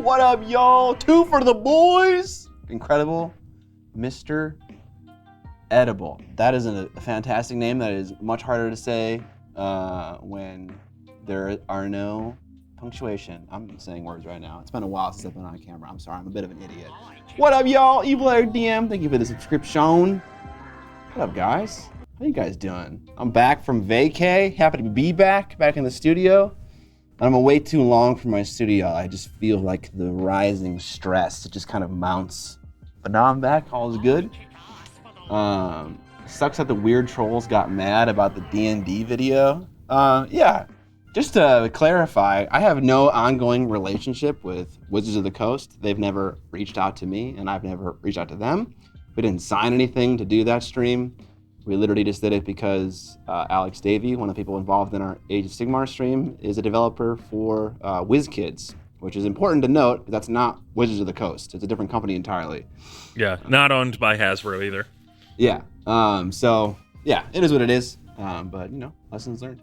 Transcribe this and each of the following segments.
What up, y'all? 2 for the boys. Incredible Mr. Edible. That is a fantastic name. That is much harder to say when there are no punctuation. I'm saying words right now. It's been a while since I've been on camera. I'm sorry, I'm a bit of an idiot. What up, y'all? Evil Eric DM. Thank you for the subscription. What up, guys? How you guys doing? I'm back from vacay. Happy to be back in the studio. I'm away too long from my studio. I just feel like the rising stress. It just kind of mounts. But now I'm back. All is good. Sucks that the weird trolls got mad about the D&D video. Yeah. Just to clarify, I have no ongoing relationship with Wizards of the Coast. They've never reached out to me, and I've never reached out to them. We didn't sign anything to do that stream. We literally just did it because Alex Davey, one of the people involved in our Age of Sigmar stream, is a developer for WizKids, which is important to note. That's not Wizards of the Coast. It's a different company entirely. Yeah, not owned by Hasbro either. Yeah. So, yeah, it is what it is. But, you know, lessons learned.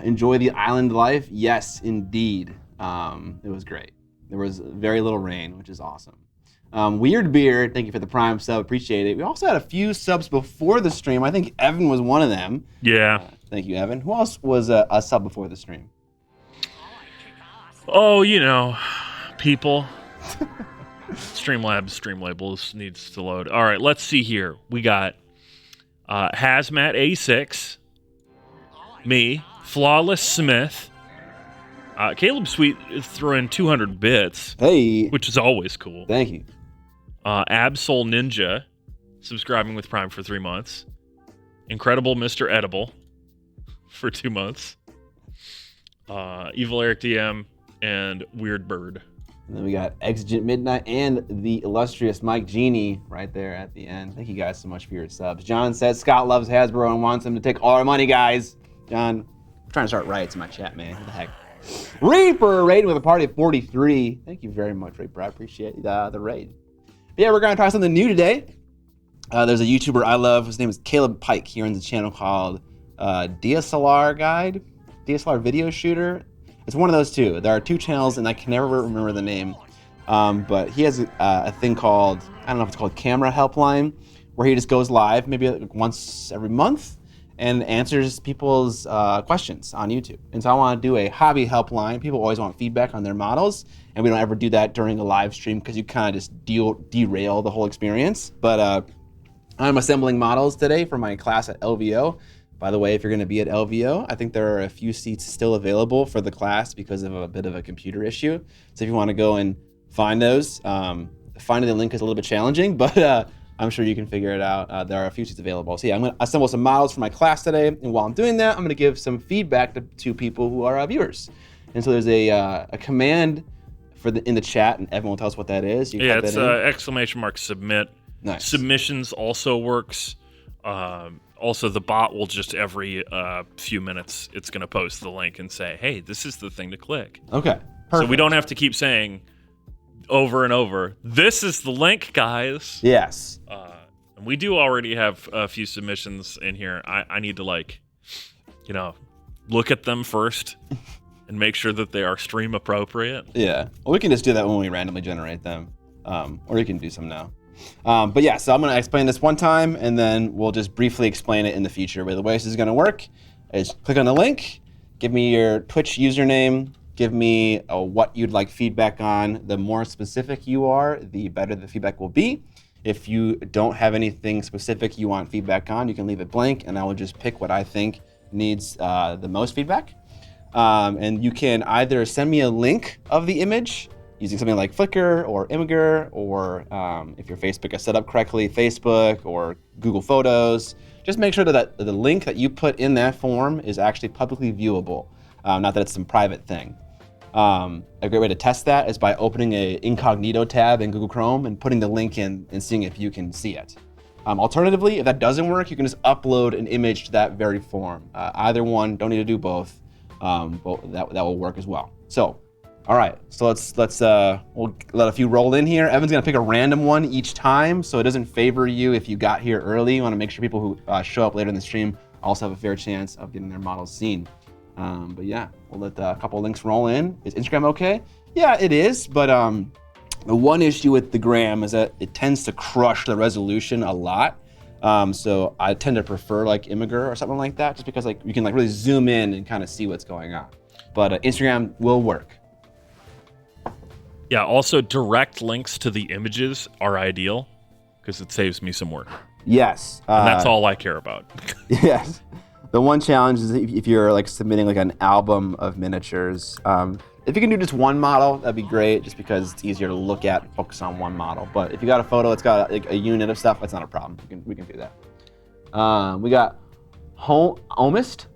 Enjoy the island life? Yes, indeed. It was great. There was very little rain, which is awesome. Weird Beard, thank you for the Prime sub, appreciate it. We also had a few subs before the stream. I think Evan was one of them. Yeah. Thank you, Evan. Who else was a sub before the stream? Oh, you know, people. Streamlabs, Stream Labels needs to load. All right, let's see here. We got Hazmat A6, me, Flawless Smith, Caleb Sweet threw in 200 bits, hey, which is always cool. Thank you. Absol Ninja, subscribing with Prime for 3 months. Incredible Mr. Edible for 2 months. Evil Eric DM and Weird Bird. And then we got Exigent Midnight and the illustrious Mike Genie right there at the end. Thank you guys so much for your subs. John says Scott loves Hasbro and wants him to take all our money, guys. John, I'm trying to start riots in my chat, man. What the heck? Reaper raid with a party of 43. Thank you very much, Reaper. I appreciate the raid. But yeah, we're going to try something new today. There's a YouTuber I love. His name is Caleb Pike. He runs a channel called DSLR Guide, DSLR Video Shooter. It's one of those two. There are two channels, and I can never remember the name. But he has a thing called, I don't know if it's called Camera Helpline, where he just goes live maybe like once every month and answers people's questions on YouTube. And so I want to do a hobby helpline. People always want feedback on their models, and we don't ever do that during a live stream because you kind of just derail the whole experience. But I'm assembling models today for my class at LVO. By the way, if you're going to be at LVO, I think there are a few seats still available for the class because of a bit of a computer issue. So if you want to go and find those, finding the link is a little bit challenging, but I'm sure you can figure it out. There are a few seats available. So yeah, I'm going to assemble some models for my class today. And while I'm doing that, I'm going to give some feedback to people who are viewers. And so there's a command in the chat, and everyone will tell us what that is. Yeah, it's !submit. Nice. Submissions also works. Also, the bot will just every few minutes, it's going to post the link and say, hey, this is the thing to click. Okay, perfect. So we don't have to keep saying over and over, this is the link, guys. Yes. And we do already have a few submissions in here. I need to, look at them first and make sure that they are stream appropriate. Yeah. Well, we can just do that when we randomly generate them. Or we can do some now. But yeah, so I'm going to explain this one time, and then we'll just briefly explain it in the future. But the way this is going to work is click on the link, give me your Twitch username, give me what you'd like feedback on. The more specific you are, the better the feedback will be. If you don't have anything specific you want feedback on, you can leave it blank, and I will just pick what I think needs the most feedback. And you can either send me a link of the image using something like Flickr or Imgur, or if your Facebook is set up correctly, Facebook or Google Photos. Just make sure that the link that you put in that form is actually publicly viewable, not that it's some private thing. A great way to test that is by opening an incognito tab in Google Chrome and putting the link in and seeing if you can see it. Alternatively, if that doesn't work, you can just upload an image to that very form. Either one, don't need to do both. That will work as well. So, all right, so we'll let a few roll in here. Evan's gonna pick a random one each time, so it doesn't favor you if you got here early. You wanna make sure people who show up later in the stream also have a fair chance of getting their models seen. But yeah, we'll let a couple links roll in. Is Instagram okay? Yeah, it is. But the one issue with the gram is that it tends to crush the resolution a lot. So I tend to prefer like Imgur or something like that, just because like you can like really zoom in and kind of see what's going on. But Instagram will work. Yeah, also direct links to the images are ideal because it saves me some work. Yes. And that's all I care about. Yes. The one challenge is if you're like submitting like an album of miniatures, if you can do just one model, that'd be great, just because it's easier to look at and focus on one model. But if you got a photo that's got like a unit of stuff, that's not a problem. We can do that. We got Holmes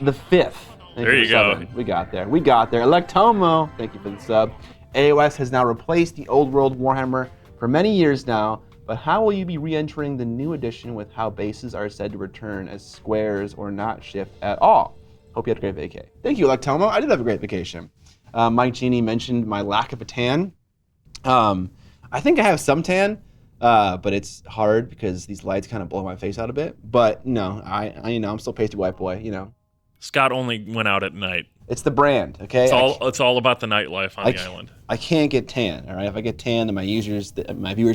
the Fifth. There you go. We got there. Electomo, thank you for the sub. AOS has now replaced the old world Warhammer for many years now, but how will you be re-entering the new edition with how bases are said to return as squares or not shift at all? Hope you had a great vacay. Thank you, Electomo. I did have a great vacation. Mike Genie mentioned my lack of a tan. I think I have some tan, but it's hard because these lights kind of blow my face out a bit. But no, I I'm still pasty white boy, Scott only went out at night. It's the brand, okay? It's all about the nightlife on the island. I can't get tan, all right? If I get tan, then my viewers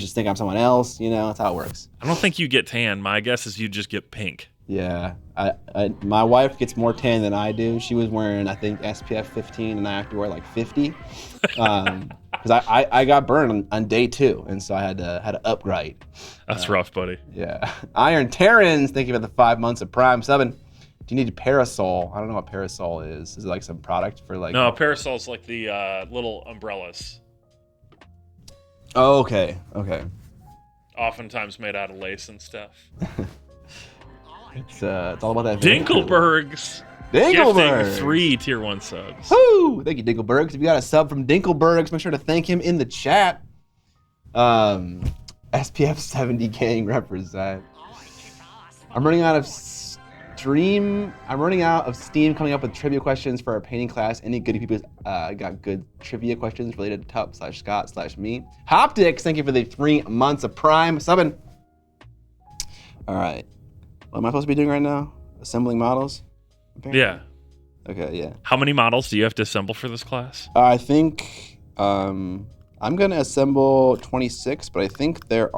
just think I'm someone else, That's how it works. I don't think you get tan. My guess is you just get pink. Yeah, my wife gets more tan than I do. She was wearing, I think, SPF 15, and I have to wear like 50. Because I got burned on day 2, and so I had to upgrade. That's rough, buddy. Yeah. Iron Terrans, thank you for the 5 months of Prime 7. Do you need a parasol? I don't know what parasol is. Is it like some product for like... No, parasol's like the little umbrellas. Oh, okay. Oftentimes made out of lace and stuff. It's all about that. Dinklebergs. Dinklebergs. Gifting 3 tier 1 subs. Woo! Thank you, Dinklebergs. If you got a sub from Dinklebergs, make sure to thank him in the chat. SPF 70 gang represent. I'm running out of steam coming up with trivia questions for our painting class. Any good people got good trivia questions related to Tup/Scott/me? Hoptics, thank you for the 3 months of Prime subbing. All right. What am I supposed to be doing right now? Assembling models? Apparently. Yeah. Okay, yeah. How many models do you have to assemble for this class? I think I'm going to assemble 26, but I think that's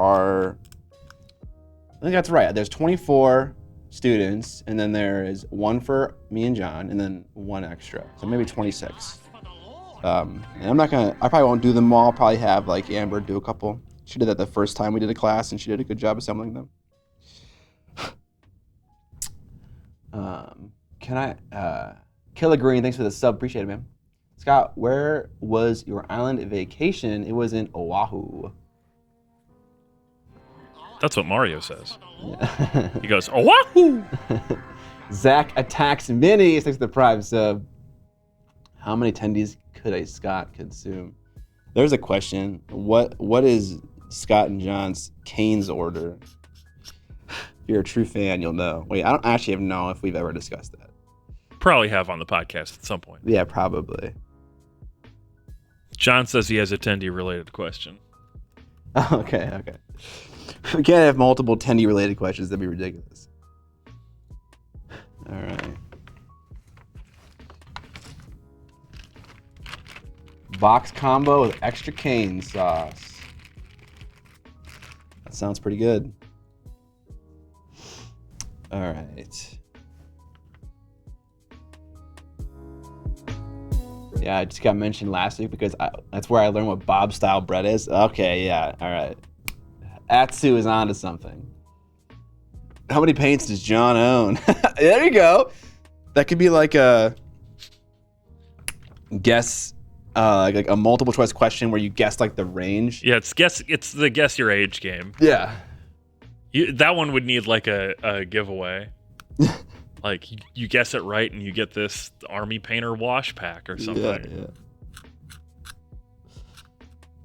right. There's 24 students, and then there is 1 for me and John, and then 1 extra. So maybe 26. And I probably won't do them all. I'll probably have like Amber do a couple. She did that the first time we did a class, and she did a good job assembling them. Killer Green, thanks for the sub, appreciate it, man. Scott, where was your island vacation? It was in Oahu. That's what Mario says. Yeah. He goes, Oahu! Zach attacks minis, thanks for the Prime sub. How many tendies could a Scott consume? There's a question. What is Scott and John's Cane's order? If you're a true fan, you'll know. Wait, I don't actually even know if we've ever discussed that. Probably have on the podcast at some point. Yeah, probably. John says he has a Tendy-related question. Okay. We can't have multiple Tendy-related questions. That'd be ridiculous. All right. Box combo with extra cane sauce. That sounds pretty good. All right. Yeah, I just got mentioned last week because that's where I learned what Bob style bread is. Okay, yeah, all right. Atsu is onto something. How many paints does John own? There you go. That could be like a guess, like a multiple choice question where you guess like the range. Yeah, it's the guess your age game. Yeah. That one would need like a giveaway. Like you guess it right and you get this army painter wash pack or something. Yeah.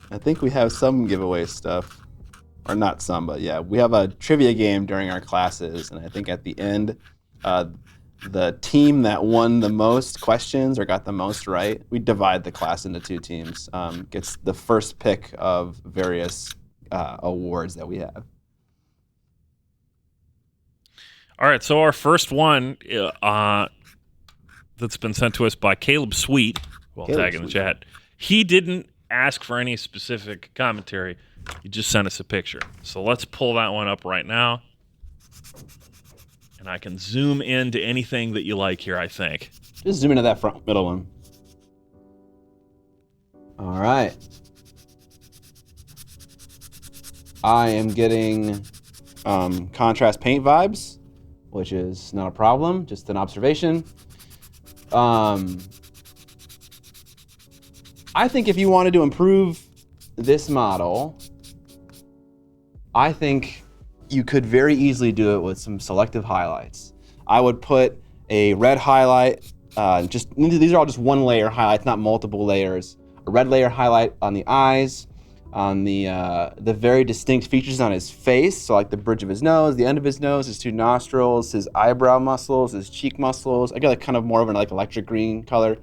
I think we have some giveaway stuff. Or not some, but yeah. We have a trivia game during our classes, and I think at the end, the team that won the most questions or got the most right, we divide the class into 2 teams, gets the first pick of various awards that we have. All right, so our first one that's been sent to us by Caleb Sweet, who I'll tag in the chat. He didn't ask for any specific commentary. He just sent us a picture. So let's pull that one up right now. And I can zoom into anything that you like here, I think. Just zoom into that front middle one. All right. I am getting contrast paint vibes, which is not a problem, just an observation. I think if you wanted to improve this model, I think you could very easily do it with some selective highlights. I would put a red highlight, these are all just one layer highlights, not multiple layers. A red layer highlight on the eyes, on the very distinct features on his face, so like the bridge of his nose, the end of his nose, his two nostrils, his eyebrow muscles, his cheek muscles. I get like kind of more of an like electric green color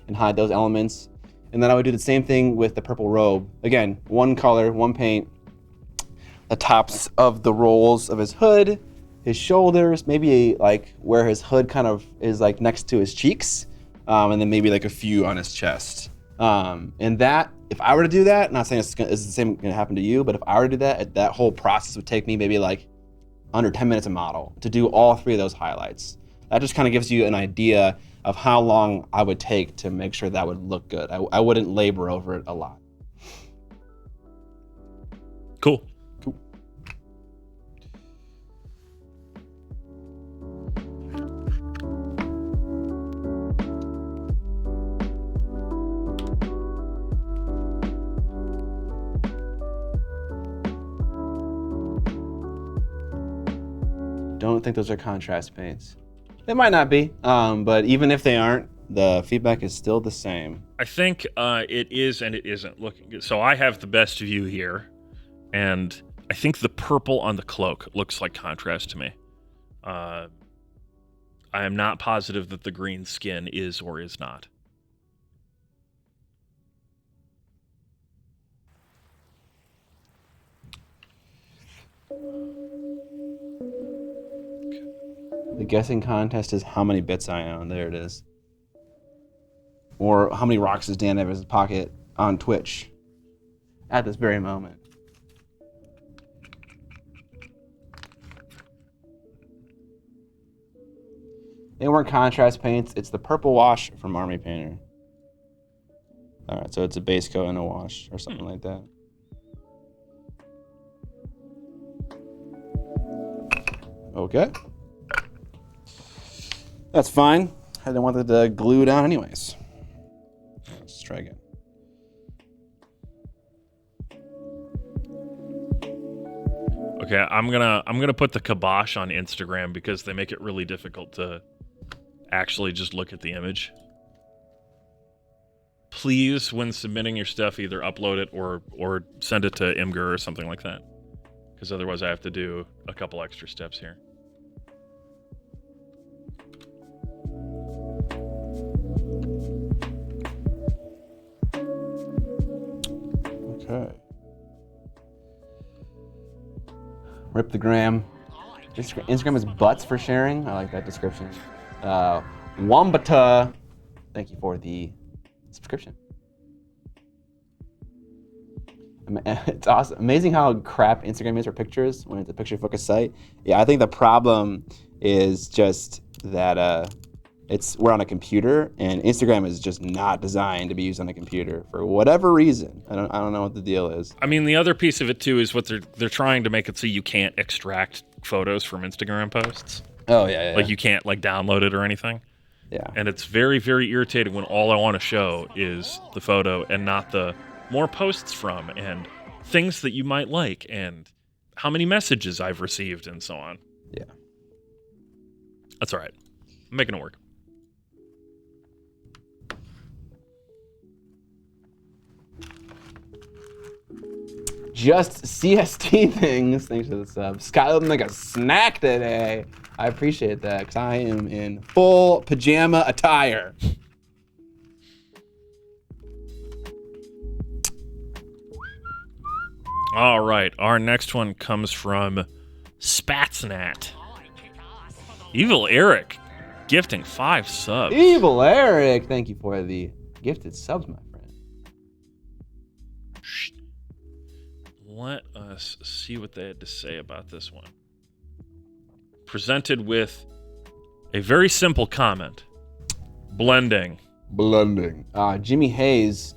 and hide those elements. And then I would do the same thing with the purple robe. Again, one color, one paint. The tops of the rolls of his hood, his shoulders, maybe like where his hood kind of is like next to his cheeks, and then maybe like a few on his chest. And that, if I were to do that, not saying it's the same gonna happen to you, but if I were to do that, that whole process would take me maybe like under 10 minutes a model to do all three of those highlights. That just kind of gives you an idea of how long I would take to make sure that would look good. I wouldn't labor over it a lot. Cool. Don't think those are contrast paints. They might not be, but even if they aren't, the feedback is still the same. I think it is and it isn't looking good. So I have the best view here, and I think the purple on the cloak looks like contrast to me. I am not positive that the green skin is or is not. The guessing contest is how many bits I own. There it is. Or how many rocks does Dan have in his pocket on Twitch at this very moment. They weren't contrast paints. It's the purple wash from Army Painter. All right, so it's a base coat and a wash or something like that. Okay. That's fine. I didn't want it to glue down anyways. Let's try again. Okay, I'm gonna put the kibosh on Instagram because they make it really difficult to actually just look at the image. Please, when submitting your stuff, either upload it or send it to Imgur or something like that, because otherwise I have to do a couple extra steps here. Okay. Rip the gram. Instagram is butts for sharing. I like that description. Wambata, thank you for the subscription. It's awesome. Amazing how crap Instagram is for pictures when it's a picture focused site. Yeah, I think the problem is just that we're on a computer and Instagram is just not designed to be used on a computer for whatever reason. I don't know what the deal is. I mean, the other piece of it too is what they're trying to make it so you can't extract photos from Instagram posts. Oh yeah. Like you can't like download it or anything. Yeah. And it's very, very irritating when all I want to show is the photo and not the more posts from and things that you might like and how many messages I've received and so on. Yeah. That's all right. I'm making it work. Just CST things. Thanks for the sub. Scott looking like a snack today. I appreciate that because I am in full pajama attire. All right. Our next one comes from Spatsnat. Evil Eric gifting 5 subs. Evil Eric, thank you for the gifted subs, my friend. Let us see what they had to say about this one. Presented with a very simple comment. Blending. Jimmy Hayes,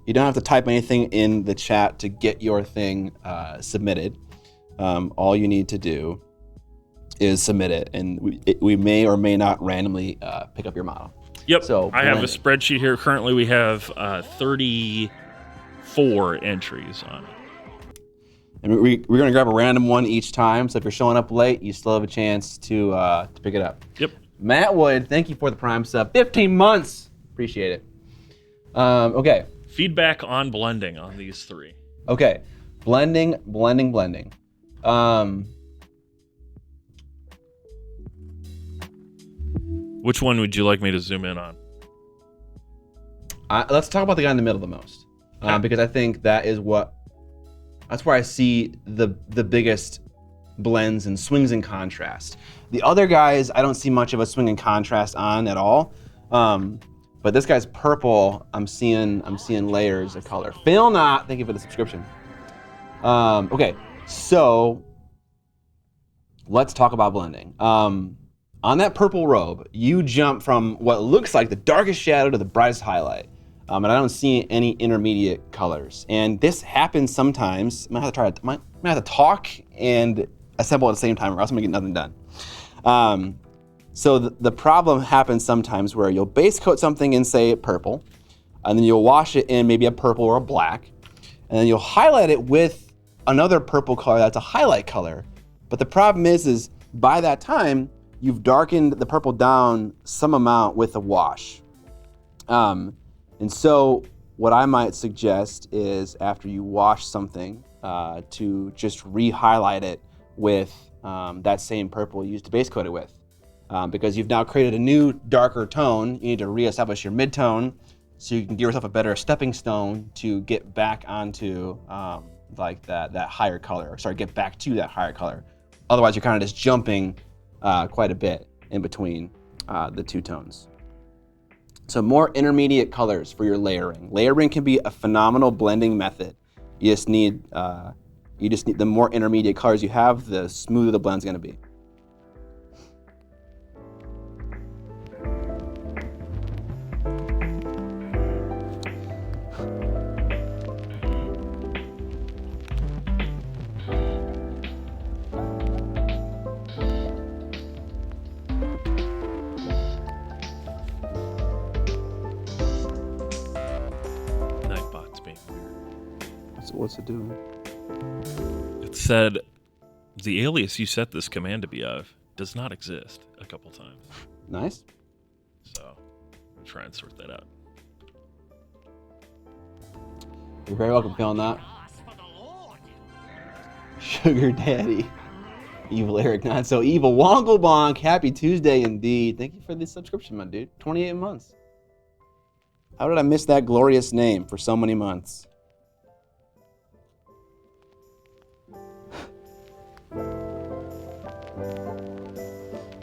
you don't have to type anything in the chat to get your thing submitted. All you need to do is submit it, and we may or may not randomly pick up your model. Yep. So I have a spreadsheet here. Currently, we have 34 entries on it. And we're going to grab a random one each time, so if you're showing up late, you still have a chance to pick it up. Yep. Matt Wood, thank you for the Prime sub. 15 months. Appreciate it. Okay. Feedback on blending on these 3. Okay. Blending. Which one would you like me to zoom in on? Let's talk about the guy in the middle the most, because I think that's where I see the biggest blends and swings in contrast. The other guys, I don't see much of a swing in contrast on at all. But this guy's purple, I'm seeing layers of color. Fail not, thank you for the subscription. Okay, so let's talk about blending. On that purple robe, you jump from what looks like the darkest shadow to the brightest highlight. And I don't see any intermediate colors. And this happens sometimes. I might have to talk and assemble at the same time, or else I'm gonna get nothing done. So the problem happens sometimes where you'll base coat something in, say, purple, and then you'll wash it in maybe a purple or a black, and then you'll highlight it with another purple color that's a highlight color. But the problem is by that time, you've darkened the purple down some amount with a wash. And so what I might suggest is after you wash something to just re-highlight it with that same purple you used to base coat it with. Because you've now created a new darker tone, you need to reestablish your mid-tone so you can give yourself a better stepping stone to get back onto like that higher color, or sorry, get back to that higher color. Otherwise, you're kind of just jumping quite a bit in between the two tones. So more intermediate colors for your layering. Layering can be a phenomenal blending method. You just need the more intermediate colors you have, the smoother the blend's gonna be. What's it doing? It said the alias you set this command to be of does not exist a couple times. Nice. So I'll try and sort that out. You're very welcome, feeling that. Sugar Daddy. Evil Eric, not so evil. Wongle Bonk, happy Tuesday indeed. Thank you for the subscription, my dude. 28 months. How did I miss that glorious name for so many months?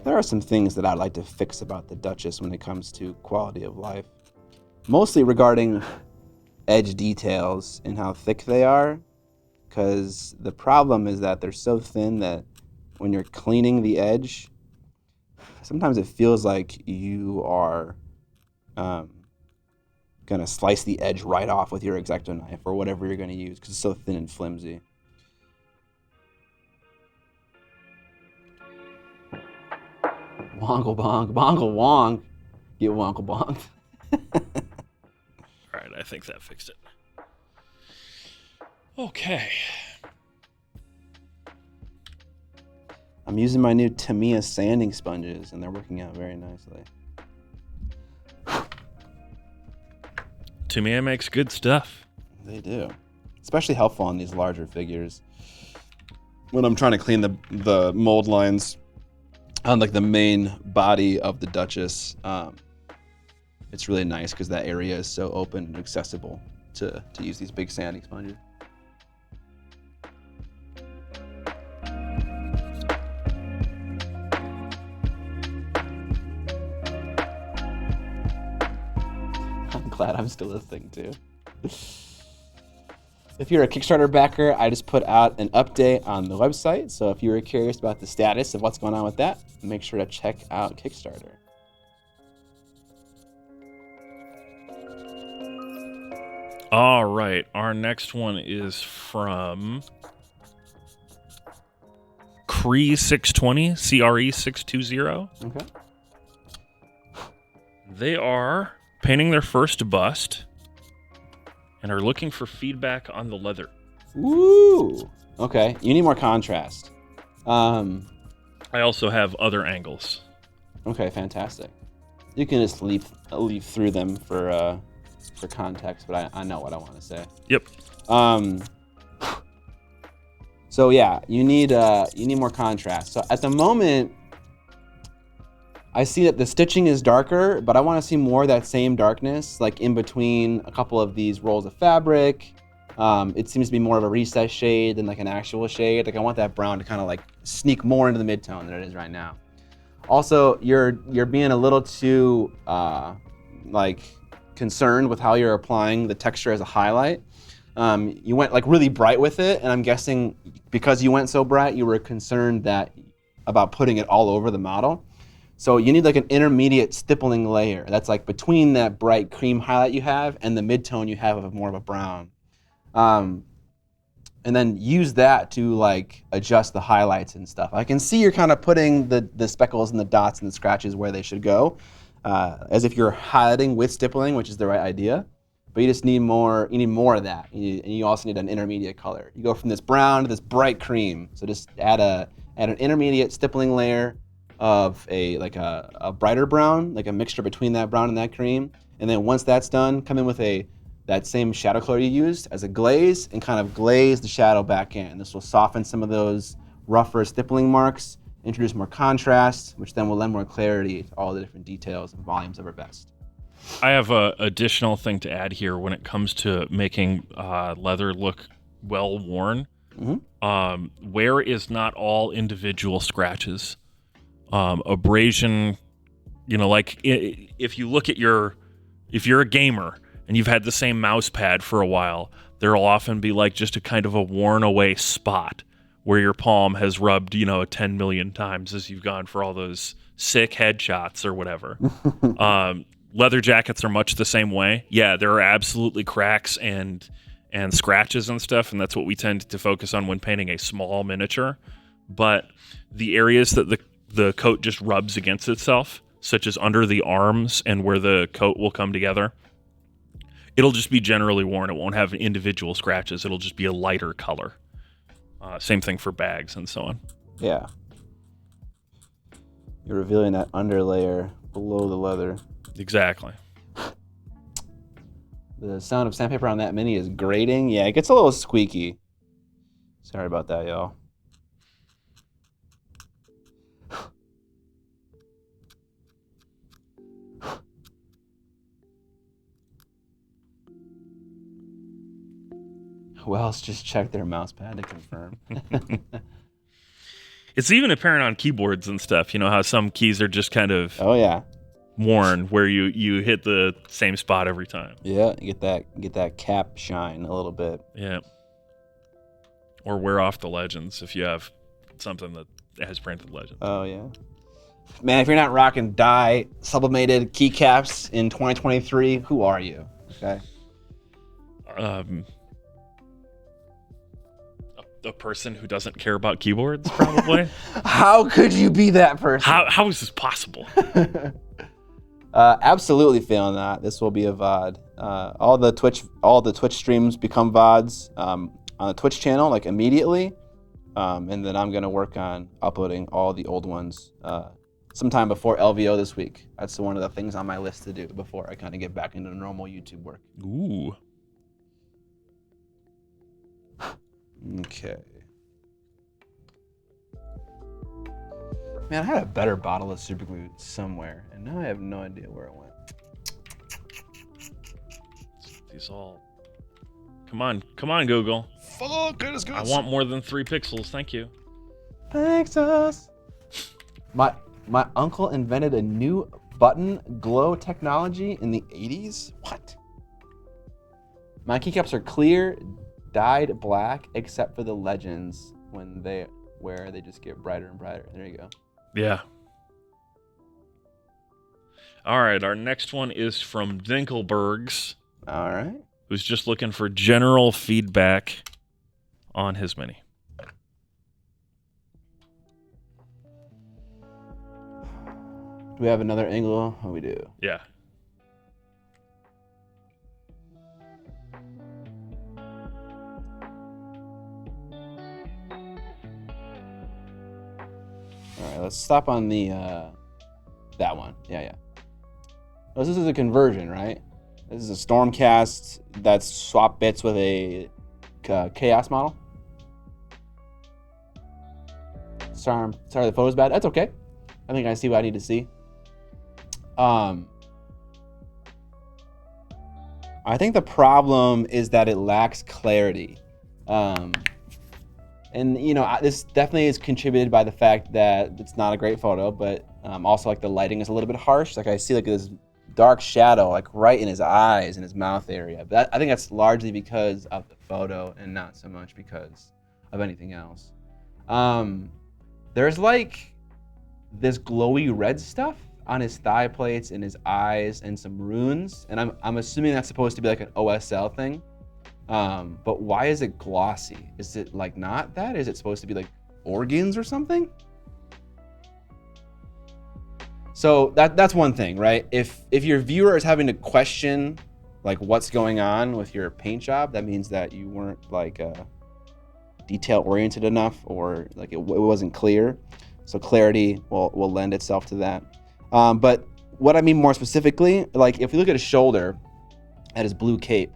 There are some things that I'd like to fix about the Duchess when it comes to quality of life. Mostly regarding edge details and how thick they are. Because the problem is that they're so thin that when you're cleaning the edge, sometimes it feels like you are gonna slice the edge right off with your X-Acto knife or whatever you're gonna use because it's so thin and flimsy. Wongle bonk, bongle wong. Get wongle bonked. All right, I think that fixed it. Okay. I'm using my new Tamiya sanding sponges, and they're working out very nicely. Tamiya makes good stuff. They do. Especially helpful on these larger figures. When I'm trying to clean the mold lines on like the main body of the Duchess, it's really nice because that area is so open and accessible to use these big sanding sponges. glad I'm still a thing too. If you're a Kickstarter backer, I just put out an update on the website. So if you were curious about the status of what's going on with that, make sure to check out Kickstarter. All right, our next one is from CRE620, CRE620. Okay. They are painting their first bust and are looking for feedback on the leather. Ooh. Okay. You need more contrast. I also have other angles. Okay, fantastic. You can just leaf through them for context, but I know what I want to say. Yep. So yeah, you need more contrast. So at the moment, I see that the stitching is darker, but I want to see more of that same darkness, like in between a couple of these rolls of fabric. It seems to be more of a recessed shade than like an actual shade. Like I want that brown to kind of like sneak more into the mid-tone than it is right now. Also, you're being a little too like concerned with how you're applying the texture as a highlight. You went like really bright with it, and I'm guessing because you went so bright, you were concerned about putting it all over the model. So you need like an intermediate stippling layer that's like between that bright cream highlight you have and the mid-tone you have of more of a brown. And then use that to like adjust the highlights and stuff. I can see you're kind of putting the speckles and the dots and the scratches where they should go, as if you're highlighting with stippling, which is the right idea. But you just need more. You need more of that. And you also need an intermediate color. You go from this brown to this bright cream. So just add an intermediate stippling layer of a brighter brown, like a mixture between that brown and that cream. And then once that's done, come in with that same shadow color you used as a glaze and kind of glaze the shadow back in. This will soften some of those rougher stippling marks, introduce more contrast, which then will lend more clarity to all the different details and volumes of our vest. I have a additional thing to add here when it comes to making leather look well worn. Mm-hmm. Wear is not all individual scratches. Abrasion, like if you look at if you're a gamer and you've had the same mouse pad for a while, there'll often be like just a kind of a worn away spot where your palm has rubbed, 10 million times as you've gone for all those sick headshots or whatever. Leather jackets are much the same way. Yeah, there are absolutely cracks and scratches and stuff, and that's what we tend to focus on when painting a small miniature. But the areas that the coat just rubs against itself, such as under the arms and where the coat will come together, it'll just be generally worn. It won't have individual scratches. It'll just be a lighter color. Same thing for bags and so on. Yeah. You're revealing that underlayer below the leather. Exactly. The sound of sandpaper on that Mini is grating. Yeah, it gets a little squeaky. Sorry about that, y'all. Who else just checked their mouse pad to confirm? It's even apparent on keyboards and stuff. You know how some keys are just kind of Oh yeah, worn, where you hit the same spot every time. yeah. You get that cap shine a little bit. Yeah. Or wear off the legends if you have something that has printed legends. Oh yeah. Man, if you're not rocking dye sublimated keycaps in 2023, who are you? Okay. A person who doesn't care about keyboards, probably. How could you be that person? How is this possible? Absolutely feeling that. This will be a VOD. All the Twitch streams become VODs on the Twitch channel, like immediately. And then I'm gonna work on uploading all the old ones sometime before LVO this week. That's one of the things on my list to do before I kind of get back into normal YouTube work. Ooh. Okay. Man, I had a better bottle of super glue somewhere, and now I have no idea where it went. These all. Come on, Google. Focus. I want more than 3 pixels, thank you. Thanks us. My uncle invented a new button glow technology in the 80s. What? My keycaps are clear, dyed black, except for the legends where they just get brighter and brighter. There you go. Yeah. All right, our next one is from Dinkelbergs, All right. who's just looking for general feedback on his Mini. Do we have another angle? Oh, we do. Yeah. All right, let's stop on the that one. Yeah. Oh, this is a conversion, right? This is a Stormcast that's swap bits with a Chaos model. Sorry, the photo's bad. That's okay. I think I see what I need to see. I think the problem is that it lacks clarity. And you know, this definitely is contributed by the fact that it's not a great photo, but also like the lighting is a little bit harsh. Like I see like this dark shadow like right in his eyes and his mouth area. But I think that's largely because of the photo and not so much because of anything else. There's like this glowy red stuff on his thigh plates and his eyes and some runes, and I'm assuming that's supposed to be like an OSL thing. But why is it glossy? Is it like not that? Is it supposed to be like organs or something? So that's one thing, right? If your viewer is having to question like what's going on with your paint job, that means that you weren't like detail oriented enough, or like it wasn't clear. So clarity will lend itself to that. But what I mean more specifically, like if you look at his shoulder, at his blue cape,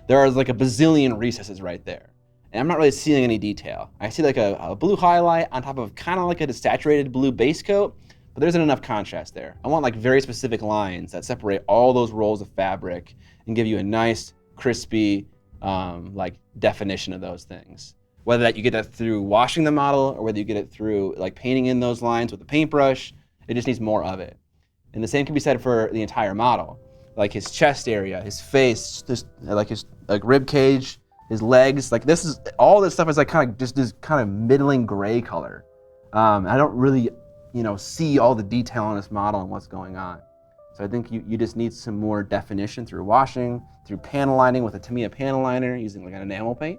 there are like a bazillion recesses right there. And I'm not really seeing any detail. I see like a blue highlight on top of kind of like a desaturated blue base coat, but there isn't enough contrast there. I want like very specific lines that separate all those rolls of fabric and give you a nice, crispy, like definition of those things. Whether that you get that through washing the model or whether you get it through like painting in those lines with a paintbrush, it just needs more of it. And the same can be said for the entire model. Like his chest area, his face, his rib cage, his legs. Like all this stuff is like kind of just this kind of middling gray color. I don't really, see all the detail on this model and what's going on. So I think you just need some more definition through washing, through panel lining with a Tamiya panel liner using like an enamel paint,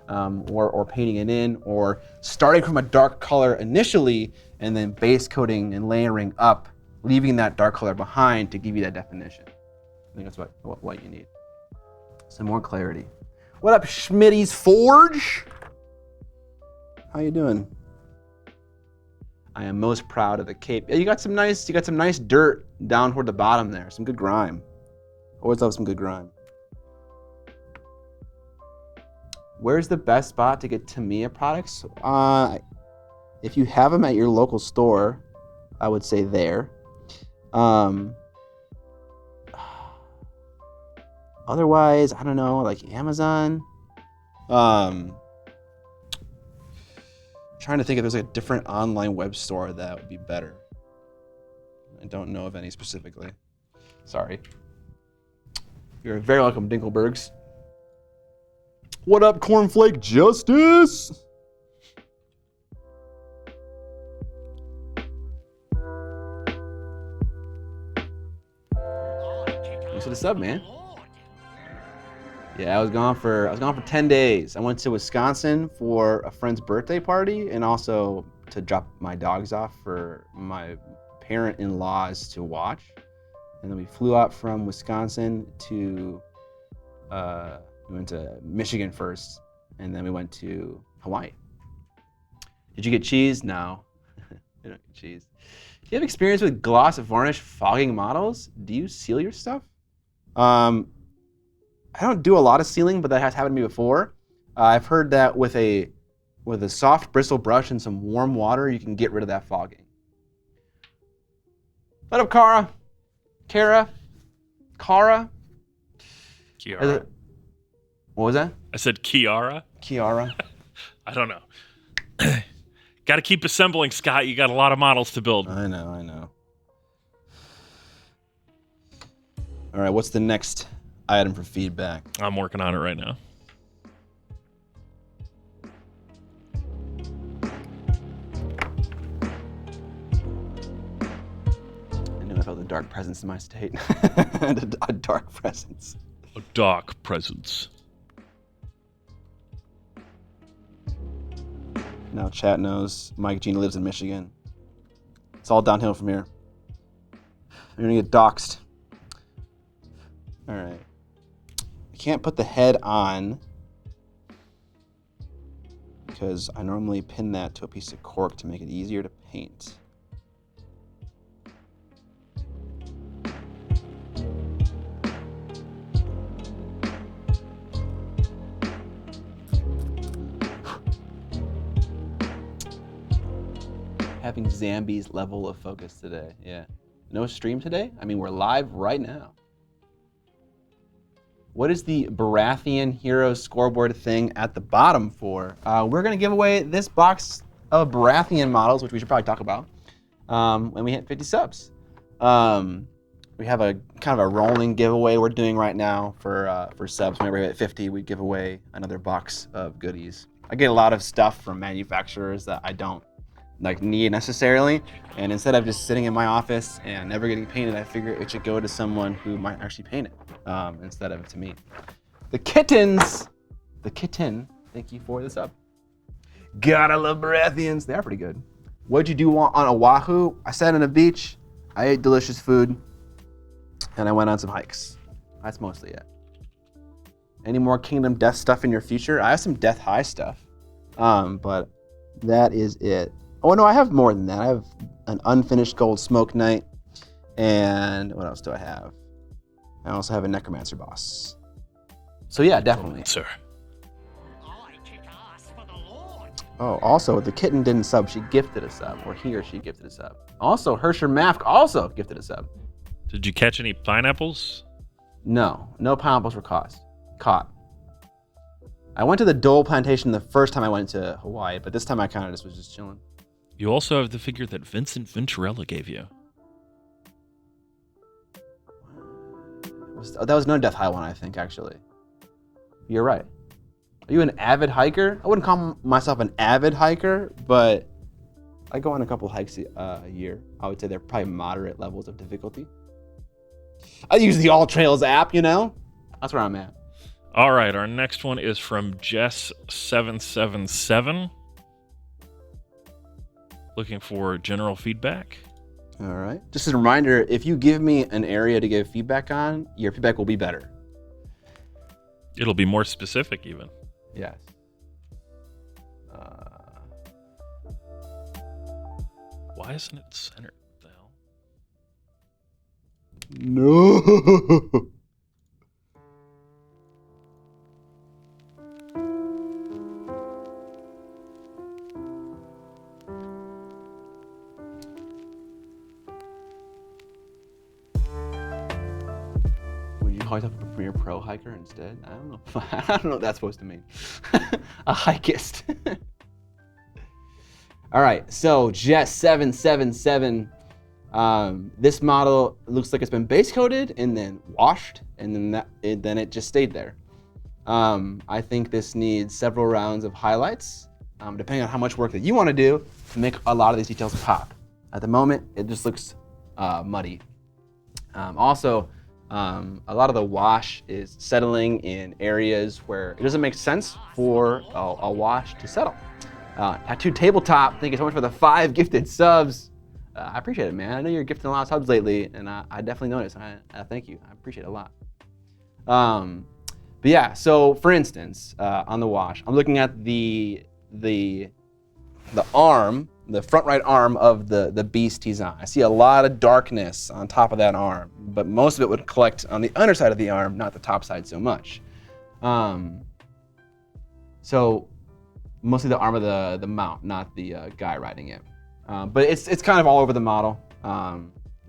or painting it in, or starting from a dark color initially and then base coating and layering up, leaving that dark color behind to give you that definition. I think that's what you need. Some more clarity. What up, Schmitty's Forge? How you doing? I am most proud of the cape. Yeah, you got some nice dirt down toward the bottom there. Some good grime. Always love some good grime. Where's the best spot to get Tamiya products? If you have them at your local store, I would say there. Otherwise, I don't know, like Amazon. Trying to think if there's a different online web store that would be better. I don't know of any specifically. Sorry. You're very welcome, Dinkelbergs. What up, Cornflake Justice? Thanks for the sub, man. Yeah, I was gone for 10 days. I went to Wisconsin for a friend's birthday party and also to drop my dogs off for my parent-in-laws to watch. And then we flew out from Wisconsin to we went to Michigan first, and then we went to Hawaii. Did you get cheese? No. You don't get cheese. Do you have experience with gloss varnish fogging models? Do you seal your stuff? I don't do a lot of sealing, but that has happened to me before. I've heard that with a soft bristle brush and some warm water, you can get rid of that fogging. What up, Kara? Kara? Kiara? What was that? I said Kiara. Kiara. I don't know. Got to keep assembling, Scott. You got a lot of models to build. I know. All right, what's the next item for feedback. I'm working on it right now. I knew I felt a dark presence in my state. A dark presence. A dark presence. Now chat knows Mike Genie lives in Michigan. It's all downhill from here. You're gonna get doxxed. All right. I can't put the head on because I normally pin that to a piece of cork to make it easier to paint. Having Zambi's level of focus today, yeah. No stream today? I mean, we're live right now. What is the Baratheon Heroes scoreboard thing at the bottom for? We're gonna give away this box of Baratheon models, which we should probably talk about, when we hit 50 subs. We have a kind of a rolling giveaway we're doing right now for subs. Whenever we hit 50, we give away another box of goodies. I get a lot of stuff from manufacturers that I don't need necessarily, and instead of just sitting in my office and never getting painted, I figure it should go to someone who might actually paint it instead of to me. The kitten, thank you for the sub. Gotta love Baratheons, they are pretty good. What'd you do on Oahu? I sat on a beach, I ate delicious food, and I went on some hikes. That's mostly it. Any more Kingdom Death stuff in your future? I have some Death High stuff, but that is it. Oh no, I have more than that. I have an unfinished gold smoke knight, and what else do I have? I also have a necromancer boss. So yeah, definitely. Sir. Oh, also the kitten didn't sub. She gifted a sub, or he or she gifted a sub. Also, Hersher Mafk also gifted a sub. Did you catch any pineapples? No pineapples were caught. I went to the Dole Plantation the first time I went to Hawaii, but this time I kind of was just chilling. You also have the figure that Vincent Venturella gave you. That was no Death High one, I think, actually. You're right. Are you an avid hiker? I wouldn't call myself an avid hiker, but I go on a couple hikes a year. I would say they're probably moderate levels of difficulty. I use the All Trails app, you know? That's where I'm at. All right, our next one is from Jess777. Looking for general feedback. All right. Just a reminder, if you give me an area to give feedback on, your feedback will be better. It'll be more specific even. Yes. Why isn't it centered? What the hell? No. Call yourself a Premiere Pro hiker instead? I don't know. I don't know what that's supposed to mean. A hikeist. All right, so Jet777. This model looks like it's been base coated and then washed, and then it just stayed there. I think this needs several rounds of highlights, depending on how much work that you want to do to make a lot of these details pop. At the moment, it just looks muddy. Also, a lot of the wash is settling in areas where it doesn't make sense for a wash to settle. Tattoo Tabletop, thank you so much for the 5 gifted subs. I appreciate it, man. I know you're gifting a lot of subs lately, and I definitely noticed. I thank you. I appreciate it a lot. But yeah, so for instance, on the wash, I'm looking at the arm, the front right arm of the beast he's on. I see a lot of darkness on top of that arm, but most of it would collect on the underside of the arm, not the top side so much. So mostly the arm of the mount, not the guy riding it. But it's kind of all over the model. A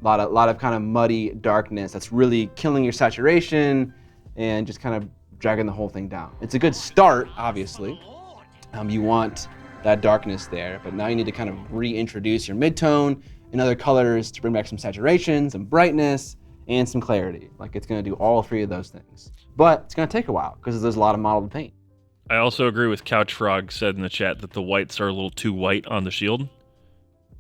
lot of kind of muddy darkness that's really killing your saturation and just kind of dragging the whole thing down. It's a good start, obviously. You want that darkness there, but now you need to kind of reintroduce your midtone and other colors to bring back some saturation, some brightness, and some clarity. Like it's going to do all three of those things. But it's going to take a while because there's a lot of model to paint. I also agree with Couch Frog said in the chat that the whites are a little too white on the shield.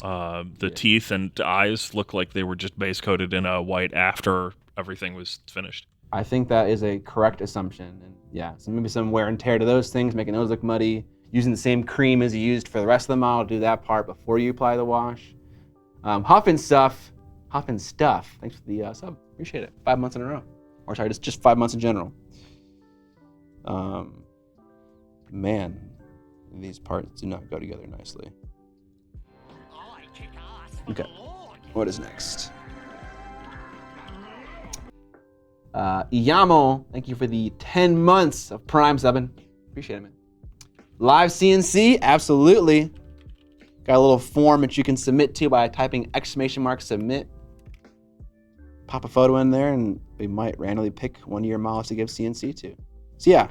The teeth and eyes look like they were just base coated in a white after everything was finished. I think that is a correct assumption. And yeah, so maybe some wear and tear to those things, making those look muddy. Using the same cream as you used for the rest of the model, do that part before you apply the wash. Huff and Stuff. Thanks for the sub. Appreciate it. 5 months in a row. Or sorry, just 5 months in general. Man, these parts do not go together nicely. Okay, what is next? Iyamo, thank you for the 10 months of Prime subbing. Appreciate it, man. Live CNC, absolutely. Got a little form that you can submit to by typing !submit. Pop a photo in there and we might randomly pick one of your models to give CNC to. So yeah,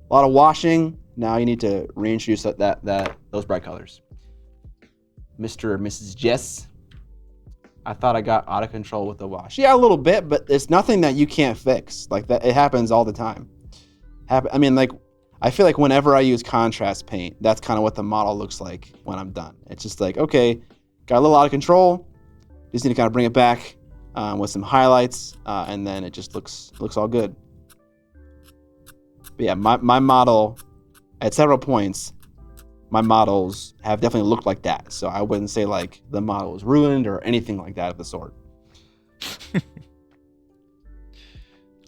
a lot of washing. Now you need to reintroduce those bright colors. Mr. or Mrs. Jess, I thought I got out of control with the wash. Yeah, a little bit, but it's nothing that you can't fix. Like that, it happens all the time. I mean, like, I feel like whenever I use contrast paint, that's kind of what the model looks like when I'm done. It's just like, okay, got a little out of control. Just need to kind of bring it back with some highlights, and then it just looks all good. But yeah, my model, at several points, my models have definitely looked like that. So I wouldn't say like the model was ruined or anything like that of the sort.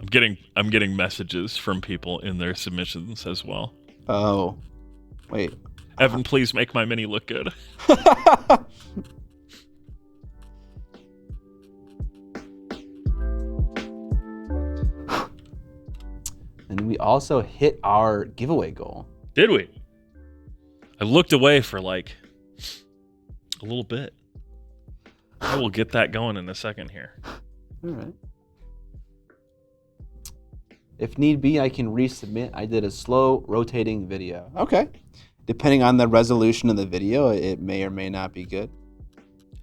I'm getting messages from people in their submissions as well. Oh, wait. Evan, please make my mini look good. And we also hit our giveaway goal. Did we? I looked away for like a little bit. I will get that going in a second here. All right. If need be, I can resubmit. I did a slow rotating video. Okay. Depending on the resolution of the video, it may or may not be good.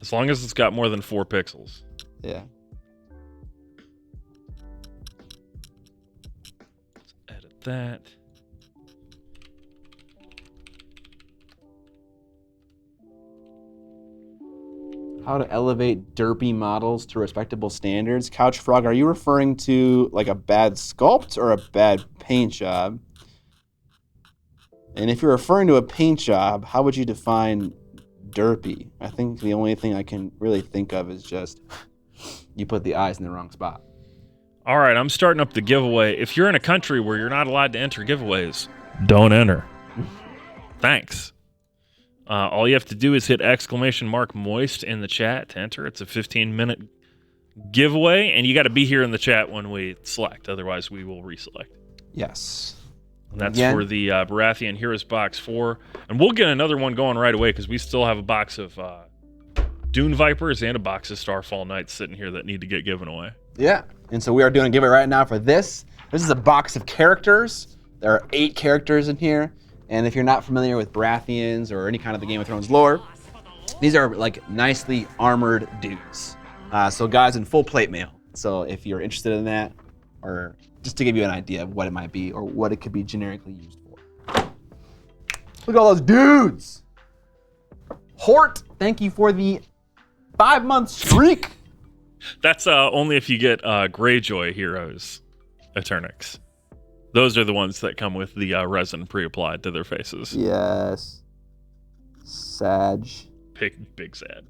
As long as it's got more than 4 pixels. Yeah. Let's edit that. How to elevate derpy models to respectable standards. Couch Frog, are you referring to like a bad sculpt or a bad paint job? And if you're referring to a paint job, how would you define derpy? I think the only thing I can really think of is just you put the eyes in the wrong spot. All right, I'm starting up the giveaway. If you're in a country where you're not allowed to enter giveaways, don't enter. Thanks. All you have to do is hit !moist in the chat to enter. It's a 15-minute giveaway, and you got to be here in the chat when we select. Otherwise, we will reselect. Yes. And that's for the Baratheon Heroes Box 4. And we'll get another one going right away because we still have a box of Dune Vipers and a box of Starfall Knights sitting here that need to get given away. Yeah. And so we are doing a giveaway right now for this. This is a box of characters. There are 8 characters in here. And if you're not familiar with Baratheons or any kind of the Game of Thrones lore, these are like nicely armored dudes. So guys in full plate mail. So if you're interested in that, or just to give you an idea of what it might be or what it could be generically used for. Look at all those dudes. Hort, thank you for the 5-month streak. That's only if you get Greyjoy Heroes Eternix. Those are the ones that come with the resin pre-applied to their faces. Yes. Sag. Big sad.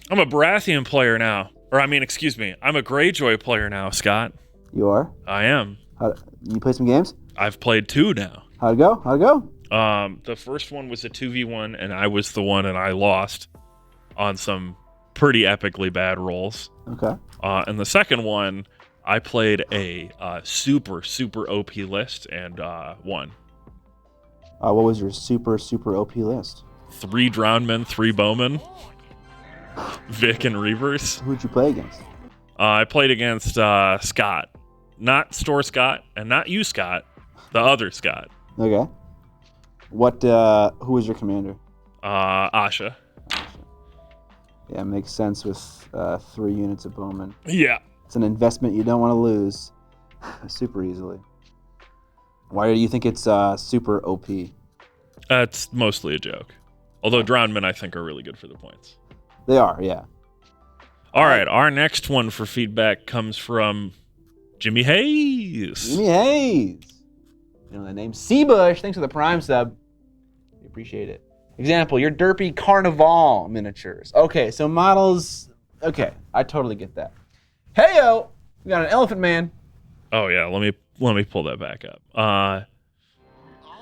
I'm a Baratheon player now. Or, I mean, excuse me. I'm a Greyjoy player now, Scott. You are? I am. You play some games? I've played 2 now. How'd it go? The first one was a 2v1, and I was the one, and I lost on some pretty epically bad rolls. Okay. And the second one, I played a super OP list and won. What was your super OP list? 3 Drownmen, 3 Bowmen, Vic and Reavers. Who'd you play against? I played against Scott. Not Store Scott, and not you, Scott. The other Scott. Okay. Who was your commander? Asha. Yeah, it makes sense with 3 units of Bowman. Yeah. It's an investment you don't want to lose super easily. Why do you think it's super OP? It's mostly a joke. Although Drownmen, I think, are really good for the points. They are, yeah. All right, our next one for feedback comes from Jimmy Hayes. Jimmy Hayes. You know the name. Seabush, thanks for the Prime sub. We appreciate it. Example, your derpy Carnival miniatures. Okay, so models. Okay, I totally get that. Heyo, we got an Elephant Man. Oh yeah, let me pull that back up.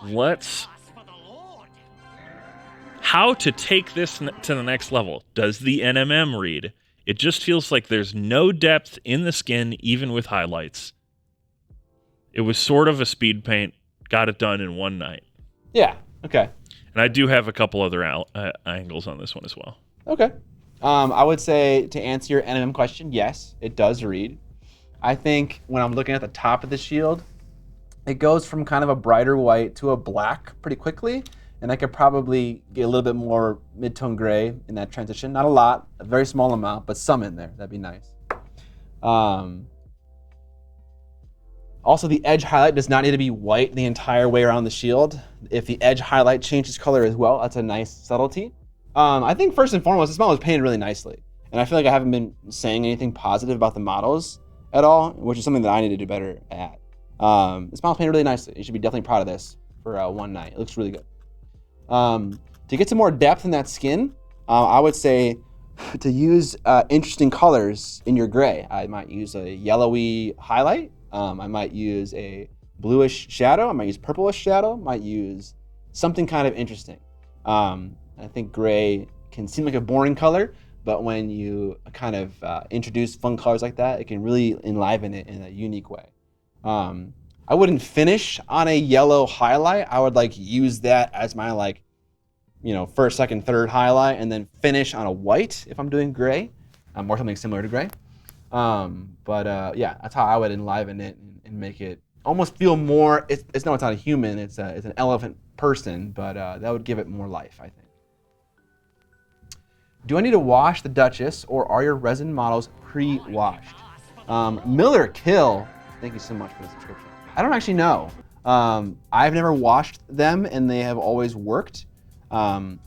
Let's. How to take this to the next level? Does the NMM read? It just feels like there's no depth in the skin, even with highlights. It was sort of a speed paint. Got it done in one night. Yeah. Okay. And I do have a couple other angles on this one as well. Okay. I would say to answer your NMM question, yes, it does read. I think when I'm looking at the top of the shield, it goes from kind of a brighter white to a black pretty quickly. And I could probably get a little bit more mid-tone gray in that transition. Not a lot, a very small amount, but some in there. That'd be nice. Also, the edge highlight does not need to be white the entire way around the shield. If the edge highlight changes color as well, that's a nice subtlety. I think first and foremost, this model is painted really nicely. And I feel like I haven't been saying anything positive about the models at all, which is something that I need to do better at. This model's painted really nicely. You should be definitely proud of this for one night. It looks really good. To get some more depth in that skin, I would say to use interesting colors in your gray. I might use a yellowy highlight. I might use a bluish shadow. I might use purplish shadow. Might use something kind of interesting. I think gray can seem like a boring color, but when you kind of introduce fun colors like that, it can really enliven it in a unique way. I wouldn't finish on a yellow highlight. I would use that as my first, second, third highlight, and then finish on a white if I'm doing gray, or something similar to gray. Yeah, that's how I would enliven it and make it almost feel more. It's not a human. It's an elephant person, but that would give it more life, I think. Do I need to wash the Duchess, or are your resin models pre-washed? Miller Kill, thank you so much for the subscription. I don't actually know. I've never washed them, and they have always worked. So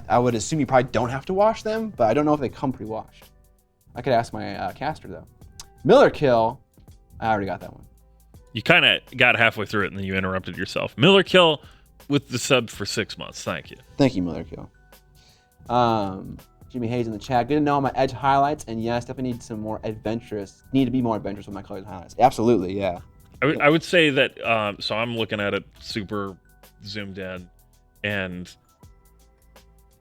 I would assume you probably don't have to wash them, but I don't know if they come pre-washed. I could ask my caster, though. Miller Kill, I already got that one. You kind of got halfway through it, and then you interrupted yourself. Miller Kill with the sub for 6 months. Thank you. Thank you, Miller Kill. Jimmy Hayes in the chat. Good to know my edge highlights, and yes, definitely need to be more adventurous with my colors and highlights. Absolutely, yeah. I would say that, so I'm looking at it super zoomed in, and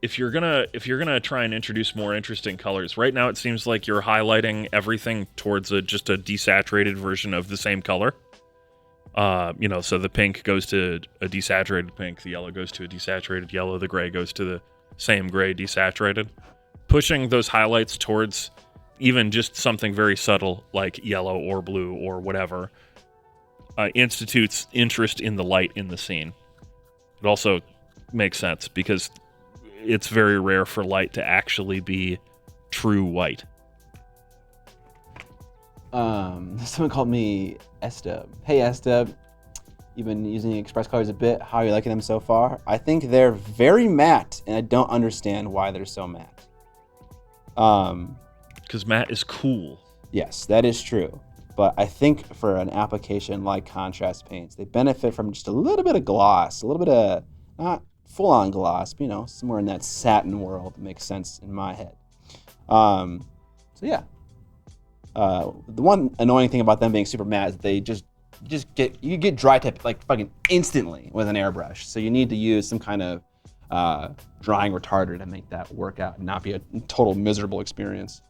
if you're gonna try and introduce more interesting colors, right now it seems like you're highlighting everything towards just a desaturated version of the same color. So the pink goes to a desaturated pink, the yellow goes to a desaturated yellow, the gray goes to the same gray desaturated. Pushing those highlights towards even just something very subtle like yellow or blue or whatever institutes interest in the light in the scene. It also makes sense because it's very rare for light to actually be true white. Someone called me S-Dub. Hey S-Dub, you've been using Express Colors a bit. How are you liking them so far? I think they're very matte, and I don't understand why they're so matte. Because matte is cool. Yes, that is true. But I think for an application like contrast paints, they benefit from just a little bit of gloss, a little bit of, not full-on gloss, but somewhere in that satin world makes sense in my head. So yeah. The one annoying thing about them being super matte is that they you get dry tip fucking instantly with an airbrush. So you need to use some kind of drying retarder to make that work out and not be a total miserable experience.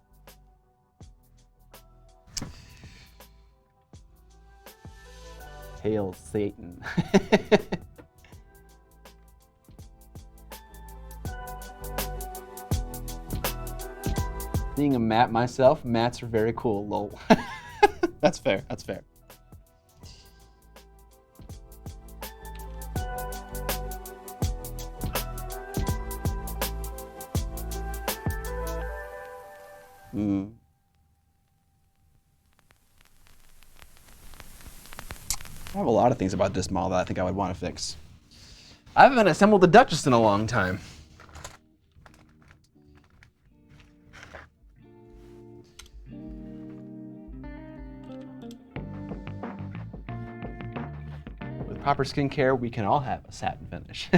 Hail Satan. Being a matte myself, mattes are very cool, lol. That's fair, that's fair. Mm. I have a lot of things about this model that I think I would want to fix. I haven't assembled the Duchess in a long time. With proper skincare, we can all have a satin finish.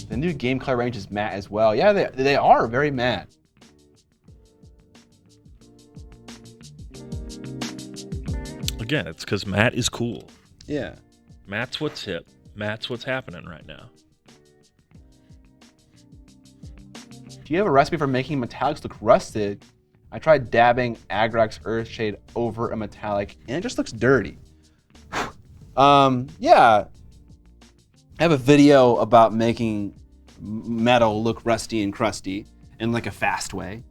The new game color range is matte as well. Yeah, they are very matte. Again, it's because matte is cool. Yeah. Matte's what's hip. Matte's what's happening right now. Do you have a recipe for making metallics look rusted? I tried dabbing Agrax Earthshade over a metallic, and it just looks dirty. Yeah. I have a video about making metal look rusty and crusty in like a fast way.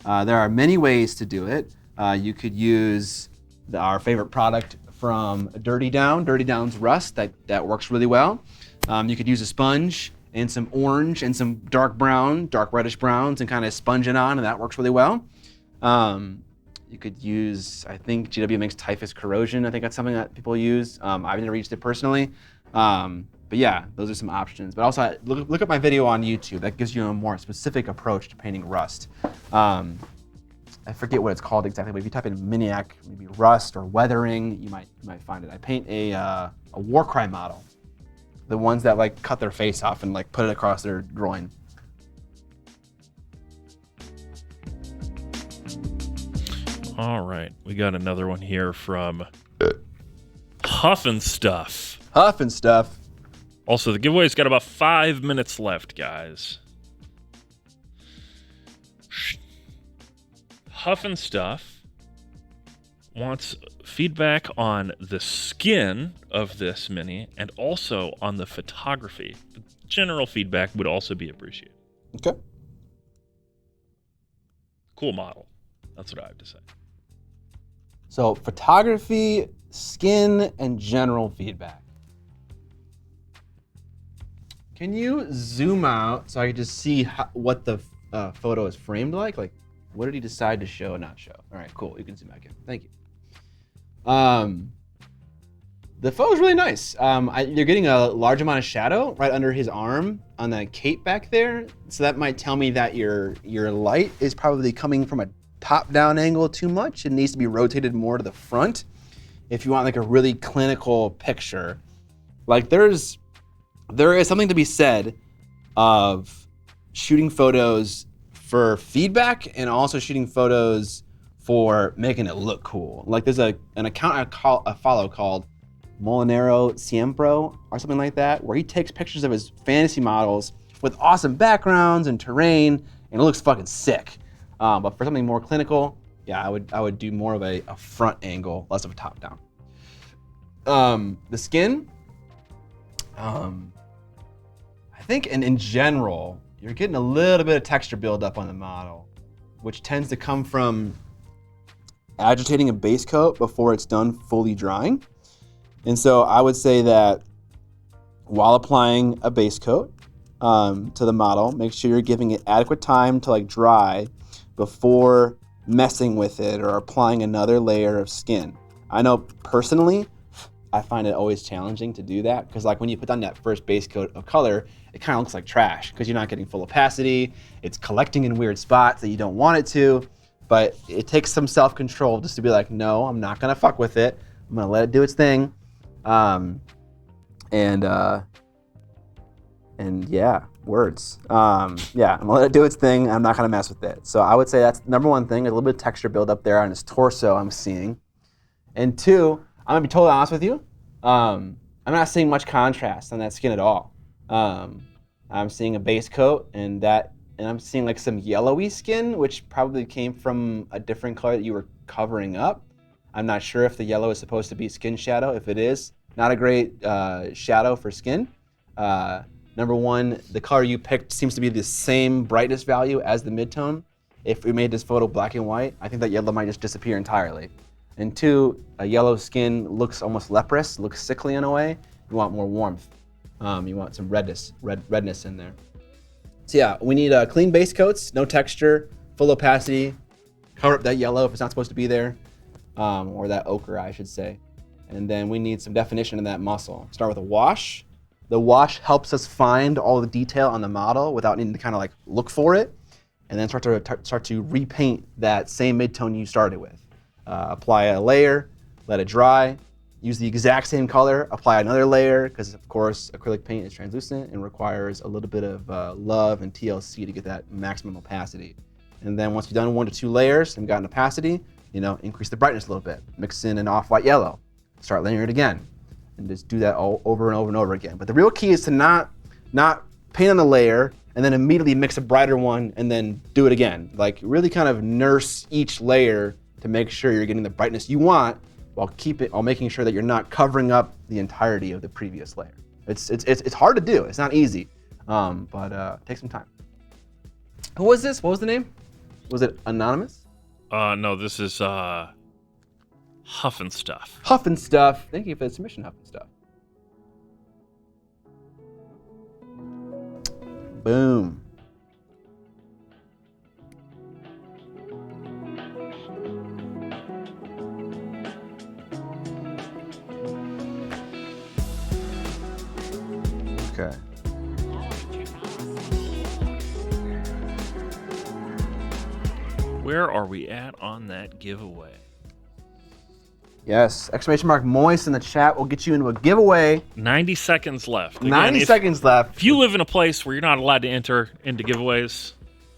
There are many ways to do it. You could use our favorite product from Dirty Down, Dirty Down's Rust, that works really well. You could use a sponge and some orange and some dark brown, dark reddish browns, and kind of sponge it on, and that works really well. You could use, I think GW makes Typhus Corrosion. I think that's something that people use. I've never used it personally. But yeah, those are some options. But also, look at my video on YouTube. That gives you a more specific approach to painting rust. I forget what it's called exactly, but if you type in Miniac, maybe rust or weathering, you might find it. I paint a Warcry model, the ones that like cut their face off and like put it across their groin. All right, we got another one here from Huff and Stuff. Huff and Stuff. Also, the giveaway's got about 5 minutes left, guys. Huff and Stuff wants feedback on the skin of this mini and also on the photography. General feedback would also be appreciated. Okay. Cool model. That's what I have to say. So photography, skin, and general feedback. Can you zoom out so I can just see what the photo is framed like? Like, what did he decide to show or not show? All right, cool. You can zoom back in. Thank you. The photo's really nice. You're getting a large amount of shadow right under his arm on the cape back there. So that might tell me that your light is probably coming from a top-down angle too much. It needs to be rotated more to the front if you want like a really clinical picture. Like there is something to be said of shooting photos for feedback and also shooting photos for making it look cool. Like there's an account I follow called Molinero Siempro or something like that, where he takes pictures of his fantasy models with awesome backgrounds and terrain, and it looks fucking sick. But for something more clinical, yeah, I would do more of a front angle, less of a top down. The skin, I think in general, you're getting a little bit of texture buildup on the model, which tends to come from agitating a base coat before it's done fully drying. And so I would say that while applying a base coat to the model, make sure you're giving it adequate time to like dry before messing with it or applying another layer of skin. I know personally, I find it always challenging to do that because like when you put on that first base coat of color, it kind of looks like trash because you're not getting full opacity. It's collecting in weird spots that you don't want it to, but it takes some self-control just to be like, no, I'm not gonna fuck with it. I'm gonna let it do its thing. And yeah, words. Yeah, I'm gonna let it do its thing. I'm not gonna mess with it. So I would say that's number one thing, a little bit of texture build up there on his torso I'm seeing. And two, I'm gonna be totally honest with you. I'm not seeing much contrast on that skin at all. I'm seeing a base coat and I'm seeing like some yellowy skin, which probably came from a different color that you were covering up. I'm not sure if the yellow is supposed to be skin shadow. If it is, not a great shadow for skin. Number one, the color you picked seems to be the same brightness value as the midtone. If we made this photo black and white, I think that yellow might just disappear entirely. And two, a yellow skin looks almost leprous, looks sickly in a way. You want more warmth. You want some redness in there. So yeah, we need clean base coats, no texture, full opacity. Cover up that yellow if it's not supposed to be there, or that ochre, I should say. And then we need some definition in that muscle. Start with a wash. The wash helps us find all the detail on the model without needing to kind of like look for it, and then start to repaint that same mid-tone you started with. Apply a layer, let it dry, use the exact same color, apply another layer, because of course acrylic paint is translucent and requires a little bit of love and TLC to get that maximum opacity. And then once you've done 1 to 2 layers and gotten opacity, increase the brightness a little bit. Mix in an off-white yellow. Start layering it again. And just do that all over and over and over again. But the real key is to not paint on the layer and then immediately mix a brighter one and then do it again. Like really kind of nurse each layer to make sure you're getting the brightness you want while making sure that you're not covering up the entirety of the previous layer. It's hard to do. It's not easy, but take some time. Who was this? What was the name? Was it anonymous? No, this is Huff and Stuff. Huff and Stuff. Thank you for the submission, Huff and Stuff. Boom. Okay. Where are we at on that giveaway? Yes, exclamation mark moist in the chat will get you into a giveaway. 90 seconds left. Again, 90 seconds left. If you live in a place where you're not allowed to enter into giveaways,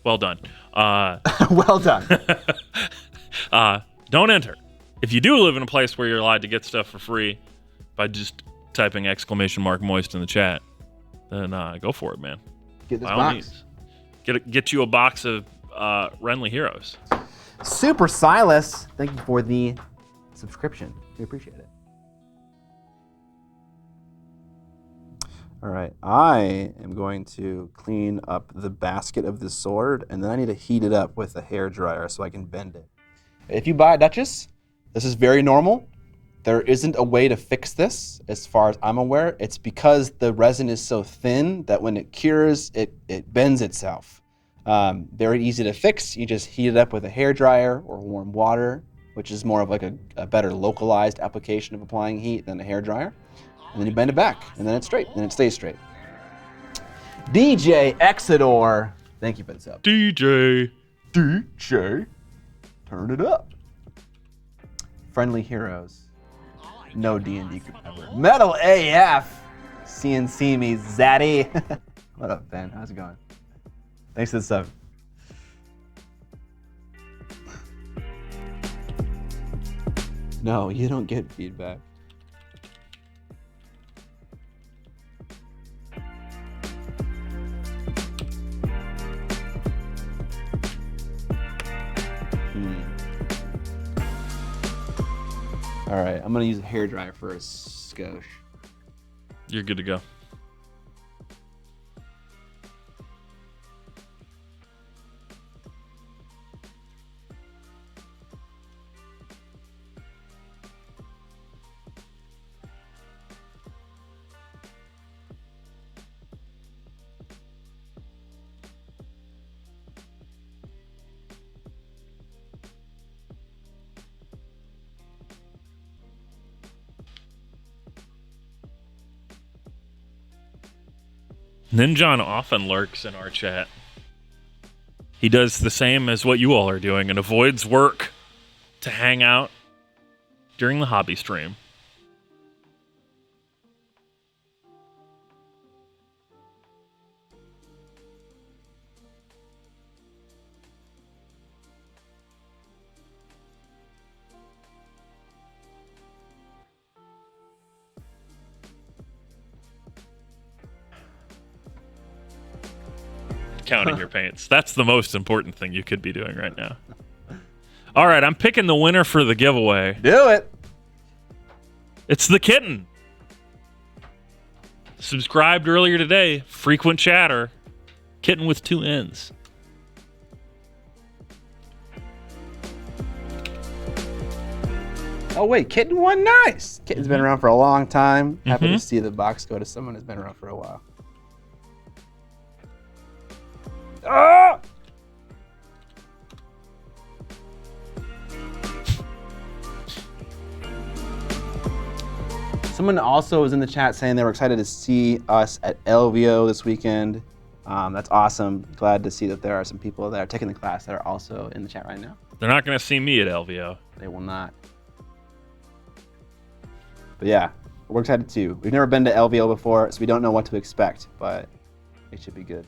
well done. Well done. Don't enter. If you do live in a place where you're allowed to get stuff for free by just typing exclamation mark moist in the chat, then go for it, man. Get this box. Get you a box of Renly Heroes. Super Silas, thank you for the subscription. We appreciate it. All right, I am going to clean up the basket of the sword, and then I need to heat it up with a hair dryer so I can bend it. If you buy a Duchess, this is very normal. There isn't a way to fix this, as far as I'm aware. It's because the resin is so thin that when it cures, it bends itself. Very easy to fix. You just heat it up with a hair dryer or warm water, which is more of like a better localized application of applying heat than a hair dryer. And then you bend it back, and then it's straight, and it stays straight. DJ Exodor, thank you for the sub. DJ, turn it up. Friendly Heroes, no D&D group ever. Metal AF, CNC me, Zaddy. What up, Ben? How's it going? Thanks for the sub. No, you don't get feedback. All right, I'm gonna use a hairdryer for a skosh. you're good to go. Ninjon often lurks in our chat. He does the same as what you all are doing and avoids work to hang out during the hobby stream. Counting your paints. That's the most important thing you could be doing right now. All right, I'm picking the winner for the giveaway. Do it. It's the kitten. Subscribed earlier today. Frequent chatter. Kitten with 2 N's. Oh wait, Kitten won. Nice. Kitten's been around for a long time. Happy to see the box go to someone who's been around for a while. Ah! Someone also was in the chat saying they were excited to see us at LVO this weekend. That's awesome. Glad to see that there are some people that are taking the class that are also in the chat right now. They're not going to see me at LVO. They will not. But yeah, we're excited too. We've never been to LVO before, so we don't know what to expect, but it should be good.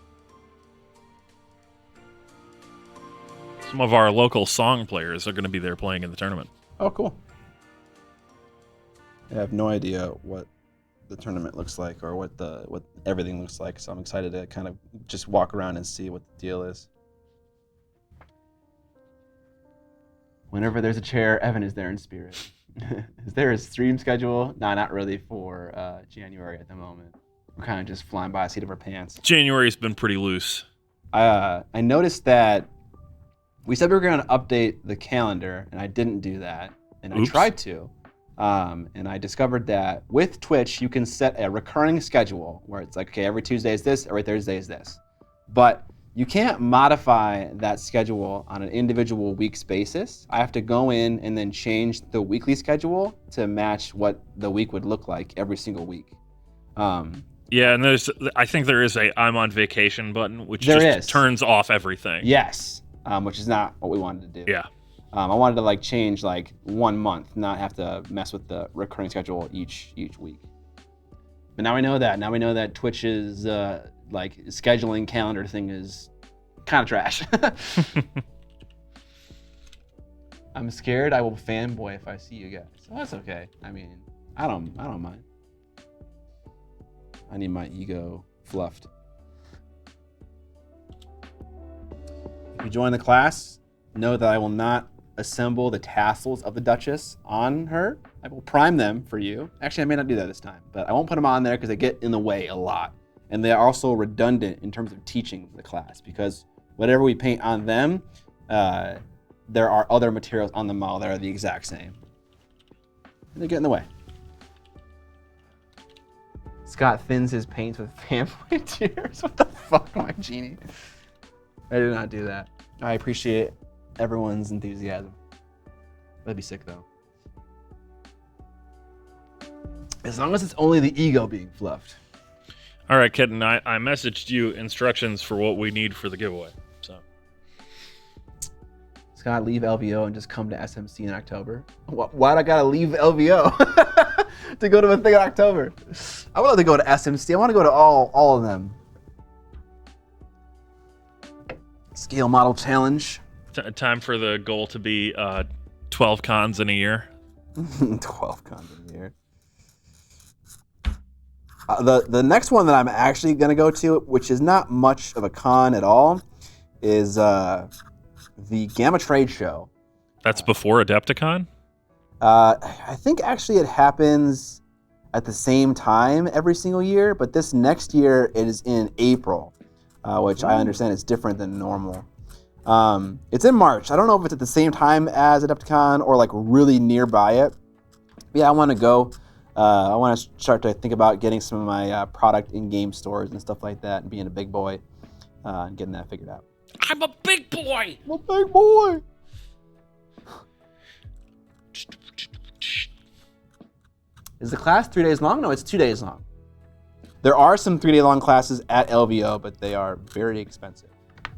Some of our local song players are going to be there playing in the tournament. Oh, cool. I have no idea what the tournament looks like or what everything looks like, so I'm excited to kind of just walk around and see what the deal is. Whenever there's a chair, Evan is there in spirit. Is there a stream schedule? No, not really for January at the moment. We're kind of just flying by the seat of our pants. January's been pretty loose. I noticed that we said we were going to update the calendar, and I didn't do that. And Oops. I tried to. And I discovered that with Twitch, you can set a recurring schedule where it's like, okay, every Tuesday is this, every Thursday is this. But you can't modify that schedule on an individual week's basis. I have to go in and then change the weekly schedule to match what the week would look like every single week. Yeah, and I think there is a I'm on vacation button, which turns off everything. Yes, which is not what we wanted to do. Yeah. I wanted to change 1 month, not have to mess with the recurring schedule each week. But now we know that. Now we know that Twitch's scheduling calendar thing is kind of trash. I'm scared I will fanboy if I see you guys. So that's okay. I mean, I don't mind. I need my ego fluffed. If you join the class, know that I will not assemble the tassels of the Duchess on her. I will prime them for you. Actually, I may not do that this time, but I won't put them on there because they get in the way a lot. And they are also redundant in terms of teaching the class because whatever we paint on them, there are other materials on the model that are the exact same. And they get in the way. Scott thins his paints with fanboy tears. What the fuck, my genie? I did not do that. I appreciate everyone's enthusiasm. That'd be sick though. As long as it's only the ego being fluffed. All right, Kitten, I messaged you instructions for what we need for the giveaway. So, Scott, leave LVO and just come to SMC in October. Why'd I gotta leave LVO to go to a thing in October? I would love to go to SMC. I want to go to all of them. Scale model challenge. Time for the goal to be 12 cons in a year. 12 cons in a year. The next one that I'm actually going to go to, which is not much of a con at all, is the Gamma Trade Show. That's before Adepticon? I think actually it happens at the same time every single year, but this next year it is in April, which I understand is different than normal. It's in March. I don't know if it's at the same time as Adepticon or really nearby it. But yeah, I want to go. I want to start to think about getting some of my product in game stores and stuff like that and being a big boy and getting that figured out. I'm a big boy! I'm a big boy! Is the class 3 days long? No, it's 2 days long. There are some 3-day long classes at LVO, but they are very expensive,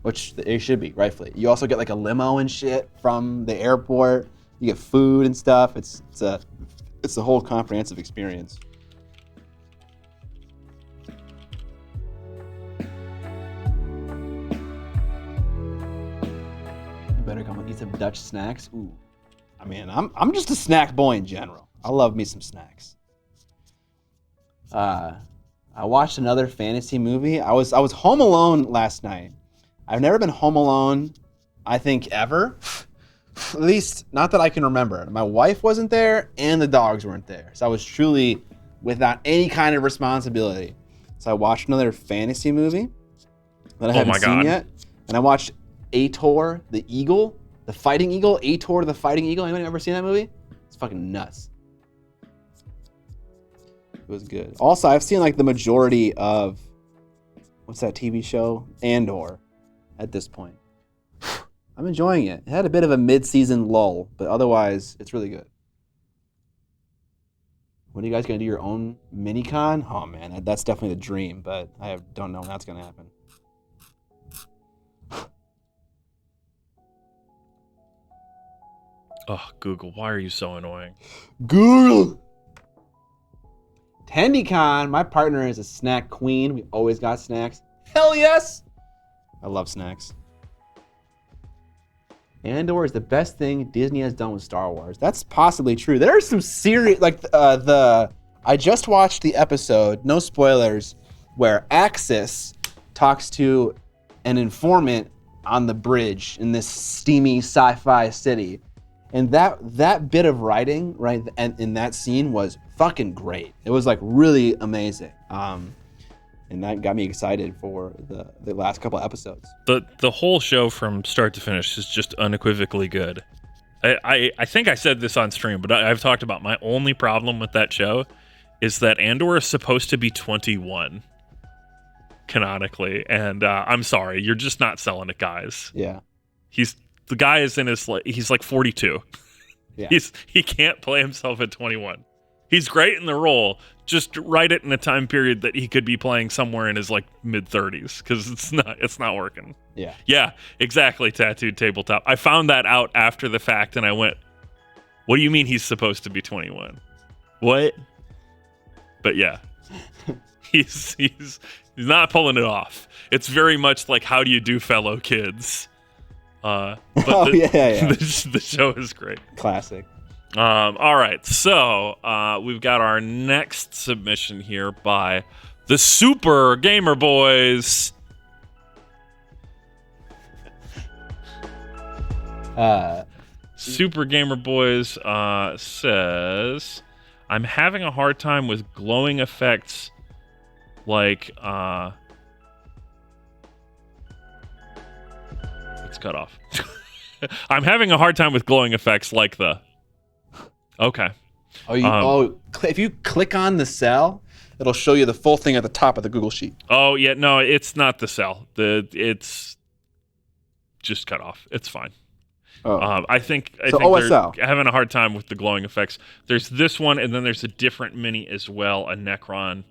which they should be, rightfully. You also get a limo and shit from the airport. You get food and stuff. It's a whole comprehensive experience. You better come and eat some Dutch snacks. Ooh, I mean, I'm just a snack boy in general. I love me some snacks. I watched another fantasy movie. I was home alone last night. I've never been home alone, I think, ever. At least, not that I can remember. My wife wasn't there, and the dogs weren't there. So I was truly without any kind of responsibility. So I watched another fantasy movie that I haven't seen yet. And I watched Ator the Eagle, the Fighting Eagle. Ator the Fighting Eagle. Anyone ever seen that movie? It's fucking nuts. It was good. Also, I've seen like the majority of what's that TV show? Andor at this point. I'm enjoying it. It had a bit of a mid-season lull, but otherwise, it's really good. When are you guys going to do your own mini-con? Oh, man, that's definitely the dream, but don't know when that's going to happen. Oh, Google, why are you so annoying? Google! TandyCon, my partner is a snack queen. We always got snacks. Hell yes! I love snacks. Andor is the best thing Disney has done with Star Wars. That's possibly true. There are some serious, I just watched the episode, no spoilers, where Axis talks to an informant on the bridge in this steamy sci-fi city. And that bit of writing, right, and in that scene was fucking great. It was like really amazing. And that got me excited for the last couple episodes. The whole show from start to finish is just unequivocally good. I think I said this on stream, but I've talked about my only problem with that show is that Andor is supposed to be 21 canonically, and I'm sorry, you're just not selling it, guys. Yeah. The guy is he's like 42. Yeah. He can't play himself at 21. He's great in the role. Just write it in a time period that he could be playing somewhere in his like mid 30s, because it's not working. Yeah. Yeah, exactly. Tattooed tabletop. I found that out after the fact, and I went, "What do you mean he's supposed to be 21? What?" But yeah, he's not pulling it off. It's very much like, how do you do, fellow kids? But the show is great. Classic. All right, so we've got our next submission here by the Super Gamer Boys. Super Gamer Boys says, "I'm having a hard time with glowing effects like it's cut off. I'm having a hard time with glowing effects like the." Okay. If you click on the cell, it'll show you the full thing at the top of the Google Sheet. Oh yeah, no, it's not the cell. It's just cut off. It's fine. Oh. I think OSL. they're having a hard time with the glowing effects. There's this one, and then there's a different mini as well, a Necron.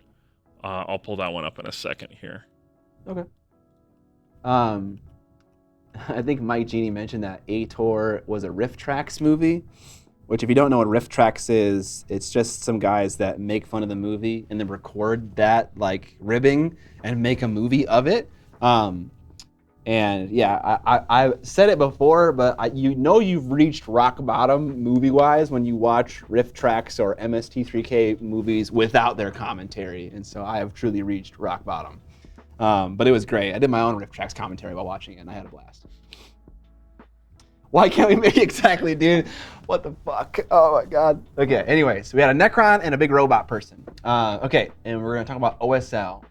I'll pull that one up in a second here. Okay. I think Mike Genie mentioned that Ator was a Riff Tracks movie, which if you don't know what Riff Tracks is, it's just some guys that make fun of the movie and then record that like ribbing and make a movie of it. And yeah, I said it before, but you've reached rock bottom movie-wise when you watch Riff Tracks or MST3K movies without their commentary. And so I have truly reached rock bottom. But it was great. I did my own Riff Tracks commentary while watching it, and I had a blast. Why can't we make exactly, dude? What the fuck? Oh my god. Okay, anyways, we had a Necron and a big robot person. Okay, and we're gonna talk about OSL.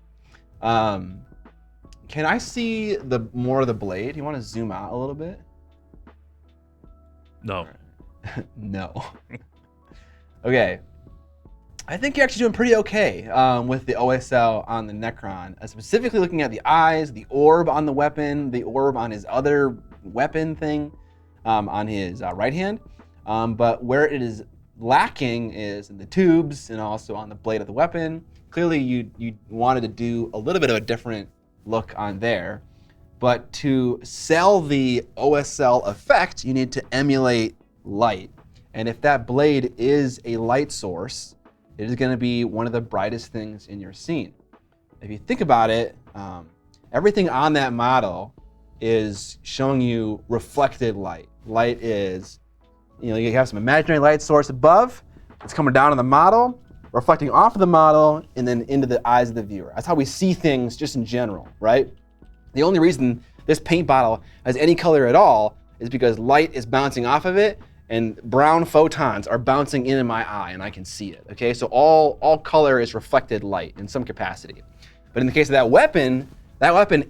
Can I see more of the blade? You want to zoom out a little bit? No. No. Okay. I think you're actually doing pretty okay with the OSL on the Necron. Specifically looking at the eyes, the orb on the weapon, the orb on his other weapon thing on his right hand. But where it is lacking is in the tubes and also on the blade of the weapon. Clearly you wanted to do a little bit of a different look on there. But to sell the OSL effect, you need to emulate light. And if that blade is a light source, it is going to be one of the brightest things in your scene. If you think about it, everything on that model is showing you reflected light. Light is, you have some imaginary light source above, it's coming down on the model, reflecting off of the model, and then into the eyes of the viewer. That's how we see things just in general, right? The only reason this paint bottle has any color at all is because light is bouncing off of it, and brown photons are bouncing in my eye, and I can see it, okay? So all color is reflected light in some capacity. But in the case of that weapon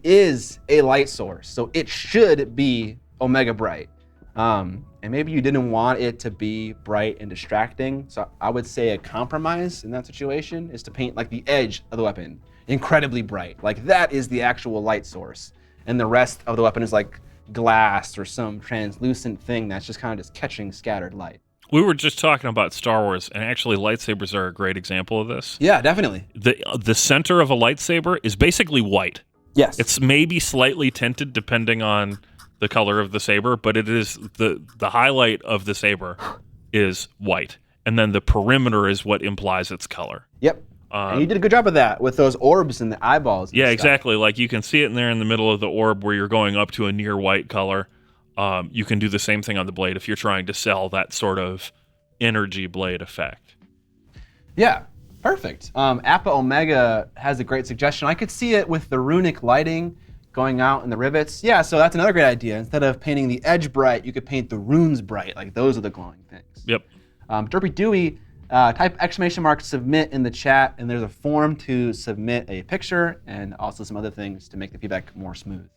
is a light source, so it should be omega bright. And maybe you didn't want it to be bright and distracting. So I would say a compromise in that situation is to paint like the edge of the weapon incredibly bright. Like that is the actual light source. And the rest of the weapon is like glass or some translucent thing that's just kind of just catching scattered light. We were just talking about Star Wars, and actually lightsabers are a great example of this. Yeah, definitely. The center of a lightsaber is basically white. Yes. It's maybe slightly tinted depending on the color of the saber, but it is the highlight of the saber is white. And then the perimeter is what implies its color. Yep. And you did a good job of that with those orbs and the eyeballs. Yeah, exactly. Like you can see it in there in the middle of the orb where you're going up to a near white color. You can do the same thing on the blade if you're trying to sell that sort of energy blade effect. Yeah, perfect. Appa Omega has a great suggestion. I could see it with the runic lighting going out in the rivets. Yeah, so that's another great idea. Instead of painting the edge bright, you could paint the runes bright. Like those are the glowing things. Yep. Derpy Dewey, type _submit in the chat, and there's a form to submit a picture and also some other things to make the feedback more smooth.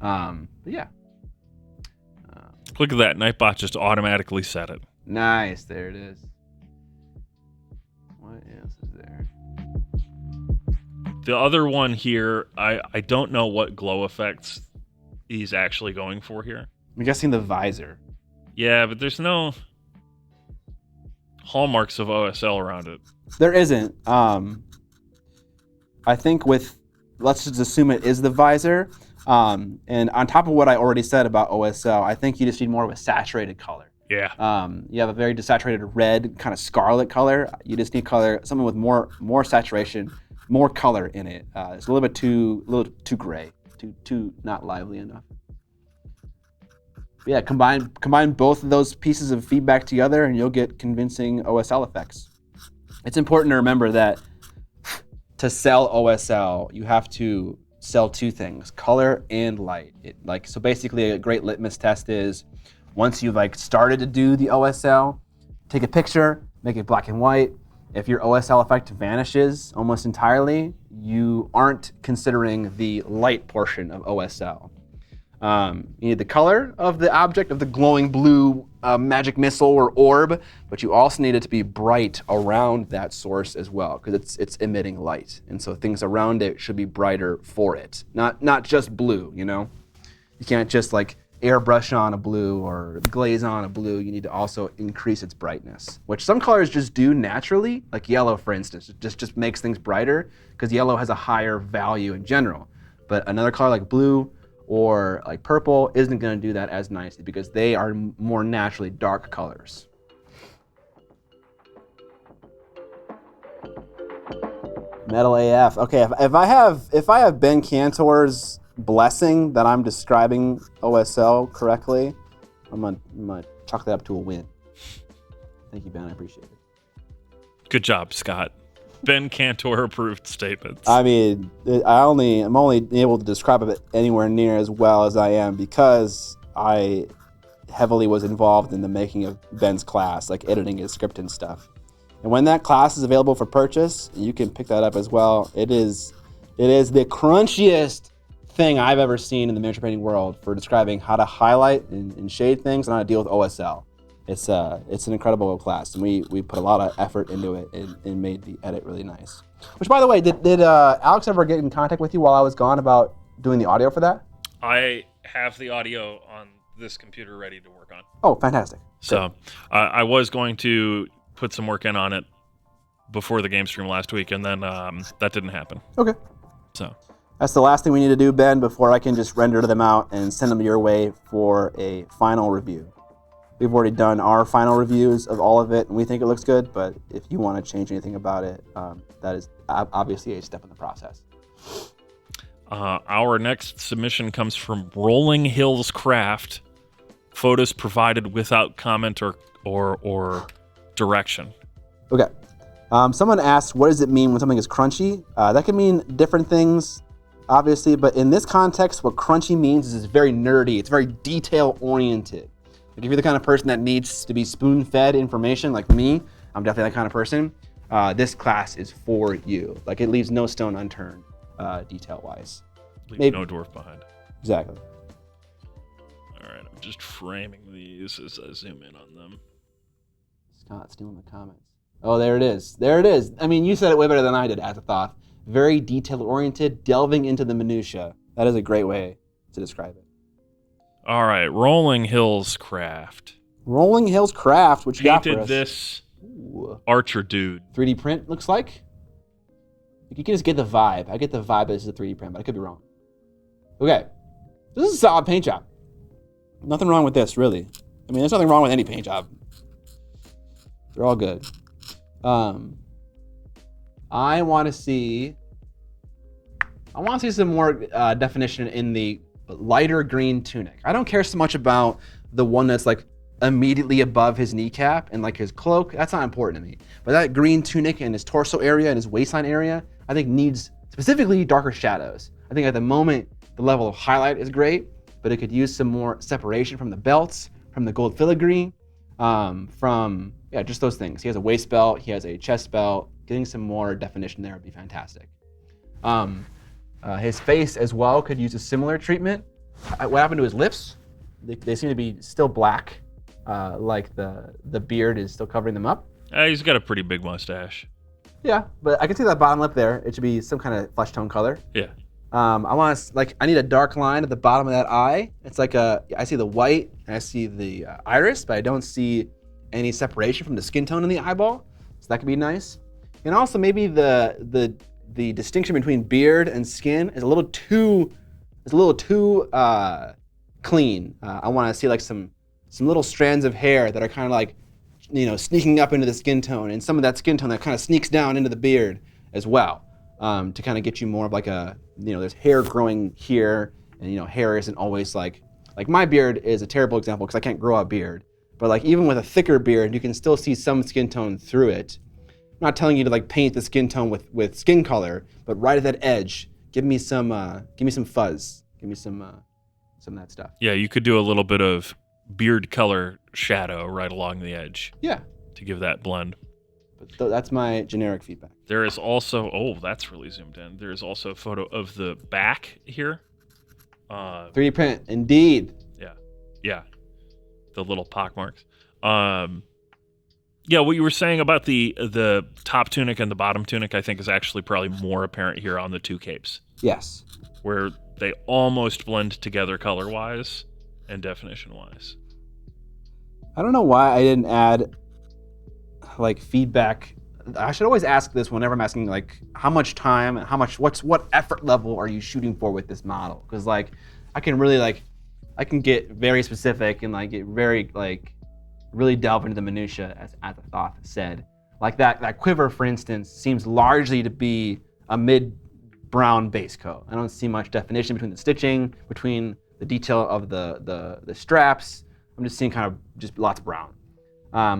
But yeah. Look at that. Nightbot just automatically set it. Nice. There it is. What else is there? The other one here, I don't know what glow effects he's actually going for here. I'm guessing the visor. Yeah, but there's no hallmarks of OSL around it. There isn't. I think let's just assume it is the visor. And on top of what I already said about OSL, I think you just need more of a saturated color. Yeah. You have a very desaturated red, kind of scarlet color. You just need color, something with more saturation, more color in it. It's a little too gray, too not lively enough. But yeah, combine both of those pieces of feedback together, and you'll get convincing OSL effects. It's important to remember that to sell OSL, you have to sell two things: color and light. So basically, a great litmus test is once you've started to do the OSL, take a picture, make it black and white. If your OSL effect vanishes almost entirely, you aren't considering the light portion of OSL. You need the color of the object, of the glowing blue magic missile or orb, but you also need it to be bright around that source as well, because it's emitting light, and so things around it should be brighter for it. Not just blue, you know? You can't just airbrush on a blue or glaze on a blue. You need to also increase its brightness, which some colors just do naturally, like yellow, for instance. It just makes things brighter because yellow has a higher value in general. But another color like blue or like purple isn't going to do that as nicely because they are more naturally dark colors. Metal AF. Okay, if I have Ben Cantor's blessing that I'm describing OSL correctly, I'm gonna chalk that up to a win. Thank you, Ben. I appreciate it. Good job, Scott. Ben Cantor approved statements. I mean, I'm only able to describe it anywhere near as well as I am because I heavily was involved in the making of Ben's class, like editing his script and stuff. And when that class is available for purchase, you can pick that up as well. It is the crunchiest thing I've ever seen in the miniature painting world for describing how to highlight and shade things and how to deal with OSL. It's an incredible class, and we put a lot of effort into it and made the edit really nice. Which, by the way, did Alex ever get in contact with you while I was gone about doing the audio for that? I have the audio on this computer ready to work on. Oh, fantastic. So I was going to put some work in on it before the game stream last week, and then that didn't happen. Okay. So that's the last thing we need to do, Ben, before I can just render them out and send them your way for a final review. We've already done our final reviews of all of it, and we think it looks good, but if you want to change anything about it, that is obviously a step in the process. Our next submission comes from Rolling Hills Craft. Photos provided without comment or direction. Okay. Someone asked, what does it mean when something is crunchy? That can mean different things, obviously, but in this context, what crunchy means is it's very nerdy. It's very detail-oriented. Like if you're the kind of person that needs to be spoon-fed information, like me, I'm definitely that kind of person, this class is for you. Like it leaves no stone unturned, detail-wise. Leave no dwarf behind. Exactly. All right, Just framing these as I zoom in on them. Scott stealing the comments. Oh, there it is. There it is. I mean, you said it way better than I did, Azathoth. Very detail-oriented, delving into the minutia. That is a great way to describe it. All right, Rolling Hills Craft. Rolling Hills Craft, which you got for Painted us. this Ooh. archer dude. 3D print, looks like. You can just get the vibe. I get the vibe that this is a 3D print, but I could be wrong. Okay. This is a solid paint job. Nothing wrong with this, really. I mean, there's nothing wrong with any paint job. They're all good. I want to see some more definition in the lighter green tunic. I don't care so much about the one that's like immediately above his kneecap and like his cloak. That's not important to me. But that green tunic in his torso area and his waistline area, I think needs specifically darker shadows. I think at the moment, the level of highlight is great, but it could use some more separation from the belts, from the gold filigree, from just those things. He has a waist belt, he has a chest belt. Getting some more definition there would be fantastic. His face as well could use a similar treatment. What happened to his lips? They seem to be still black, like the beard is still covering them up. He's got a pretty big mustache. Yeah, but I can see that bottom lip there. It should be some kind of flesh tone color. Yeah. I need a dark line at the bottom of that eye. It's like I see the white and I see the iris, but I don't see any separation from the skin tone in the eyeball. So that could be nice. And also maybe the distinction between beard and skin is a little too clean. I want to see like some little strands of hair that are kind of like, sneaking up into the skin tone, and some of that skin tone that kind of sneaks down into the beard as well, to kind of get you more of like there's hair growing here, and hair isn't always like my beard is a terrible example because I can't grow a beard, but like even with a thicker beard, you can still see some skin tone through it. I'm not telling you to like paint the skin tone with skin color, but right at that edge, give me some fuzz, give me some of that stuff. Yeah, you could do a little bit of beard color shadow right along the edge. Yeah. To give that blend. But that's my generic feedback. There is also, that's really zoomed in. There is also a photo of the back here. 3D print, indeed. Yeah. The little pockmarks. Yeah, what you were saying about the top tunic and the bottom tunic, I think is actually probably more apparent here on the two capes. Yes. Where they almost blend together color-wise and definition-wise. I don't know why I didn't add like feedback. I should always ask this whenever I'm asking like how much time and what effort level are you shooting for with this model? Because like I can get very specific and like get very like really delve into the minutia as Azathoth said. Like that quiver, for instance, seems largely to be a mid-brown base coat. I don't see much definition between the stitching, between the detail of the straps. I'm just seeing kind of just lots of brown.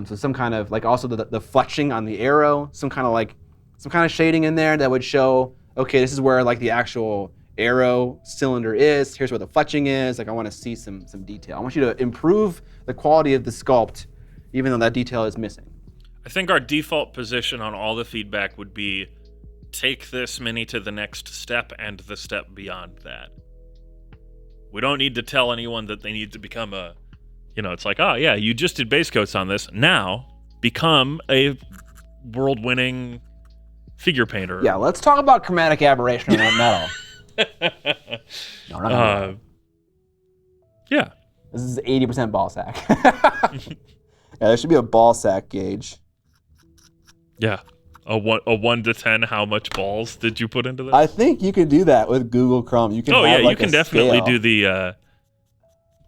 So some kind of like also the fletching on the arrow, some kind of shading in there that would show, okay, this is where like the actual arrow cylinder is. Here's where the fletching is. Like I want to see some detail. I want you to improve the quality of the sculpt, even though that detail is missing. I think our default position on all the feedback would be take this mini to the next step and the step beyond that. We don't need to tell anyone that they need to become it's like, oh yeah, you just did base coats on this. Now become a world-winning figure painter. Yeah, let's talk about chromatic aberration on that metal. No, we're not gonna do that. Yeah. This is 80% ball sack. Yeah, there should be a ball sack gauge. Yeah. A 1 to 10, how much balls did you put into this? I think you could do that with Google Chrome. You can you can definitely do the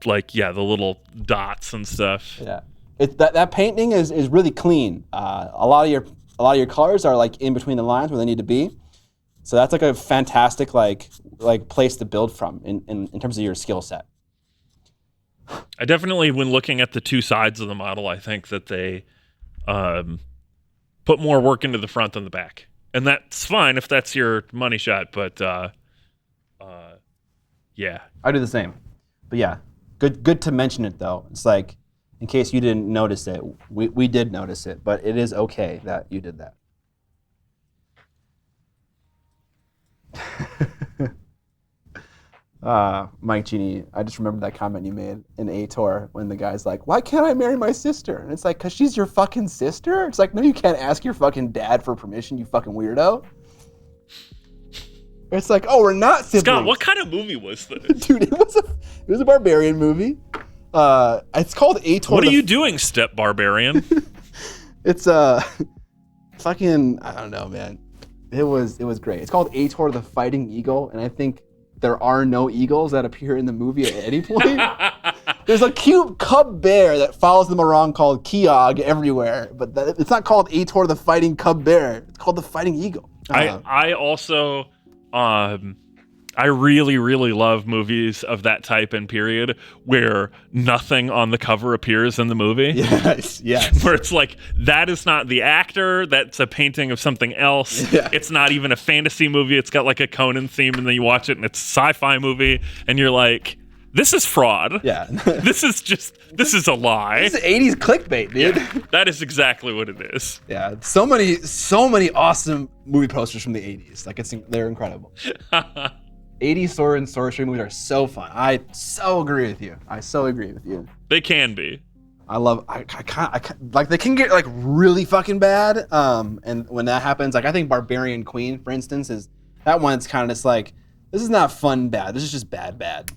the little dots and stuff. Yeah. That painting is really clean. A lot of your colors are like in between the lines where they need to be. So that's like a fantastic like place to build from in terms of your skill set. I definitely, when looking at the two sides of the model, I think that they put more work into the front than the back. And that's fine if that's your money shot, but yeah. I do the same. But yeah, good to mention it though. It's like, in case you didn't notice it, we did notice it, but it is okay that you did that. Mike Genie, I just remembered that comment you made in A-Tor when the guy's like, why can't I marry my sister? And it's like, because she's your fucking sister? It's like, no, you can't ask your fucking dad for permission, you fucking weirdo. It's like, oh, we're not siblings. Scott, what kind of movie was this? Dude, it was a barbarian movie. It's called A-Tor. What are you doing, step barbarian? It's fucking, I don't know, man. It was great. It's called A-Tor the Fighting Eagle, and I think there are no eagles that appear in the movie at any point. There's a cute cub bear that follows them around called Keogh everywhere, but it's not called A-Tor the Fighting Cub Bear. It's called the Fighting Eagle. I also, I really, really love movies of that type and period where nothing on the cover appears in the movie. Yes. Where it's like, that is not the actor, that's a painting of something else. Yeah. It's not even a fantasy movie, it's got like a Conan theme, and then you watch it and it's a sci-fi movie, and you're like, this is fraud. Yeah. This is a lie. This is 80s clickbait, dude. Yeah, that is exactly what it is. Yeah, so many awesome movie posters from the 80s. Like, they're incredible. 80s sword and sorcery movies are so fun. I so agree with you. They can be. I like, they can get like really fucking bad. And when that happens, like, I think Barbarian Queen, for instance, is that one. It's kind of just like, this is not fun bad. This is just bad.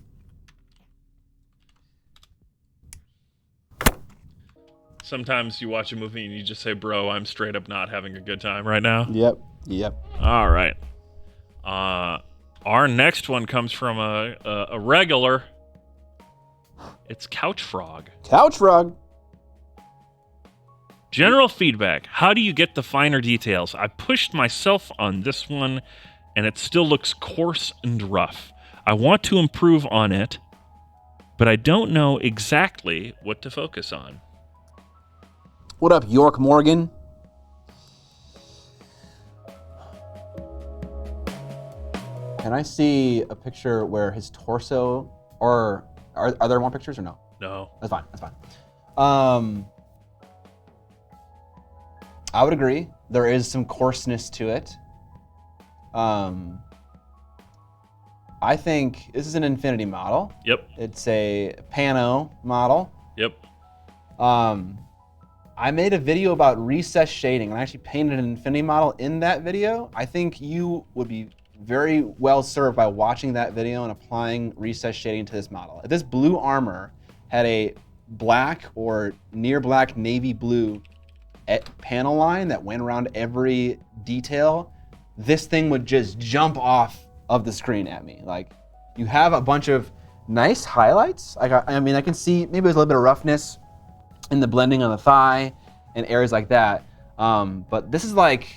Sometimes you watch a movie and you just say, bro, I'm straight up not having a good time right now. Yep. All right. Our next one comes from a regular. It's Couch Frog. Couch Frog. General feedback. How do you get the finer details? I pushed myself on this one, and it still looks coarse and rough. I want to improve on it, but I don't know exactly what to focus on. What up, York Morgan? Can I see a picture where his torso, or are there more pictures or no? No. That's fine. I would agree. There is some coarseness to it. I think this is an Infinity model. Yep. It's a Pano model. Yep. I made a video about recessed shading, and I actually painted an Infinity model in that video. I think you would be very well served by watching that video and applying recessed shading to this model. If this blue armor had a black or near black navy blue panel line that went around every detail, this thing would just jump off of the screen at me. Like, you have a bunch of nice highlights. I can see maybe there's a little bit of roughness in the blending on the thigh and areas like that. But this is like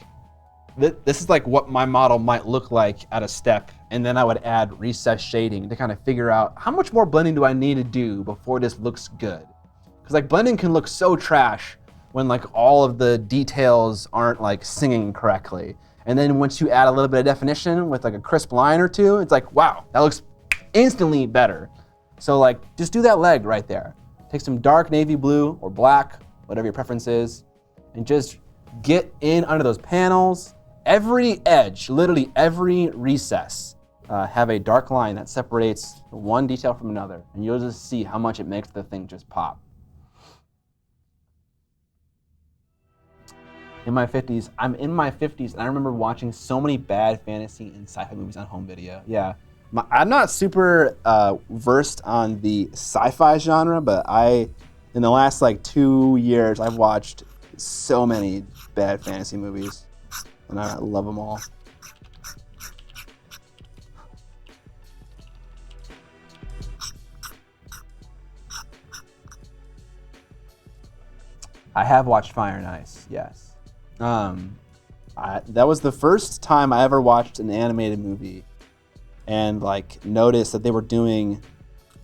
what my model might look like at a step, and then I would add recessed shading to kind of figure out how much more blending do I need to do before this looks good. Because like, blending can look so trash when like all of the details aren't like singing correctly. And then once you add a little bit of definition with like a crisp line or two, it's like, wow, that looks instantly better. So like, just do that leg right there. Take some dark navy blue or black, whatever your preference is, and just get in under those panels. Every edge, literally every recess, have a dark line that separates one detail from another, and you'll just see how much it makes the thing just pop. I'm in my 50s, and I remember watching so many bad fantasy and sci-fi movies on home video. Yeah. I'm not super versed on the sci-fi genre, but in the last like 2 years, I've watched so many bad fantasy movies, and I love them all. I have watched Fire and Ice, yes. That was the first time I ever watched an animated movie and like noticed that they were doing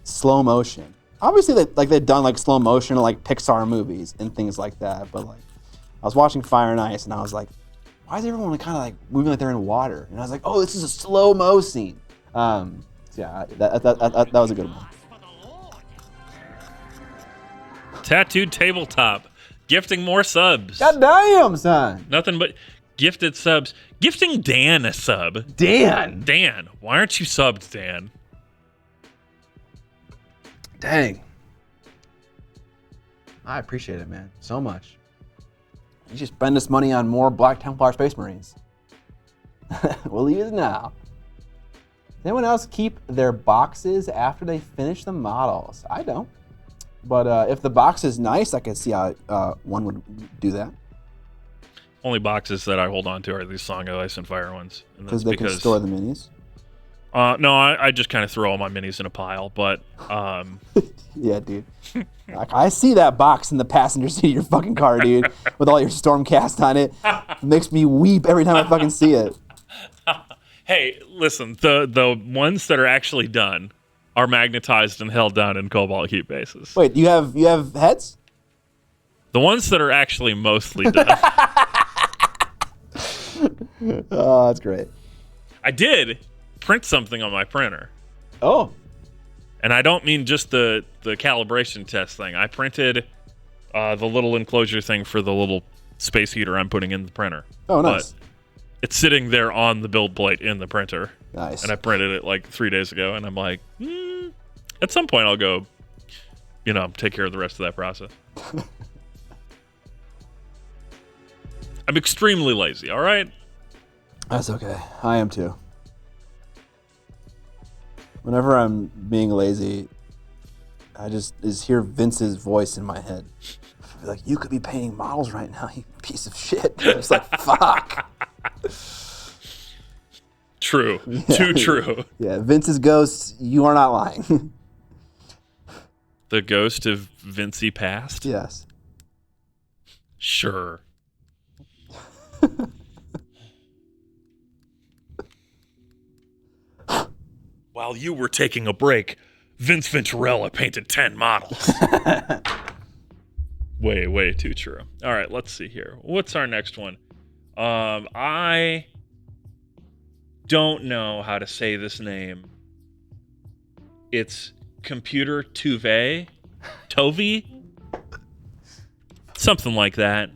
slow motion. Obviously, they'd done like slow motion in like Pixar movies and things like that. But like, I was watching Fire and Ice, and I was like, why is everyone kind of like moving like they're in water? And I was like, oh, this is a slow mo scene. Yeah, that was a good one. Tattooed Tabletop, gifting more subs. God damn, son. Nothing but gifted subs. Gifting Dan a sub. Dan, why aren't you subbed, Dan? Dang. I appreciate it, man, so much. You should spend this money on more Black Templar Space Marines. We'll leave it now. Does anyone else keep their boxes after they finish the models? I don't. But if the box is nice, I can see how one would do that. Only boxes that I hold on to are these Song of Ice and Fire ones. Because they can store the minis? No, I just kind of throw all my minis in a pile, but... Yeah, dude. Like, I see that box in the passenger seat of your fucking car, dude, with all your Stormcast on it. It makes me weep every time I fucking see it. Hey, listen, the ones that are actually done are magnetized and held down in cobalt heat bases. Wait, you have heads? The ones that are actually mostly done. Oh, that's great. I did print something on my printer. Oh. And I don't mean just the calibration test thing. I printed the little enclosure thing for the little space heater I'm putting in the printer. Oh, nice. But it's sitting there on the build plate in the printer. Nice. And I printed it like 3 days ago, and I'm like, at some point I'll go, take care of the rest of that process. I'm extremely lazy, all right? That's okay. I am too. Whenever I'm being lazy, I just hear Vince's voice in my head. Like, you could be painting models right now, you piece of shit. I'm just like, fuck. True. Yeah. Too true. Yeah, Vince's ghost, you are not lying. The ghost of Vincey past? Yes. Sure. While you were taking a break, Vince Venturella painted 10 models. Way too true. All right, let's see here. What's our next one? I don't know how to say this name. It's Computer Tuve? Tovi? Something like that.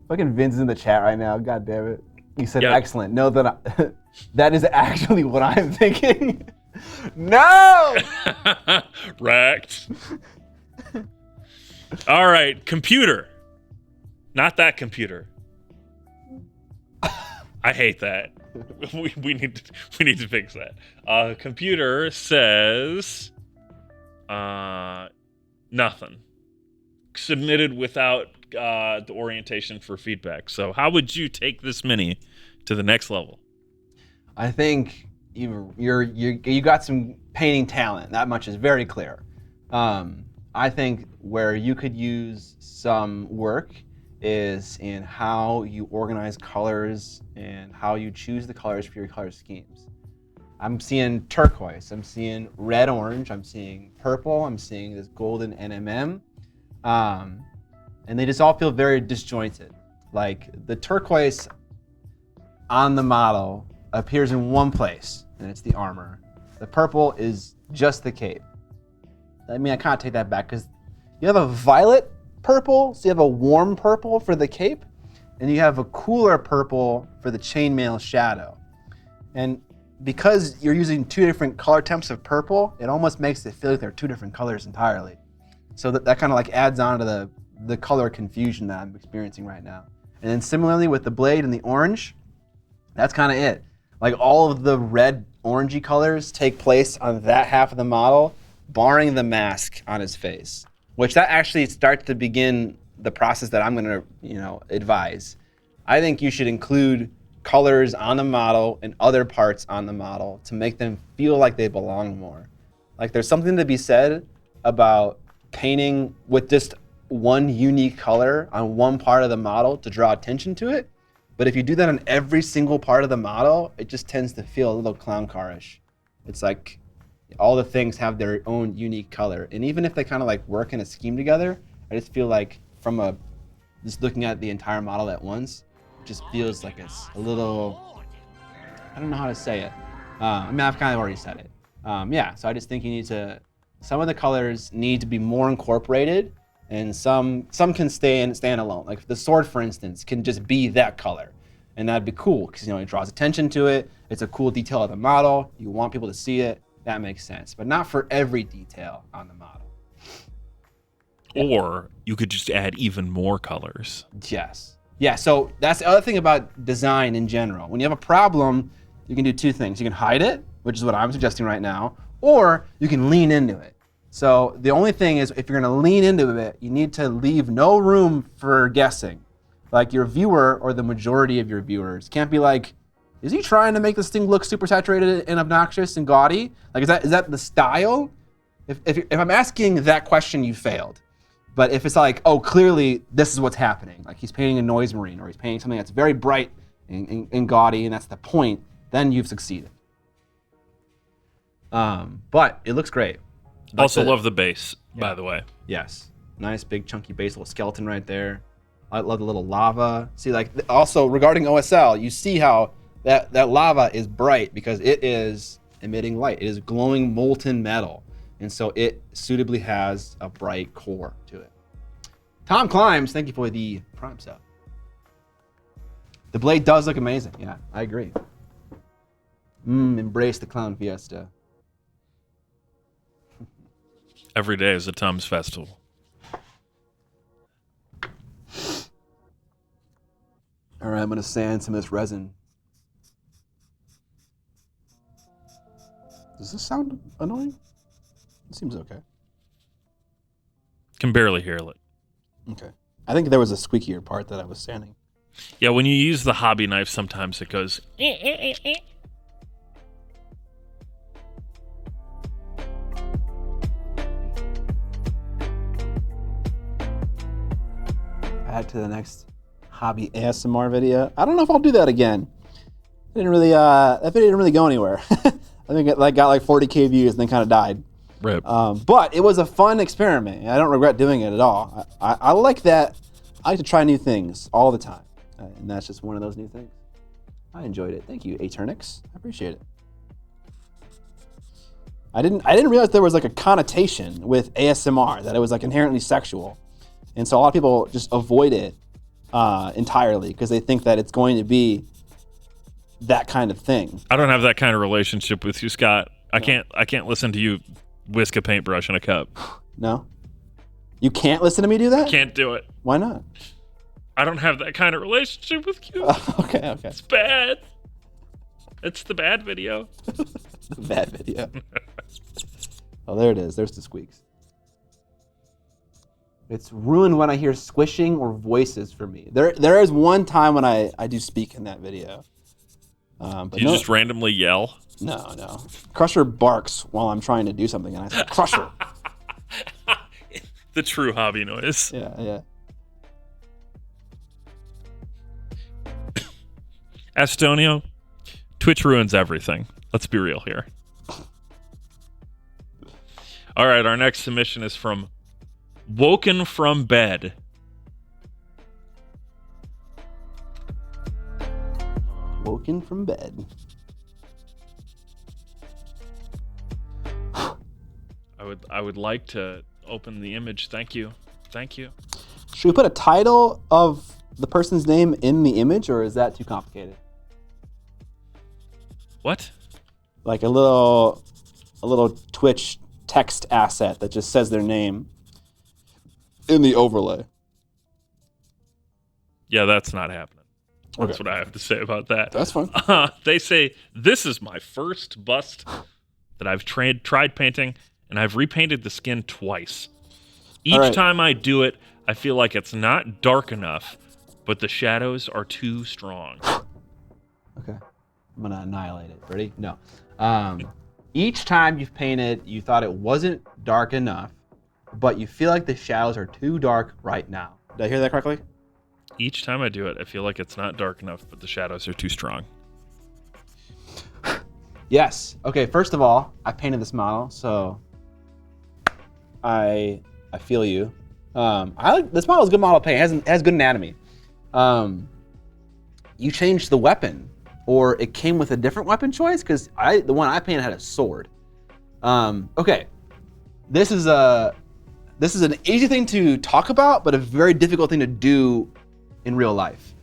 Fucking Vince is in the chat right now. God damn it. You said excellent. No, that is actually what I'm thinking. No! Wrecked. All right, computer. Not that computer. I hate that. We need to fix that. Computer says nothing. Submitted without the orientation for feedback. So how would you take this mini to the next level? I think you got some painting talent. That much is very clear. I think where you could use some work is in how you organize colors and how you choose the colors for your color schemes. I'm seeing turquoise, I'm seeing red orange, I'm seeing purple, I'm seeing this golden NMM, and they just all feel very disjointed. Like the turquoise on the model appears in one place, and it's the armor. The purple is just the cape. I mean, I kind of take that back because you have a violet purple, so you have a warm purple for the cape, and you have a cooler purple for the chainmail shadow. And because you're using two different color temps of purple, it almost makes it feel like they're two different colors entirely. So that kind of like adds on to the color confusion that I'm experiencing right now. And then similarly with the blade and the orange, that's kind of it. Like all of the red orangey colors take place on that half of the model, barring the mask on his face, which that actually starts to begin the process that I'm going to, advise. I think you should include colors on the model and other parts on the model to make them feel like they belong more. Like there's something to be said about painting with just one unique color on one part of the model to draw attention to it. But if you do that on every single part of the model, it just tends to feel a little clown car-ish. It's like all the things have their own unique color. And even if they kind of like work in a scheme together, I just feel like just looking at the entire model at once, it just feels like it's a little, I don't know how to say it. I mean, I've kind of already said it. So I just think some of the colors need to be more incorporated, and some can stand alone. Like the sword, for instance, can just be that color, and that'd be cool because it draws attention to it. It's a cool detail of the model. You want people to see it. That makes sense, but not for every detail on the model. Or you could just add even more colors. Yes. Yeah, so that's the other thing about design in general. When you have a problem, you can do two things. You can hide it, which is what I'm suggesting right now, or you can lean into it. So the only thing is, if you're gonna lean into it, you need to leave no room for guessing. Like your viewer or the majority of your viewers can't be like, is he trying to make this thing look super saturated and obnoxious and gaudy? Like, is that the style? If I'm asking that question, you failed. But if it's like, oh, clearly this is what's happening, like he's painting a noise marine or he's painting something that's very bright and gaudy and that's the point, then you've succeeded. But it looks great. Also love the base, by the way. Yes. Nice big chunky base, little skeleton right there. I love the little lava. See, like also regarding OSL, you see how that lava is bright because it is emitting light. It is glowing molten metal. And so it suitably has a bright core to it. Tom Climbs, thank you for the Prime sub. The blade does look amazing. Yeah, I agree. Embrace the Clown Fiesta. Every day is a Tums festival. All right, I'm going to sand some of this resin. Does this sound annoying? It seems okay. Can barely hear it. Okay. I think there was a squeakier part that I was sanding. Yeah, when you use the hobby knife, sometimes it goes. Add to the next hobby ASMR video. I don't know if I'll do that again. That video didn't really go anywhere. I think it got like 40K views and then kind of died. Rip. But it was a fun experiment. I don't regret doing it at all. I like that. I like to try new things all the time. And that's just one of those new things. I enjoyed it. Thank you, Aternix. I appreciate it. I didn't realize there was like a connotation with ASMR, that it was like inherently sexual. And so a lot of people just avoid it entirely because they think that it's going to be that kind of thing. I don't have that kind of relationship with you, Scott. I can't listen to you whisk a paintbrush in a cup. No? You can't listen to me do that? Can't do it. Why not? I don't have that kind of relationship with you. Okay. It's bad. It's the bad video. Bad video. Oh, there it is. There's the squeaks. It's ruined when I hear squishing or voices for me. There is one time when I do speak in that video. But you just randomly yell? No. Crusher barks while I'm trying to do something, and I say, Crusher. The true hobby noise. Yeah. Astonio, Twitch ruins everything. Let's be real here. All right, our next submission is from Woken from Bed. Woken from bed. I would like to open the image. Thank you. Should we put a title of the person's name in the image, or is that too complicated? What? Like a little Twitch text asset that just says their name in the overlay. Yeah, that's not happening. That's Okay. what I have to say about that. That's fine. They say, this is my first bust that I've tried painting, and I've repainted the skin twice. Each time I do it, I feel like it's not dark enough, but the shadows are too strong. Okay. I'm going to annihilate it. Ready? No. Each time you've painted, you thought it wasn't dark enough, but you feel like the shadows are too dark right now. Did I hear that correctly? Each time I do it, I feel like it's not dark enough, but the shadows are too strong. Yes. Okay, first of all, I painted this model, so I feel you. This model is a good model to paint. It has good anatomy. You changed the weapon, or it came with a different weapon choice, because the one I painted had a sword. Okay, this is an easy thing to talk about, but a very difficult thing to do in real life.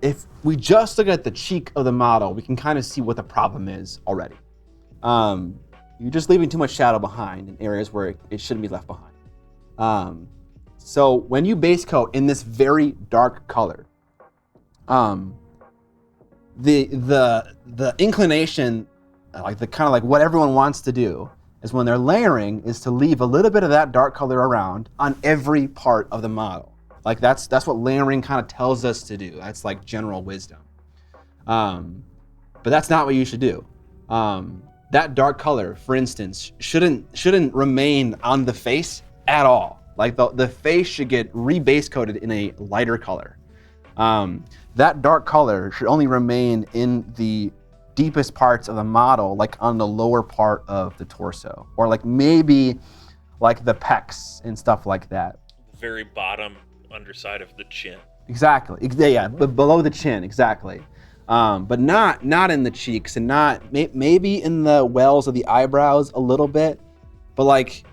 If we just look at the cheek of the model, we can kind of see what the problem is already. You're just leaving too much shadow behind in areas where it shouldn't be left behind. So when you base coat in this very dark color, the inclination, like the kind of like what everyone wants to do, is when they're layering is to leave a little bit of that dark color around on every part of the model. Like that's what layering kind of tells us to do. That's like general wisdom. But that's not what you should do. That dark color, for instance, shouldn't remain on the face at all. Like the face should get rebase coated in a lighter color. That dark color should only remain in the deepest parts of the model, like on the lower part of the torso, or like maybe like the pecs and stuff like that. The very bottom underside of the chin. Exactly. Yeah, but below the chin, exactly. But not in the cheeks, and not maybe in the wells of the eyebrows a little bit, but like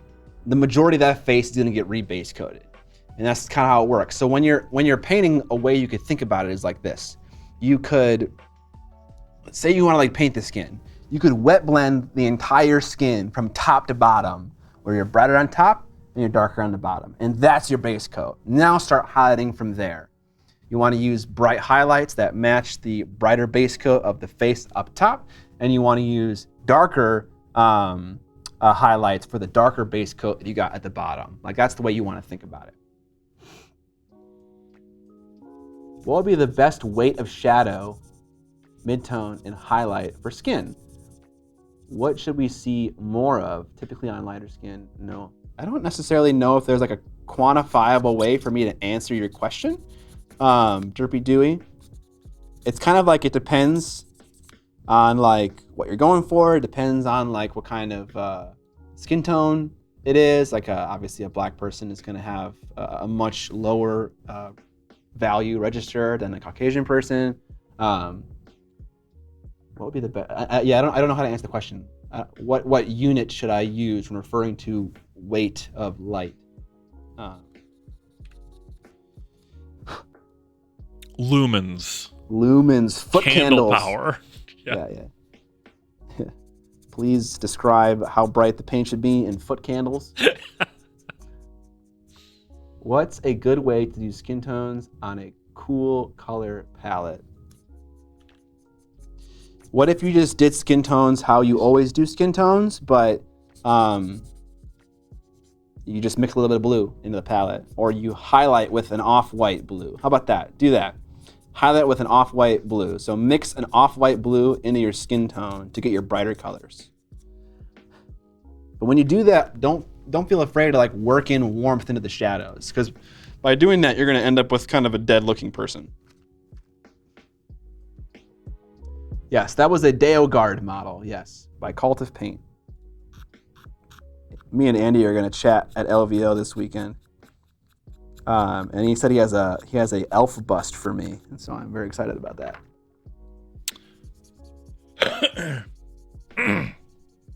the majority of that face is gonna get rebase coated. And that's kind of how it works. So when you're painting, a way you could think about it is like this. You could, say you want to like paint the skin. You could wet blend the entire skin from top to bottom, where you're brighter on top and you're darker on the bottom. And that's your base coat. Now start highlighting from there. You want to use bright highlights that match the brighter base coat of the face up top. And you want to use darker highlights for the darker base coat that you got at the bottom. Like that's the way you want to think about it. What would be the best weight of shadow, midtone, and highlight for skin? What should we see more of, typically on lighter skin? No, I don't necessarily know if there's like a quantifiable way for me to answer your question, Derpy Dewey. It's kind of like it depends on like what you're going for. It depends on like what kind of skin tone it is. Like obviously a black person is going to have a much lower value register than a Caucasian person. What would be the best? I don't know how to answer the question. What unit should I use when referring to weight of light? Lumens. Foot Candle candles. power. Yeah. Please describe how bright the paint should be in foot candles. What's a good way to do skin tones on a cool color palette? What if you just did skin tones how you always do skin tones, but you just mix a little bit of blue into the palette, or you highlight with an off-white blue? How about that? Do that. Highlight with an off-white blue. So mix an off-white blue into your skin tone to get your brighter colors. But when you do that, don't feel afraid to like work in warmth into the shadows, because by doing that, you're going to end up with kind of a dead-looking person. Yes, that was a DeoGuard model, yes, by Cult of Paint. Me and Andy are going to chat at LVO this weekend. And he said he has a elf bust for me, and so I'm very excited about that.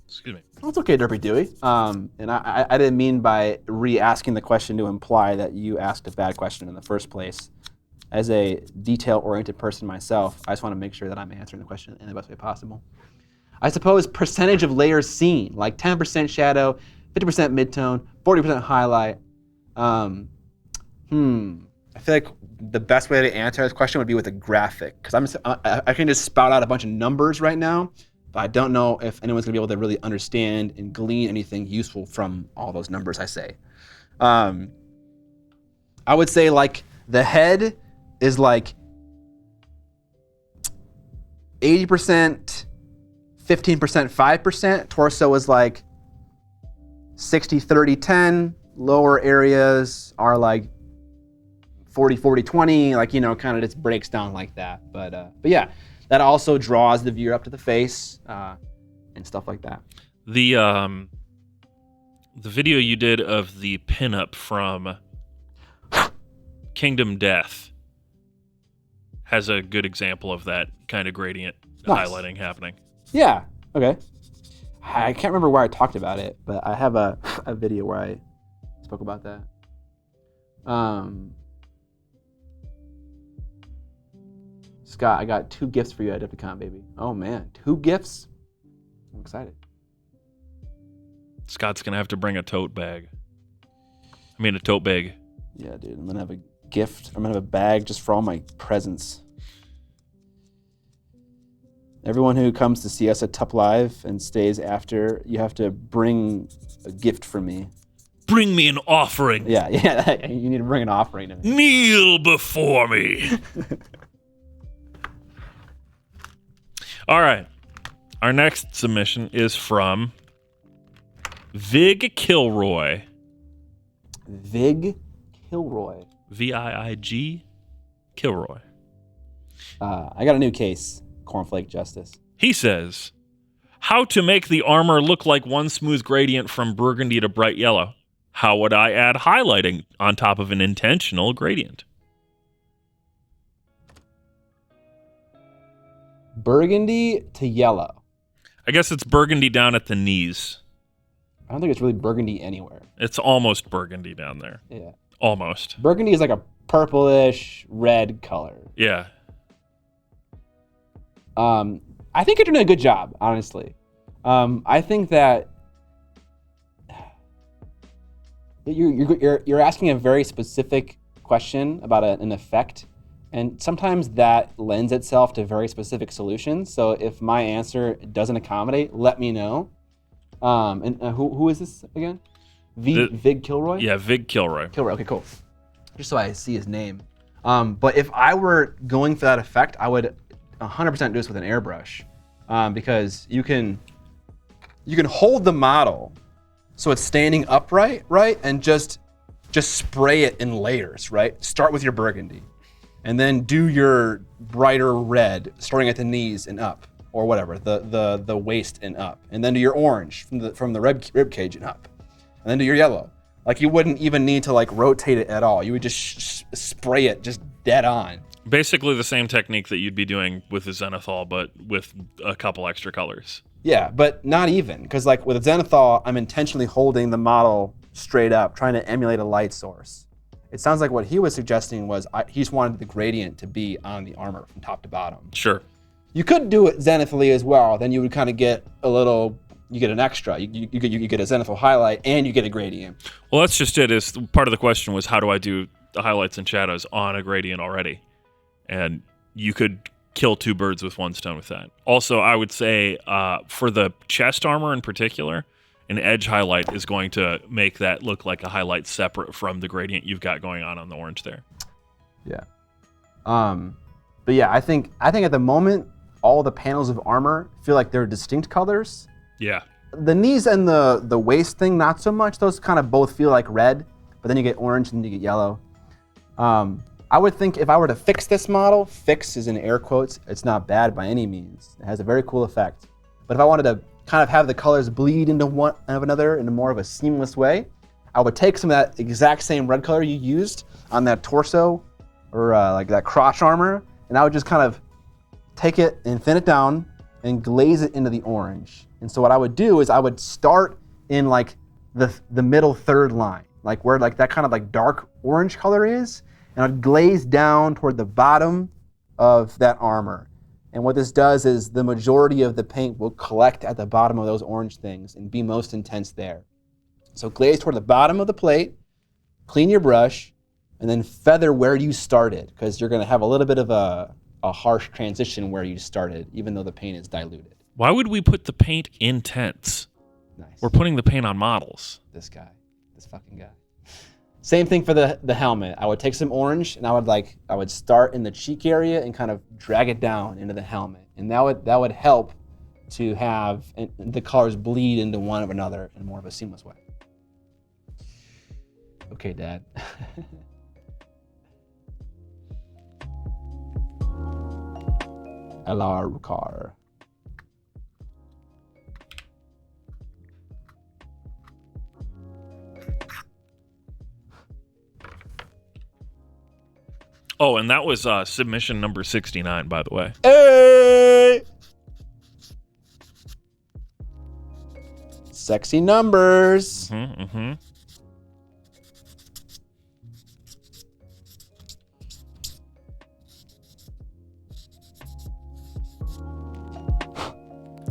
Excuse me. Well, it's okay, Derpy Dewey. And I didn't mean by re-asking the question to imply that you asked a bad question in the first place. As a detail-oriented person myself, I just want to make sure that I'm answering the question in the best way possible. I suppose percentage of layers seen, like 10% shadow, 50% midtone, 40% highlight. I feel like the best way to answer this question would be with a graphic, because I can just spout out a bunch of numbers right now, but I don't know if anyone's gonna be able to really understand and glean anything useful from all those numbers I say. I would say like the head is like 80%, 15%, 5%. Torso is like 60, 30, 10. Lower areas are like 40, 40, 20. Like, kind of just breaks down like that. But yeah, that also draws the viewer up to the face and stuff like that. The video you did of the pinup from Kingdom Death has a good example of that kind of gradient highlighting happening. Yeah, okay. I can't remember where I talked about it, but I have a video where I spoke about that. Scott, I got 2 gifts for you at Adepticon, baby. Oh man, 2 gifts? I'm excited. Scott's gonna have to bring a tote bag. I mean, a tote bag. Yeah, dude. I'm gonna have a gift. I'm gonna have a bag just for all my presents. Everyone who comes to see us at Tup Live and stays after, you have to bring a gift for me. Bring me an offering. Yeah. You need to bring an offering to me. Kneel before me. All right. Our next submission is from Vig Kilroy. Vig Kilroy. VIIG Kilroy. I got a new case. Cornflake Justice. He says, how to make the armor look like one smooth gradient from burgundy to bright yellow. How would I add highlighting on top of an intentional gradient? Burgundy to yellow. I guess it's burgundy down at the knees. I don't think it's really burgundy anywhere. It's almost burgundy down there. Yeah. Almost. Burgundy is like a purplish red color. Yeah. I think you're doing a good job, honestly. I think that you're asking a very specific question about an effect, and sometimes that lends itself to very specific solutions. So if my answer doesn't accommodate, let me know. Who is this again? Vig Kilroy? Yeah, Vig Kilroy. Kilroy. Okay, cool. Just so I see his name. But if I were going for that effect, I would 100% do this with an airbrush, because you can hold the model so it's standing upright, right, and just spray it in layers, right? Start with your burgundy, and then do your brighter red, starting at the knees and up, or whatever, the waist and up, and then do your orange from the rib cage and up, and then do your yellow. Like, you wouldn't even need to like rotate it at all. You would just spray it just dead on. Basically the same technique that you'd be doing with the Zenithal, but with a couple extra colors. Yeah, but not even, because like with a Zenithal, I'm intentionally holding the model straight up, trying to emulate a light source. It sounds like what he was suggesting was he just wanted the gradient to be on the armor from top to bottom. Sure. You could do it zenithally as well. Then you would kind of get you get an extra. You get a zenithal highlight and you get a gradient. Well, that's just it. Is part of the question was, how do I do the highlights and shadows on a gradient already? And you could kill two birds with one stone with that. Also, I would say for the chest armor in particular, an edge highlight is going to make that look like a highlight separate from the gradient you've got going on the orange there. Yeah. But yeah, I think at the moment, all the panels of armor feel like they're distinct colors. Yeah. The knees and the waist thing, not so much. Those kind of both feel like red, but then you get orange and you get yellow. I would think if I were to fix this model, fix is in air quotes, it's not bad by any means. It has a very cool effect. But if I wanted to kind of have the colors bleed into one of another in a more of a seamless way, I would take some of that exact same red color you used on that torso or like that crotch armor, and I would just kind of take it and thin it down and glaze it into the orange. And so what I would do is I would start in like the middle third line, like where like that kind of like dark orange color is, and I'd glaze down toward the bottom of that armor. And what this does is the majority of the paint will collect at the bottom of those orange things and be most intense there. So glaze toward the bottom of the plate, clean your brush, and then feather where you started, because you're gonna have a little bit of a harsh transition where you started, even though the paint is diluted. Why would we put the paint in tents? Nice. We're putting the paint on models. This fucking guy. Same thing for the helmet. I would take some orange and I would start in the cheek area and kind of drag it down into the helmet. And that would help to have the colors bleed into one of another in more of a seamless way. Okay, Dad. LR car. Oh, and that was submission number 69, by the way. Hey! Sexy numbers. Mm-hmm.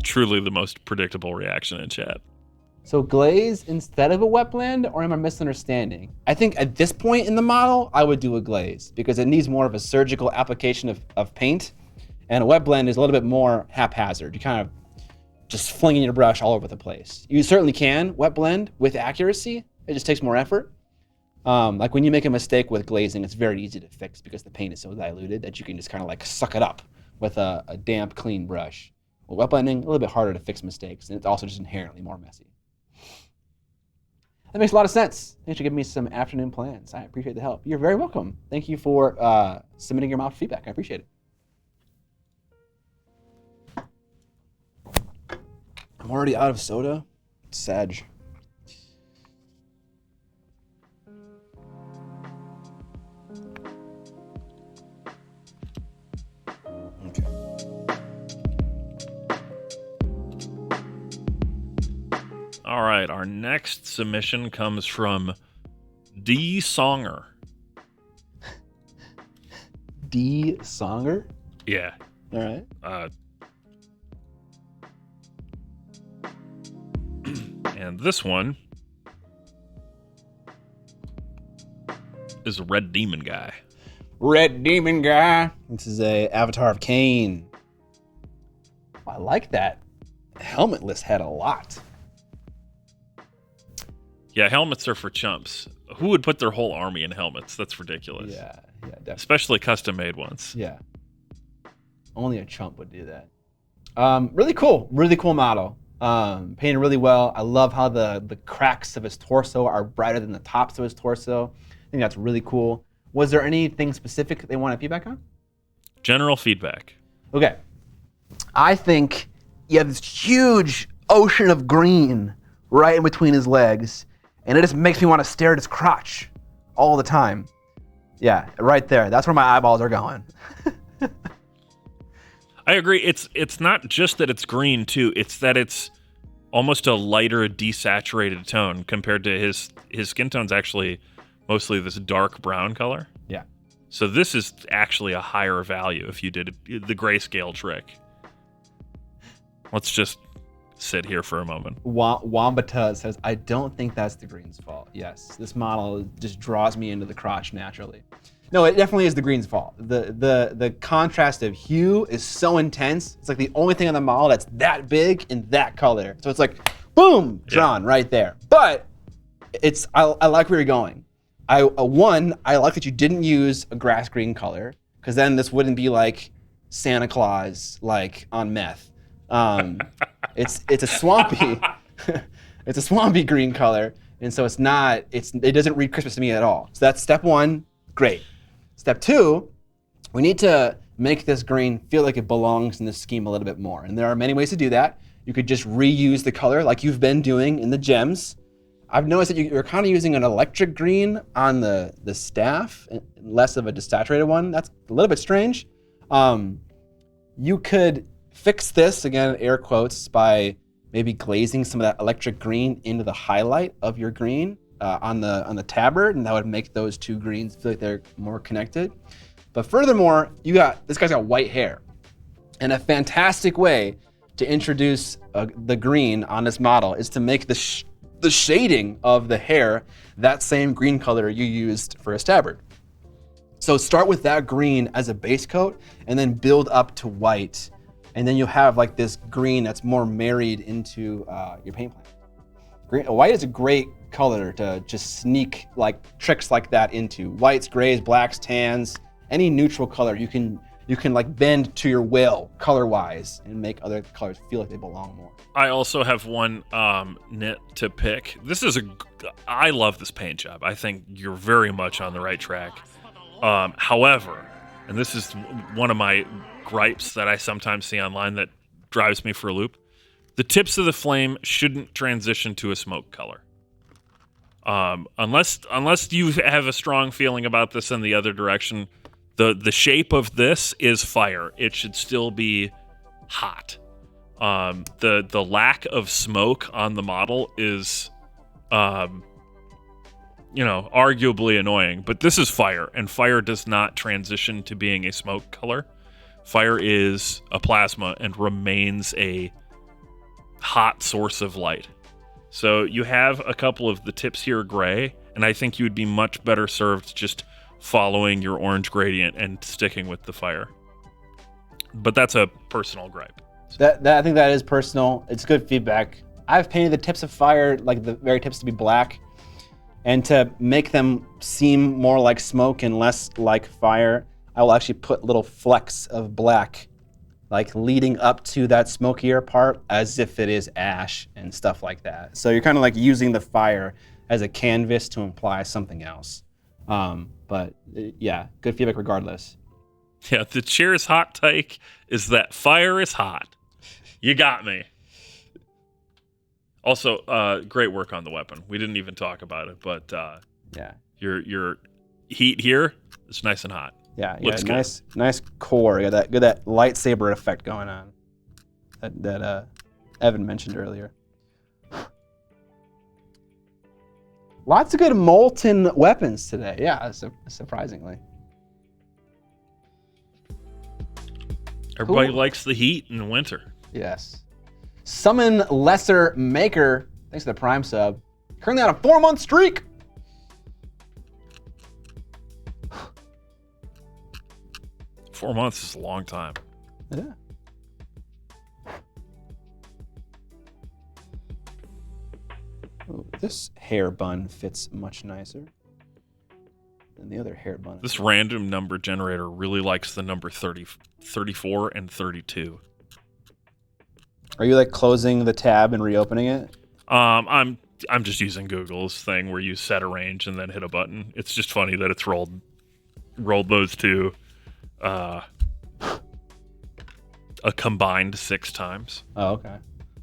Truly the most predictable reaction in chat. So glaze instead of a wet blend, or am I misunderstanding? I think at this point in the model, I would do a glaze because it needs more of a surgical application of paint, and a wet blend is a little bit more haphazard. You kind of just flinging your brush all over the place. You certainly can wet blend with accuracy. It just takes more effort. Like when you make a mistake with glazing, it's very easy to fix because the paint is so diluted that you can just kind of like suck it up with a damp, clean brush. Well, wet blending, a little bit harder to fix mistakes, and it's also just inherently more messy. That makes a lot of sense. Thanks for giving me some afternoon plans. I appreciate the help. You're very welcome. Thank you for submitting your model feedback. I appreciate it. I'm already out of soda. It's sad. Okay. All right, our next submission comes from D. Songer. D. Songer? Yeah. All right. And this one is a Red Demon Guy. Red Demon Guy. This is a Avatar of Cain. I like that. Helmetless had a lot. Yeah, helmets are for chumps. Who would put their whole army in helmets? That's ridiculous. Yeah, definitely. Especially custom-made ones. Yeah. Only a chump would do that. Really cool model. Painted really well. I love how the cracks of his torso are brighter than the tops of his torso. I think that's really cool. Was there anything specific they wanted feedback on? General feedback. Okay. I think you have this huge ocean of green right in between his legs, and it just makes me want to stare at his crotch all the time. Yeah, right there. That's where my eyeballs are going. I agree. It's not just that it's green, too. It's that it's almost a lighter, desaturated tone compared to his skin tone's actually mostly this dark brown color. Yeah. So this is actually a higher value if you did the grayscale trick. Let's just sit here for a moment. Wambata says, I don't think that's the green's fault. Yes, this model just draws me into the crotch naturally. No, it definitely is the green's fault. The contrast of hue is so intense. It's like the only thing on the model that's that big in that color. So it's like, boom, drawn right there. But I like where you're going. I like that you didn't use a grass green color, because then this wouldn't be like Santa Claus, like on meth. It's a swampy, it's a swampy green color, and so it doesn't read Christmas to me at all. So that's step one, great. Step two, we need to make this green feel like it belongs in this scheme a little bit more, and there are many ways to do that. You could just reuse the color like you've been doing in the gems. I've noticed that you're kind of using an electric green on the staff, less of a desaturated one. That's a little bit strange. You could fix this, again, air quotes, by maybe glazing some of that electric green into the highlight of your green on the tabard, and that would make those two greens feel like they're more connected. But furthermore, this guy's got white hair, and a fantastic way to introduce the green on this model is to make the shading of the hair that same green color you used for his tabard. So start with that green as a base coat, and then build up to white. And then you'll have like this green that's more married into your paint plan. White is a great color to just sneak like tricks like that into. Whites, grays, blacks, tans, any neutral color you can like bend to your will color-wise and make other colors feel like they belong more. I also have one nit to pick. I love this paint job. I think you're very much on the right track. However, and this is one of my gripes that I sometimes see online that drives me for a loop, the tips of the flame shouldn't transition to a smoke color. Unless you have a strong feeling about this in the other direction, the shape of this is fire. It should still be hot. The lack of smoke on the model is arguably annoying, but this is fire, and fire does not transition to being a smoke color. Fire is a plasma and remains a hot source of light. So you have a couple of the tips here are gray, and I think you would be much better served just following your orange gradient and sticking with the fire. But that's a personal gripe. That I think that is personal. It's good feedback. I've painted the tips of fire, like the very tips, to be black, and to make them seem more like smoke and less like fire, I will actually put little flecks of black, like leading up to that smokier part, as if it is ash and stuff like that. So you're kind of like using the fire as a canvas to imply something else. But yeah, good feedback regardless. Yeah, the Cheers hot take is that fire is hot. You got me. Also, great work on the weapon. We didn't even talk about it, but yeah, your heat here is nice and hot. Yeah, looks good. Nice core. You got that lightsaber effect going on that Evan mentioned earlier. Lots of good molten weapons today. Yeah, surprisingly. Everybody likes the heat in the winter. Yes. Summon Lesser Maker, thanks to the Prime sub. Currently on a 4-month streak. Four months is a long time. Yeah. Ooh, this hair bun fits much nicer than the other hair bun. This random number generator really likes the number 34 and 32. Are you like closing the tab and reopening it? I'm just using Google's thing where you set a range and then hit a button. It's just funny that it's rolled those two a combined 6 times. Oh, okay.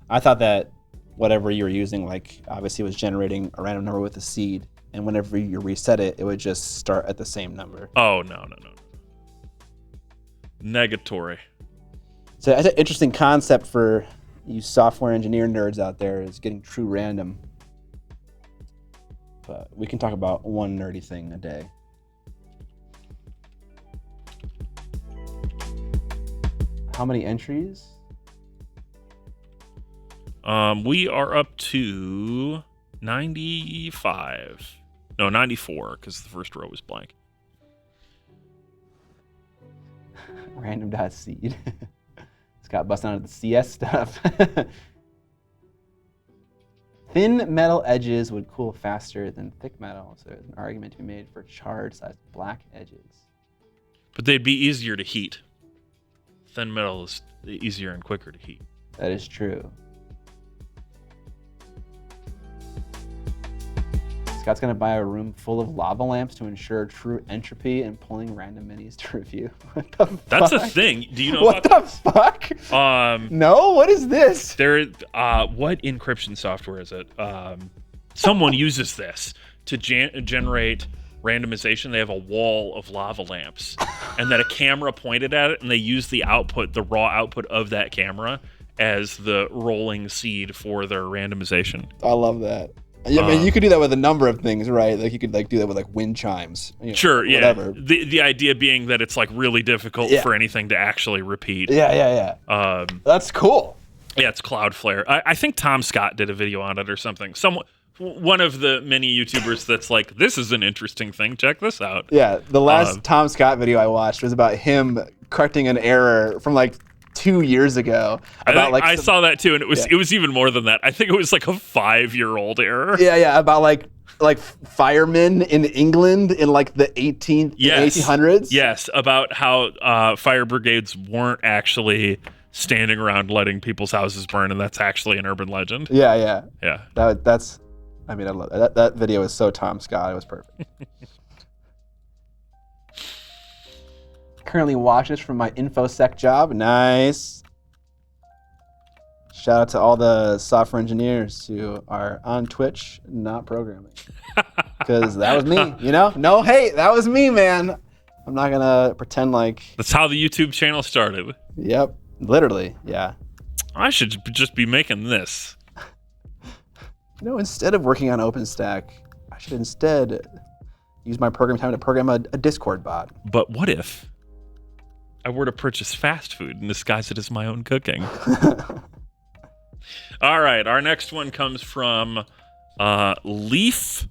I thought that whatever you were using, like obviously was generating a random number with a seed, and whenever you reset it, it would just start at the same number. Oh, no. Negatory. So that's an interesting concept for you software engineer nerds out there, is getting true random. But we can talk about one nerdy thing a day. How many entries? We are up to 95. No, 94, because the first row was blank. Random.seed. Scott busting out of the CS stuff. Thin metal edges would cool faster than thick metal, so there's an argument to be made for charred-sized black edges. But they'd be easier to heat. Thin metal is easier and quicker to heat. That is true. Scott's gonna buy a room full of lava lamps to ensure true entropy and pulling random minis to review. What the fuck? That's a thing. Do you know what the fuck? No, what is this? What encryption software is it? Someone uses this to generate randomization. They have a wall of lava lamps, and then a camera pointed at it, and they use the raw output of that camera as the rolling seed for their randomization. I love that. Yeah, I mean, you could do that with a number of things, right? Like you could do that with like wind chimes. Sure, yeah. Whatever. The idea being that it's like really difficult for anything to actually repeat. Yeah. That's cool. Yeah, it's Cloudflare. I think Tom Scott did a video on it or something. One of the many YouTubers that's like, this is an interesting thing. Check this out. Yeah, the last Tom Scott video I watched was about him correcting an error from like 2 years ago. I saw that too, and it was even more than that. I think it was like a 5-year-old error. Yeah, about like firemen in England in like the 1800s. Yes, about how fire brigades weren't actually standing around letting people's houses burn, and that's actually an urban legend. Yeah. Yeah. I love that. That video is so Tom Scott. It was perfect. Currently watch this from my InfoSec job. Nice. Shout out to all the software engineers who are on Twitch, not programming. Because that was me, you know? No hate, that was me, man. I'm not gonna pretend like... That's how the YouTube channel started. Yep, literally, yeah. I should just be making this. You know, instead of working on OpenStack, I should instead use my program time to program a Discord bot. But what if I were to purchase fast food and disguise it as my own cooking? All right, our next one comes from Leaf_Strider.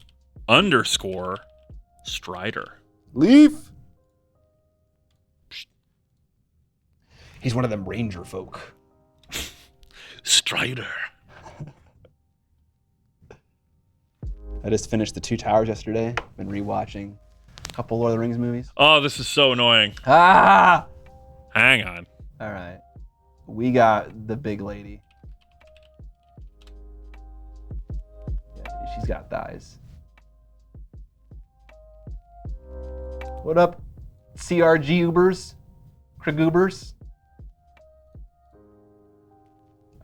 Leaf. He's one of them ranger folk. Strider. I just finished The Two Towers yesterday. Been rewatching a couple Lord of the Rings movies. Oh, this is so annoying. Ah! Hang on. All right. We got the big lady. Yeah, she's got thighs. What up, CRG Ubers? Kragubers?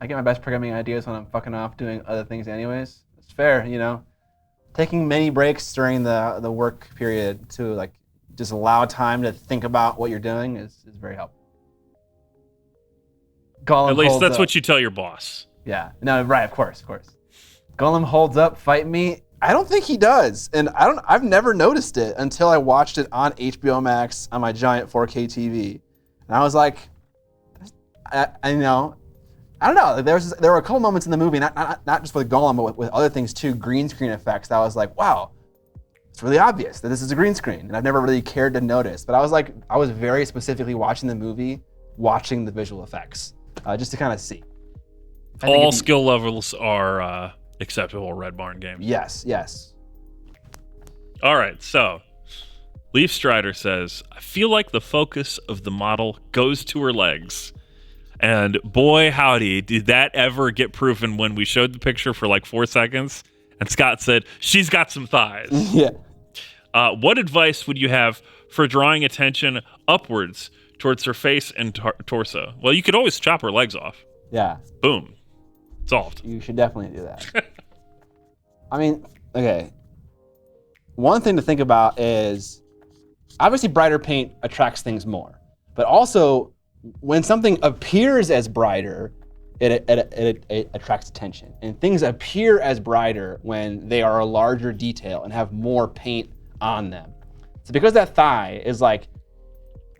I get my best programming ideas when I'm fucking off doing other things anyways. It's fair, you know. Taking many breaks during the work period to like just allow time to think about what you're doing is very helpful. Gollum At least holds that's up. what you tell your boss. Yeah. No, right, of course. Gollum holds up, fight me. I don't think he does. And I've never noticed it until I watched it on HBO Max on my giant 4K TV. And I was like, I don't know. There were a couple moments in the movie, not just with Gollum, but with other things too, green screen effects, that I was like, wow, it's really obvious that this is a green screen. And I've never really cared to notice. But I was very specifically watching the movie, watching the visual effects, just to kind of see. All skill levels are acceptable Red Barn games. Yes. All right, so Leaf Strider says, I feel like the focus of the model goes to her legs. And boy, howdy, did that ever get proven when we showed the picture for like 4 seconds and Scott said, she's got some thighs. Yeah. What advice would you have for drawing attention upwards towards her face and torso? Well, you could always chop her legs off. Yeah. Boom. Solved. You should definitely do that. I mean, okay. One thing to think about is obviously brighter paint attracts things more, but also when something appears as brighter, it attracts attention. And things appear as brighter when they are a larger detail and have more paint on them. So because that thigh is like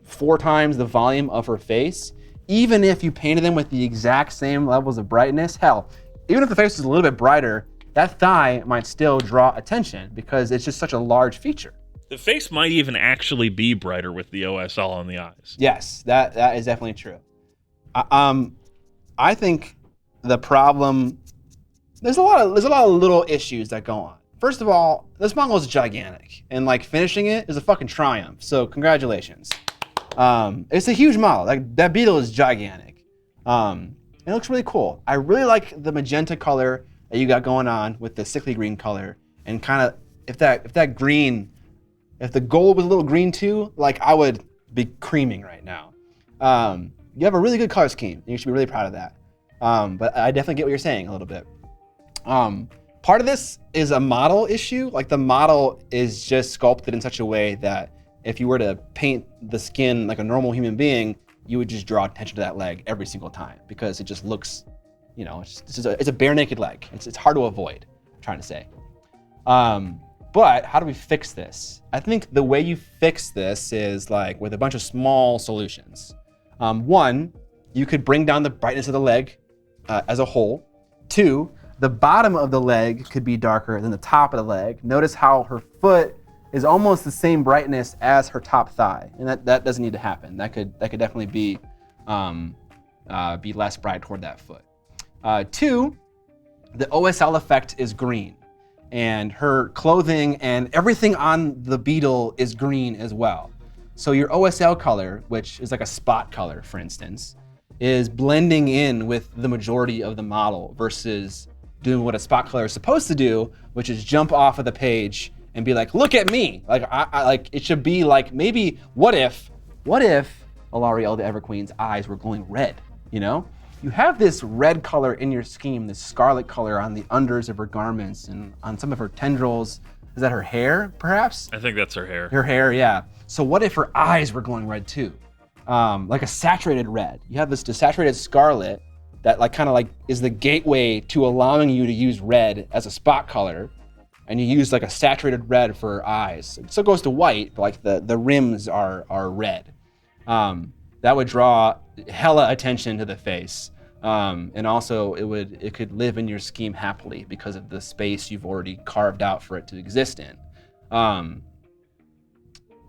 4 times the volume of her face, even if you painted them with the exact same levels of brightness, hell, even if the face was a little bit brighter, that thigh might still draw attention because it's just such a large feature. The face might even actually be brighter with the OSL on the eyes. Yes, that is definitely true. I think the problem, there's a lot of little issues that go on. First of all, this model is gigantic, and like finishing it is a fucking triumph. So congratulations. It's a huge model. Like that beetle is gigantic. It looks really cool. I really like the magenta color that you got going on with the sickly green color, and kind of if that green. If the gold was a little green too, like I would be creaming right now. You have a really good color scheme, and you should be really proud of that. But I definitely get what you're saying a little bit. Part of this is a model issue. Like the model is just sculpted in such a way that if you were to paint the skin like a normal human being, you would just draw attention to that leg every single time because it just looks, it's a bare naked leg. It's hard to avoid, I'm trying to say. But how do we fix this? I think the way you fix this is like with a bunch of small solutions. One, you could bring down the brightness of the leg as a whole. 2, the bottom of the leg could be darker than the top of the leg. Notice how her foot is almost the same brightness as her top thigh, and that doesn't need to happen. That could definitely be less bright toward that foot. 2, the OSL effect is green. And her clothing and everything on the beetle is green as well. So your OSL color, which is like a spot color, for instance, is blending in with the majority of the model versus doing what a spot color is supposed to do, which is jump off of the page and be like, look at me. Like I like it should be like maybe what if Alarielle the Everqueen's eyes were glowing red, You have this red color in your scheme, this scarlet color on the unders of her garments and on some of her tendrils. Is that her hair, perhaps? I think that's her hair. Her hair, yeah. So what if her eyes were glowing red too? Like a saturated red. You have this desaturated scarlet that kind of is the gateway to allowing you to use red as a spot color. And you use like a saturated red for her eyes. It still goes to white, but like the rims are red. That would draw hella attention to the face. And also it could live in your scheme happily because of the space you've already carved out for it to exist in.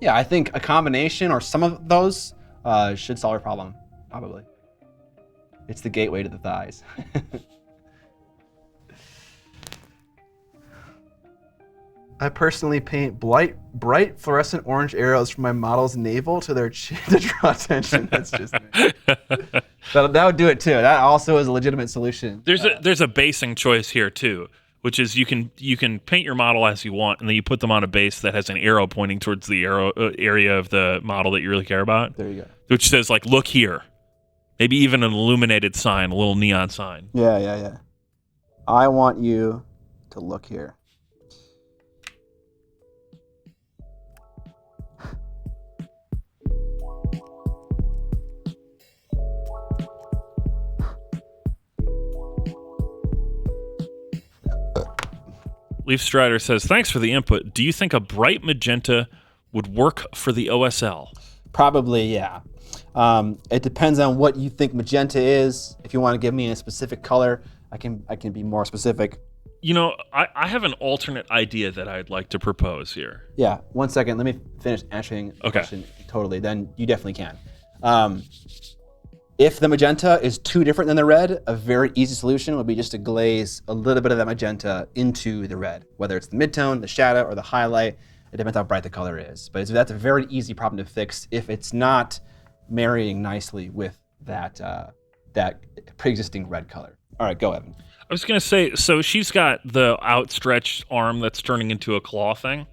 Yeah, I think a combination or some of those should solve your problem, probably. It's the gateway to the thighs. I personally paint bright fluorescent orange arrows from my model's navel to their chin to draw attention. That's just me. That would do it too. That also is a legitimate solution. There's a basing choice here too, which is you can paint your model as you want, and then you put them on a base that has an arrow pointing towards the area of the model that you really care about. There you go. Which says like, look here. Maybe even an illuminated sign, a little neon sign. Yeah. I want you to look here. Leaf Strider says, thanks for the input. Do you think a bright magenta would work for the OSL? Probably, yeah. It depends on what you think magenta is. If you want to give me a specific color, I can be more specific. You know, I have an alternate idea that I'd like to propose here. Yeah, 1 second. Let me finish answering the question totally. Then you definitely can. If the magenta is too different than the red, a very easy solution would be just to glaze a little bit of that magenta into the red, whether it's the midtone, the shadow, or the highlight. It depends how bright the color is. But that's a very easy problem to fix if it's not marrying nicely with that pre-existing red color. All right, go, Evan. I was going to say, so she's got the outstretched arm that's turning into a claw thing.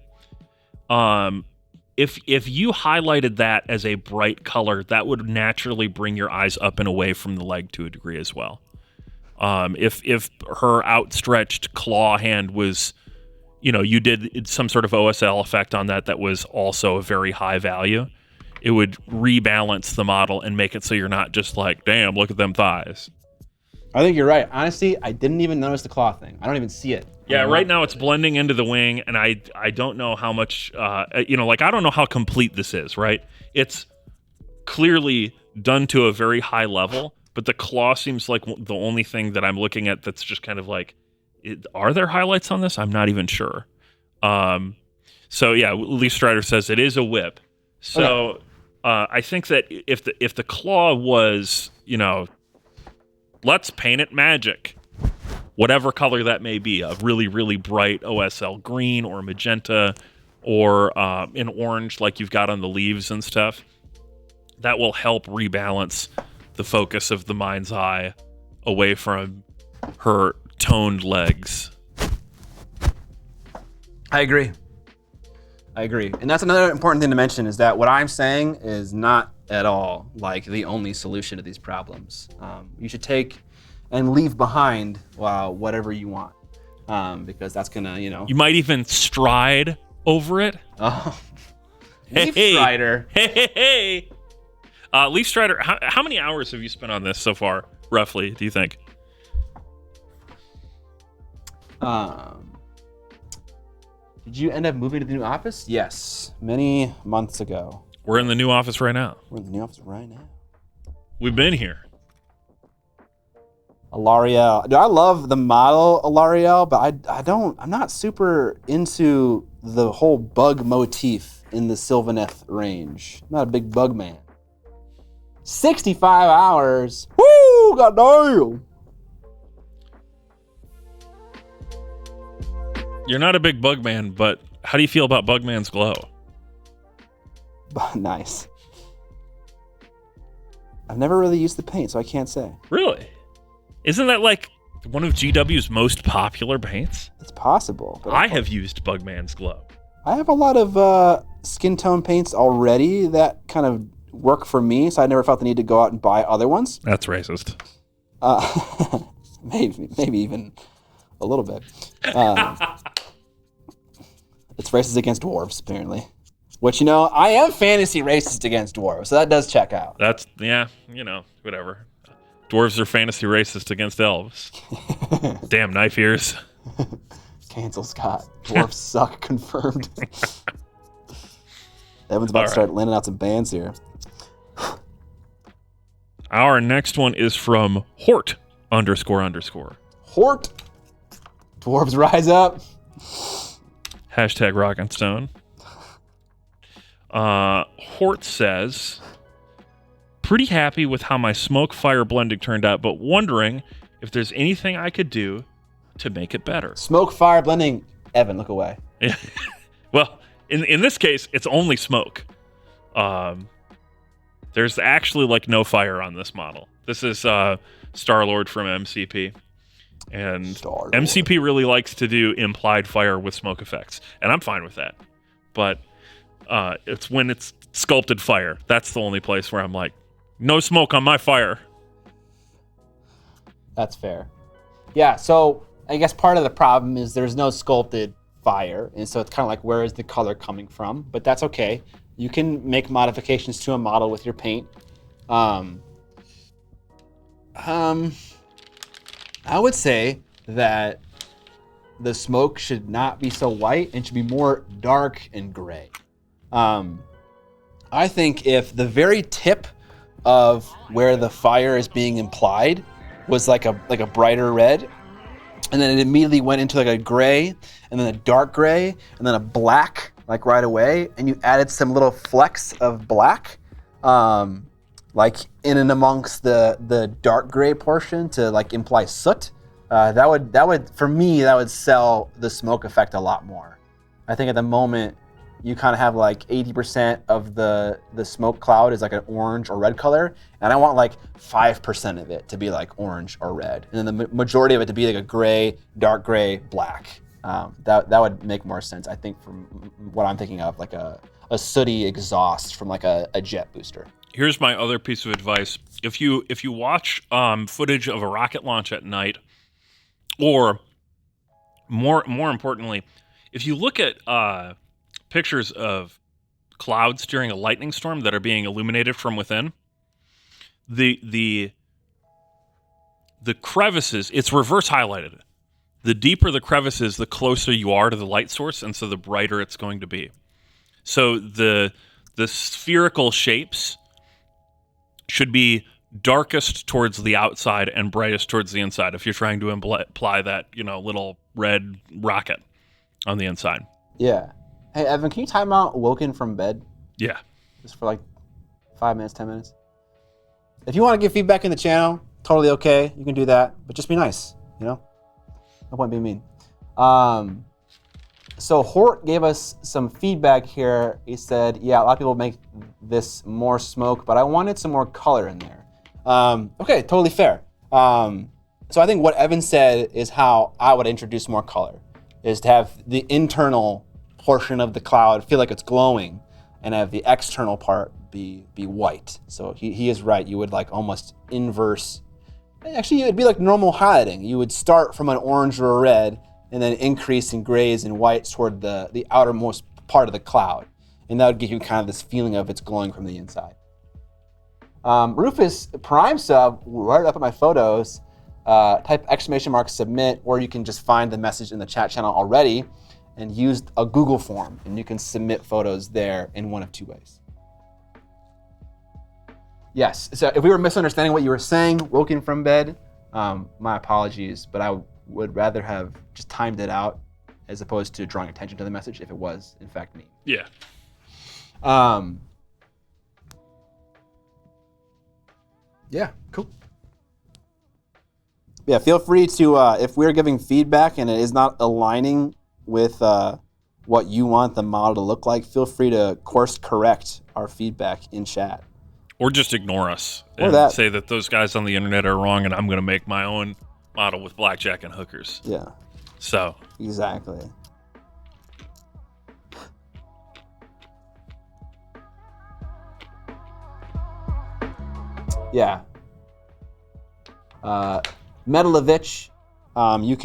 If you highlighted that as a bright color, that would naturally bring your eyes up and away from the leg to a degree as well. If her outstretched claw hand was, you did some sort of OSL effect on that was also a very high value, it would rebalance the model and make it so you're not just like, damn, look at them thighs. I think you're right. Honestly, I didn't even notice the claw thing. I don't even see it. Yeah, right now it's blending into the wing, and I don't know how much, I don't know how complete this is, right? It's clearly done to a very high level, but the claw seems like the only thing that I'm looking at that's just kind of like, are there highlights on this? I'm not even sure. So yeah, Leaf Strider says it is a whip. So I think that if the claw was, let's paint it magic, whatever color that may be, a really, really bright OSL green or magenta or an orange like you've got on the leaves and stuff, that will help rebalance the focus of the mind's eye away from her toned legs. I agree. And that's another important thing to mention, is that what I'm saying is not at all like the only solution to these problems. You should take and leave behind whatever you want, because that's gonna, You might even stride over it. Oh, Leaf Strider. Hey. Leaf Strider, how many hours have you spent on this so far, roughly, do you think? Did you end up moving to the new office? Yes, many months ago. We're in the new office right now. We're in the new office right now. We've been here. Alariel. Dude, I love the model Alariel, but I'm not super into the whole bug motif in the Sylvaneth range. I'm not a big bug man. 65 hours. Woo! Goddamn! You're not a big bug man, but how do you feel about Bugman's Glow? Nice. I've never really used the paint, so I can't say. Really? Isn't that like one of GW's most popular paints? It's possible. But I have used Bugman's Glow. I have a lot of skin tone paints already that kind of work for me, so I never felt the need to go out and buy other ones. That's racist. Maybe even a little bit. It's racist against dwarves, apparently. Which, I am fantasy racist against dwarves, so that does check out. That's, whatever. Dwarves are fantasy racist against elves. Damn knife ears. Cancel Scott. Dwarves suck, confirmed. Evan's about to start landing out some bans here. Our next one is from Hort __. Hort. Dwarves rise up. Hashtag Rock and Stone. Hort says, pretty happy with how my smoke fire blending turned out, but wondering if there's anything I could do to make it better. Smoke fire blending. Evan, look away. Well, in this case, it's only smoke. There's actually like no fire on this model. This is Star-Lord from MCP. And Star-Lord. MCP really likes to do implied fire with smoke effects, and I'm fine with that. But it's when it's sculpted fire. That's the only place where I'm like, no smoke on my fire. That's fair. Yeah, so I guess part of the problem is there's no sculpted fire, and so it's kind of like, where is the color coming from? But that's okay. You can make modifications to a model with your paint. I would say that the smoke should not be so white and should be more dark and gray. I think if the very tip of where the fire is being implied was like a brighter red, and then it immediately went into like a gray, and then a dark gray, and then a black, like right away, and you added some little flecks of black, like in and amongst the dark gray portion to like imply soot. That would for me, that would sell the smoke effect a lot more. I think at the moment you kind of have like 80% of the smoke cloud is like an orange or red color, and I want like 5% of it to be like orange or red, and then the majority of it to be like a gray, dark gray, black. That would make more sense, I think, from what I'm thinking of, like a sooty exhaust from like a jet booster. Here's my other piece of advice. If you watch footage of a rocket launch at night, or more importantly, if you look at pictures of clouds during a lightning storm that are being illuminated from within, the crevices, it's reverse highlighted. The deeper the crevices, the closer you are to the light source, and so the brighter it's going to be. So the spherical shapes should be darkest towards the outside and brightest towards the inside if you're trying to imply that, little red rocket on the inside. Yeah. Hey, Evan, can you time out woken from bed? Yeah. Just for like 5 minutes, 10 minutes? If you want to give feedback in the channel, totally okay. You can do that, but just be nice, No point being mean. So Hort gave us some feedback here. He said, yeah, a lot of people make this more smoke, but I wanted some more color in there. Okay, totally fair. So I think what Evan said is how I would introduce more color, is to have the internal portion of the cloud feel like it's glowing and have the external part be white. So he is right. You would like almost inverse. Actually, it'd be like normal highlighting. You would start from an orange or a red and then increase in grays and whites toward the outermost part of the cloud. And that would give you kind of this feeling of it's glowing from the inside. Rufus Prime sub, right up at my photos, type !submit, or you can just find the message in the chat channel already and use a Google form, and you can submit photos there in one of two ways. Yes, so if we were misunderstanding what you were saying, woken from bed, my apologies, but I would rather have just timed it out as opposed to drawing attention to the message if it was, in fact, me. Yeah. Yeah, cool. Yeah, feel free to, if we're giving feedback and it is not aligning with what you want the model to look like, feel free to course correct our feedback in chat. Or just ignore us Or and that. say that those guys on the internet are wrong and I'm going to make my own model with blackjack and hookers. Yeah. So. Exactly. Yeah. Metalovich, you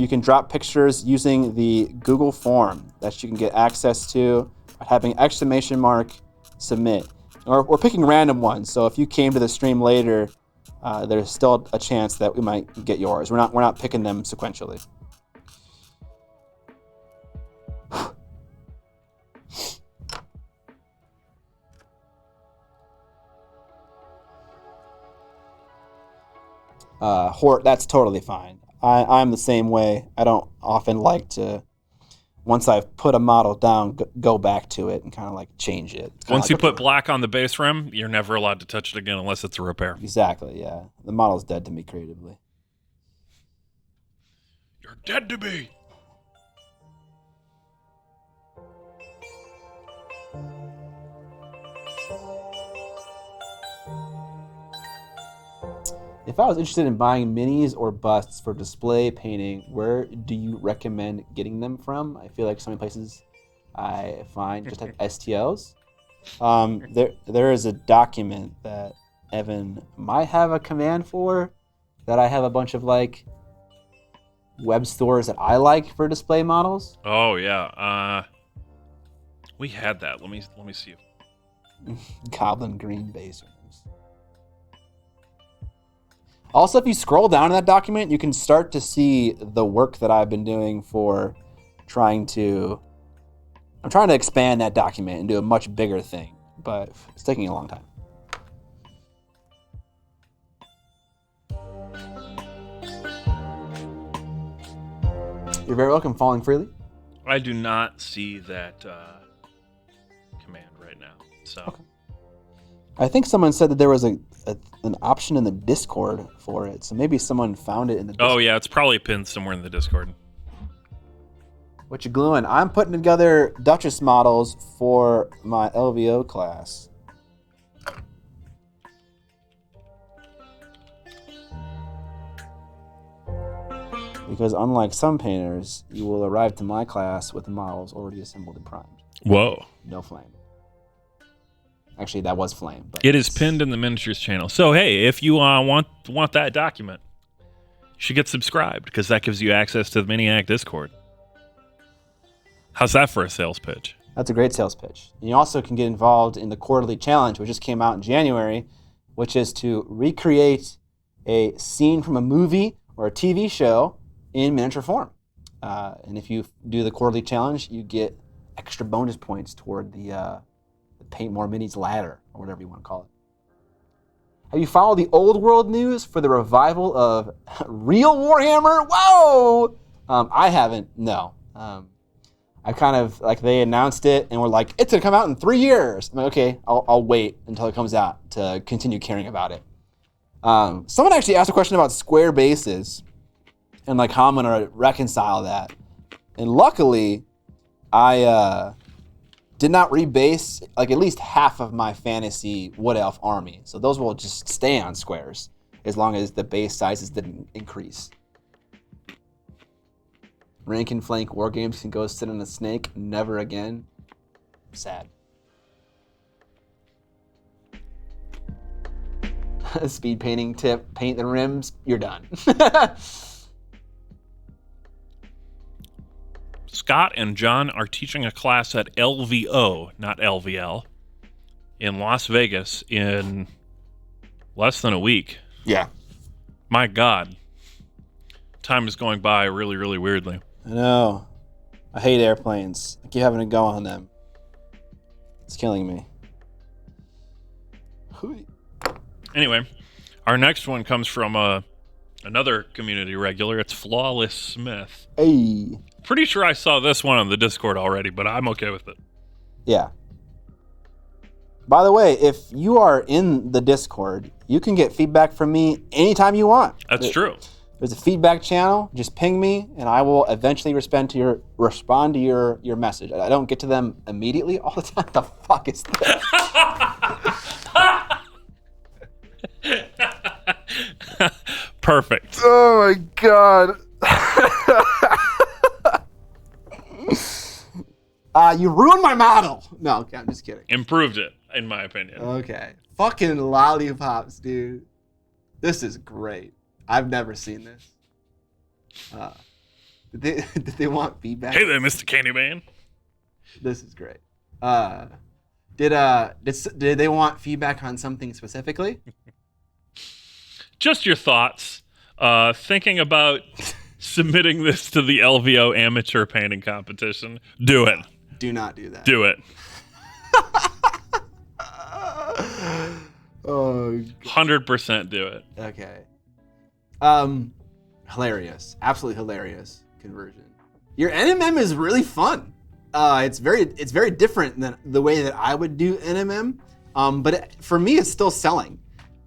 can drop pictures using the Google form that you can get access to by having !submit. Or we're picking random ones, so if you came to the stream later, there's still a chance that we might get yours. We're not picking them sequentially. that's totally fine. I'm the same way. I don't often like to, once I've put a model down, go back to it and kind of like change it. Once you put black on the base rim, you're never allowed to touch it again unless it's a repair. Exactly, yeah. The model's dead to me creatively. You're dead to me. If I was interested in buying minis or busts for display painting, where do you recommend getting them from? I feel like so many places I find just have STLs. There is a document that Evan might have a command for that I have a bunch of like web stores that I like for display models. Oh yeah, we had that. Let me see. Goblin green base rims. Also, if you scroll down in that document, you can start to see the work that I've been doing for I'm trying to expand that document and do a much bigger thing, but it's taking a long time. You're very welcome, Falling Freely. I do not see that command right now. So. Okay. I think someone said that there was an option in the Discord for it, so maybe someone found it in the Discord. Oh yeah, it's probably pinned somewhere in the Discord. What you gluing? I'm putting together Duchess models for my LVO class. Because unlike some painters, you will arrive to my class with the models already assembled and primed. Whoa. No flame. Actually, that was flame. But it is pinned in the miniatures channel. So hey, if you want that document, you should get subscribed because that gives you access to the Miniac Discord. How's that for a sales pitch? That's a great sales pitch. And you also can get involved in the quarterly challenge, which just came out in January, which is to recreate a scene from a movie or a TV show in miniature form. And if you do the quarterly challenge, you get extra bonus points toward the Paint More Minis ladder, or whatever you want to call it. Have you followed the old world news for the revival of real Warhammer? Whoa! I haven't, no. I kind of, like, they announced it, and we're like, it's going to come out in 3 years. I'm like, okay, I'll wait until it comes out to continue caring about it. Someone actually asked a question about square bases and, like, how I'm going to reconcile that. And luckily, I did not rebase like at least half of my fantasy Wood Elf army. So those will just stay on squares as long as the base sizes didn't increase. Rank and flank war games can go sit on a snake. Never again. Sad. Speed painting tip, paint the rims, you're done. Scott and John are teaching a class at LVO, not LVL, in Las Vegas in less than a week. Yeah. My God. Time is going by really, really weirdly. I know. I hate airplanes. I keep having to go on them. It's killing me. Anyway, our next one comes from another community regular. It's Flawless Smith. Hey. Pretty sure I saw this one on the Discord already, but I'm okay with it. Yeah. By the way, if you are in the Discord, you can get feedback from me anytime you want. That's true. There's a feedback channel. Just ping me, and I will eventually respond to your message. I don't get to them immediately all the time. The fuck is this? Perfect. Oh my god. You ruined my model. No, okay, I'm just kidding. Improved it, in my opinion. Okay. Fucking lollipops, dude. This is great. I've never seen this. Did they want feedback? Hey there, Mr. Candyman. This is great. Did they want feedback on something specifically? Just your thoughts. Thinking about submitting this to the LVO amateur painting competition. Do it. Do not do that. Do it. Oh, 100% do it. okay. Hilarious, absolutely hilarious conversion. Your NMM is really fun. It's very different than the way that I would do NMM. For me, it's still selling.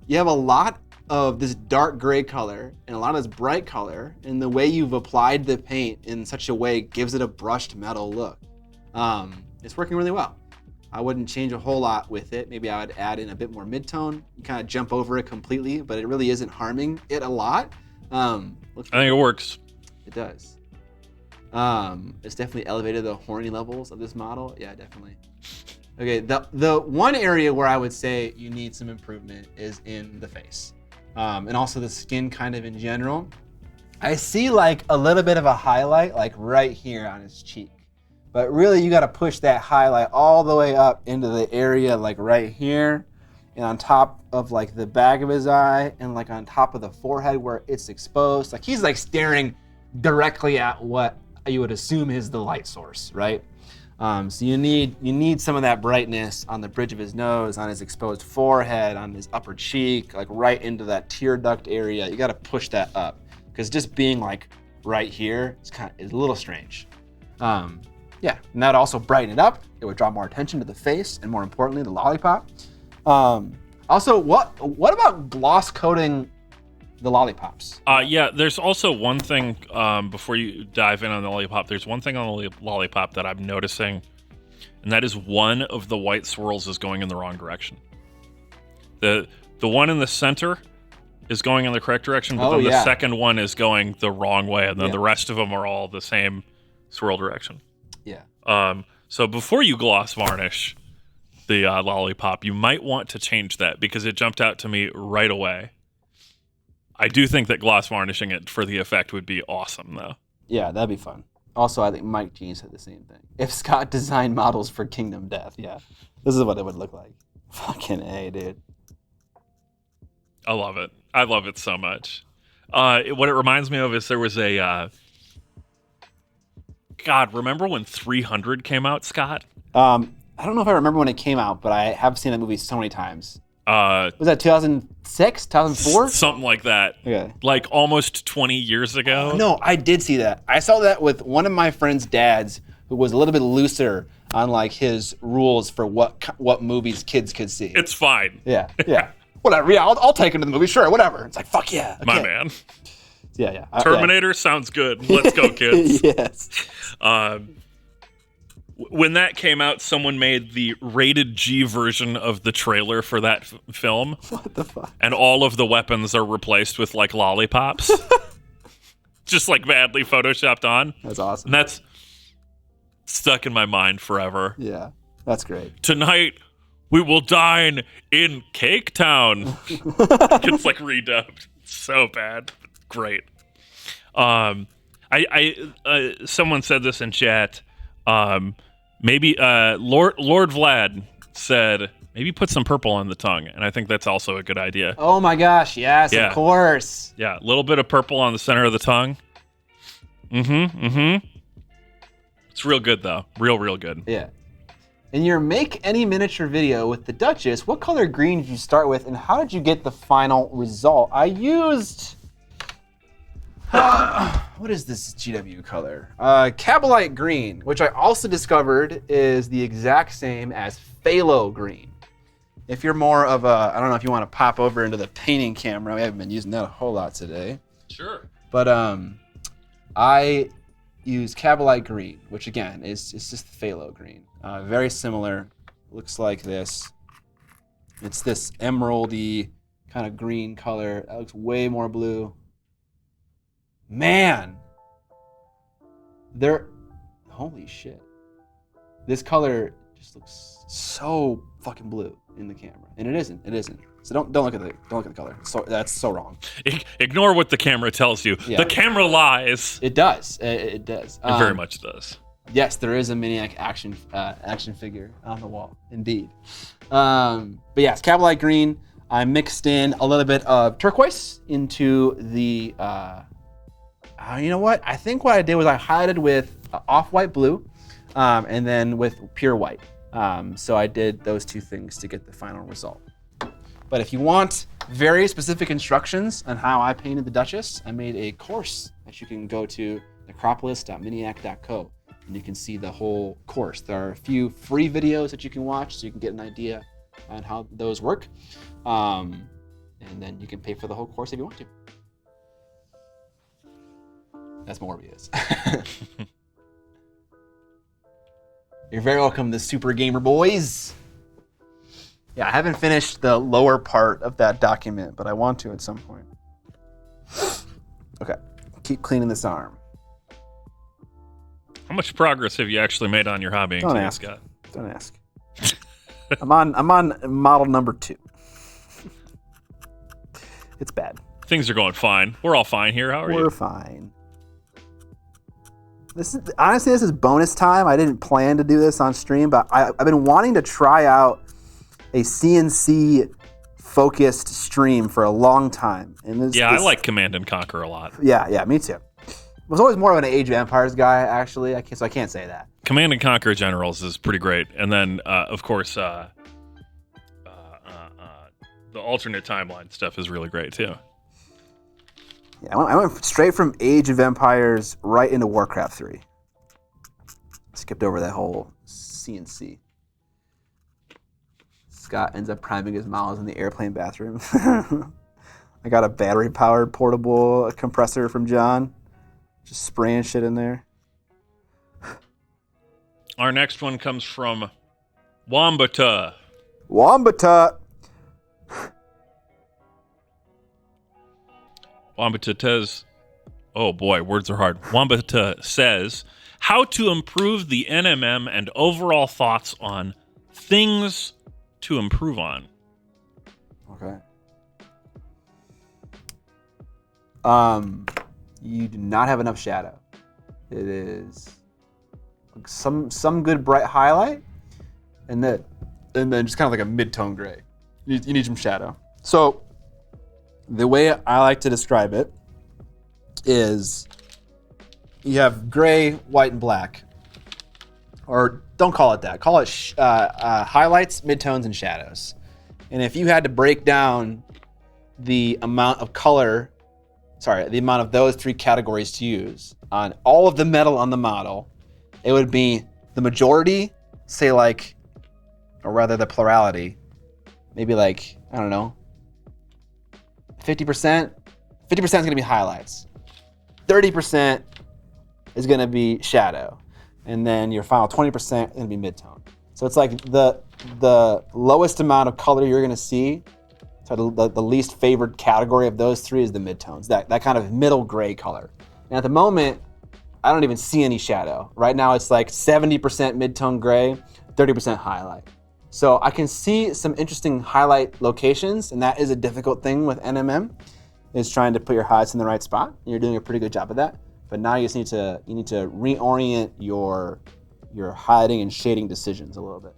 You have a lot of this dark gray color and a lot of this bright color, and the way you've applied the paint in such a way gives it a brushed metal look. It's working really well. I wouldn't change a whole lot with it. Maybe I would add in a bit more mid-tone. You kind of jump over it completely, but it really isn't harming it a lot. I think it works. It does. It's definitely elevated the horny levels of this model. Yeah, definitely. Okay, the one area where I would say you need some improvement is in the face. And also the skin kind of in general. I see like a little bit of a highlight like right here on his cheek. But really you gotta push that highlight all the way up into the area like right here and on top of like the back of his eye and like on top of the forehead where it's exposed. Like he's like staring directly at what you would assume is the light source, right? So you need some of that brightness on the bridge of his nose, on his exposed forehead, on his upper cheek, like right into that tear duct area. You gotta push that up because just being like right here is a little strange. Yeah, and that would also brighten it up. It would draw more attention to the face and more importantly, the lollipop. Also, what about gloss coating the lollipops? Yeah, there's also one thing, before you dive in on the lollipop, there's one thing on the lollipop that I'm noticing, and that is one of the white swirls is going in the wrong direction. The one in the center is going in the correct direction, but then the second one is going the wrong way, and then the rest of them are all the same swirl direction. Yeah. So before you gloss varnish the lollipop, you might want to change that because it jumped out to me right away. I do think that gloss varnishing it for the effect would be awesome, though. Yeah, that'd be fun. Also, I think Mike G said the same thing. If Scott designed models for Kingdom Death, yeah, this is what it would look like. Fucking A, dude. I love it. I love it so much. What it reminds me of is there was a... God, remember when 300 came out, Scott? I don't know if I remember when it came out, but I have seen that movie so many times. Was that 2006, 2004? Something like that. Okay. Like almost 20 years ago. No, I did see that. I saw that with one of my friend's dads who was a little bit looser on like his rules for what movies kids could see. It's fine. Yeah. Whatever. Yeah, I'll take him to the movie. Sure, whatever. It's like, fuck yeah. Okay. My man. Yeah. Terminator sounds good. Let's go, kids. Yes. When that came out, someone made the rated G version of the trailer for that film. What the fuck? And all of the weapons are replaced with like lollipops. Just like badly photoshopped on. That's awesome. And that's stuck in my mind forever. Yeah, that's great. Tonight, we will dine in Cake Town. It's like redubbed. So bad. Great. Someone said this in chat. Maybe Lord Vlad said maybe put some purple on the tongue, and I think that's also a good idea. Oh my gosh, yes, of course. Yeah, a little bit of purple on the center of the tongue. It's real good though. Real good. Yeah. In your Make Any Miniature video with the Duchess, what color green did you start with, and how did you get the final result? I used... what is this GW color? Cabalite green, which I also discovered is the exact same as phthalo green. If you're more of a, I don't know if you want to pop over into the painting camera. We haven't been using that a whole lot today. Sure. But I use Cabalite green, which again is just phthalo green. Very similar. Looks like this. It's this emeraldy kind of green color. That looks way more blue. Man, holy shit. This color just looks so fucking blue in the camera, and it isn't. So don't look at the color. That's so wrong. Ignore what the camera tells you. Yeah. The camera lies. It does. It does. It very much does. Yes, there is a Miniac action figure on the wall, indeed. But yes, Cabalite green. I mixed in a little bit of turquoise into the. You know what? I think what I did was I highlighted with off-white blue and then with pure white. So I did those two things to get the final result. But if you want very specific instructions on how I painted the Duchess, I made a course that you can go to necropolis.miniac.co, and you can see the whole course. There are a few free videos that you can watch so you can get an idea on how those work. And then you can pay for the whole course if you want to. That's Morbius. You're very welcome, the Super Gamer Boys. Yeah, I haven't finished the lower part of that document, but I want to at some point. Okay, keep cleaning this arm. How much progress have you actually made on your hobbying Don't today, ask. Scott? Don't ask. I'm on model number 2. It's bad. Things are going fine. We're all fine here. How are you? We're fine. Honestly, this is bonus time. I didn't plan to do this on stream, but I've been wanting to try out a CNC focused stream for a long time. And I like Command and Conquer a lot. Yeah, me too. I was always more of an Age of Empires guy, actually, so I can't say that. Command and Conquer Generals is pretty great. And then, of course, the alternate timeline stuff is really great, too. Yeah, I went straight from Age of Empires right into Warcraft 3. Skipped over that whole CNC. Scott ends up priming his models in the airplane bathroom. I got a battery-powered portable compressor from John. Just spraying shit in there. Our next one comes from Wombata. Wombata! Wombata says, oh boy, words are hard. Wombata says, how to improve the NMM and overall thoughts on things to improve on. Okay. You do not have enough shadow. It is some good bright highlight, and then just kind of like a mid-tone gray. You need some shadow. So the way I like to describe it is you have gray, white, and black. Or don't call it that. Call it highlights, midtones, and shadows. And if you had to break down the amount of color, the amount of those 3 categories to use on all of the metal on the model, it would be the majority, say like, or rather the plurality, maybe like, I don't know, 50%. 50% is going to be highlights. 30% is going to be shadow. And then your final 20% is going to be midtone. So it's like the lowest amount of color you're going to see, so the least favored category of those 3 is the midtones, that kind of middle gray color. And at the moment, I don't even see any shadow. Right now it's like 70% midtone gray, 30% highlight. So I can see some interesting highlight locations, and that is a difficult thing with NMM, is trying to put your highlights in the right spot. And you're doing a pretty good job of that. But now you just need to reorient your highlighting and shading decisions a little bit.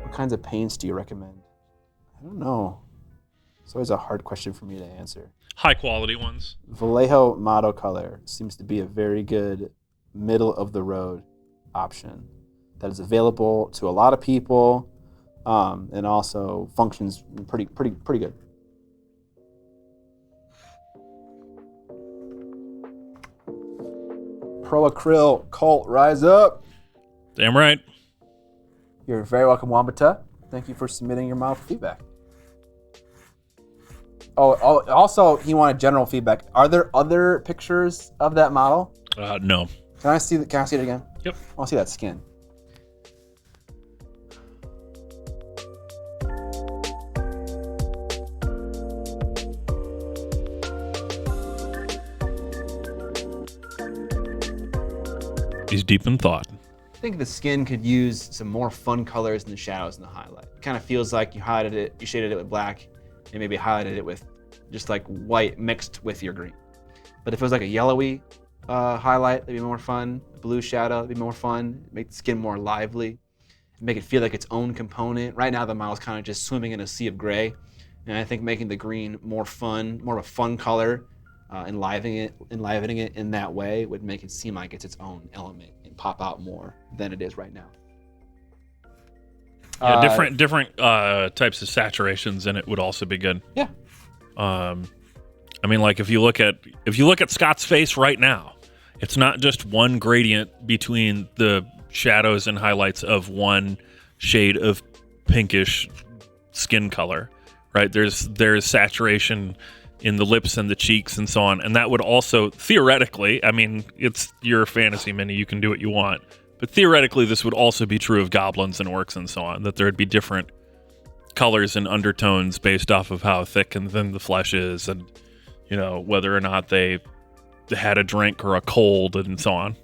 What kinds of paints do you recommend? I don't know. It's always a hard question for me to answer. High quality ones. Vallejo Motto Color seems to be a very good middle of the road option that is available to a lot of people, and also functions pretty good. Pro Acryl Cult, rise up. Damn right. You're very welcome, Wombata. Thank you for submitting your model for feedback. Oh, also, he wanted general feedback. Are there other pictures of that model? No. Can I see it again? Yep. I want to see that skin. He's deep in thought. I think the skin could use some more fun colors in the shadows and the highlight. It kind of feels like you highlighted it, you shaded it with black, and maybe highlighted it with just like white mixed with your green. But if it was like a yellowy highlight, that'd be more fun. A blue shadow, that'd be more fun. Make the skin more lively. Make it feel like its own component. Right now the model's kind of just swimming in a sea of gray. And I think making the green more fun, more of a fun color, enlivening it in that way would make it seem like it's its own element and pop out more than it is right now. Yeah, different types of saturations in it would also be good. Yeah. I mean, like if you look at Scott's face right now, it's not just one gradient between the shadows and highlights of one shade of pinkish skin color, right? There's saturation in the lips and the cheeks and so on, and that would also theoretically, I mean, it's your fantasy, Minnie, you can do what you want, but theoretically this would also be true of goblins and orcs and so on, that there would be different colors and undertones based off of how thick and thin the flesh is, and you know, whether or not they had a drink or a cold and so on.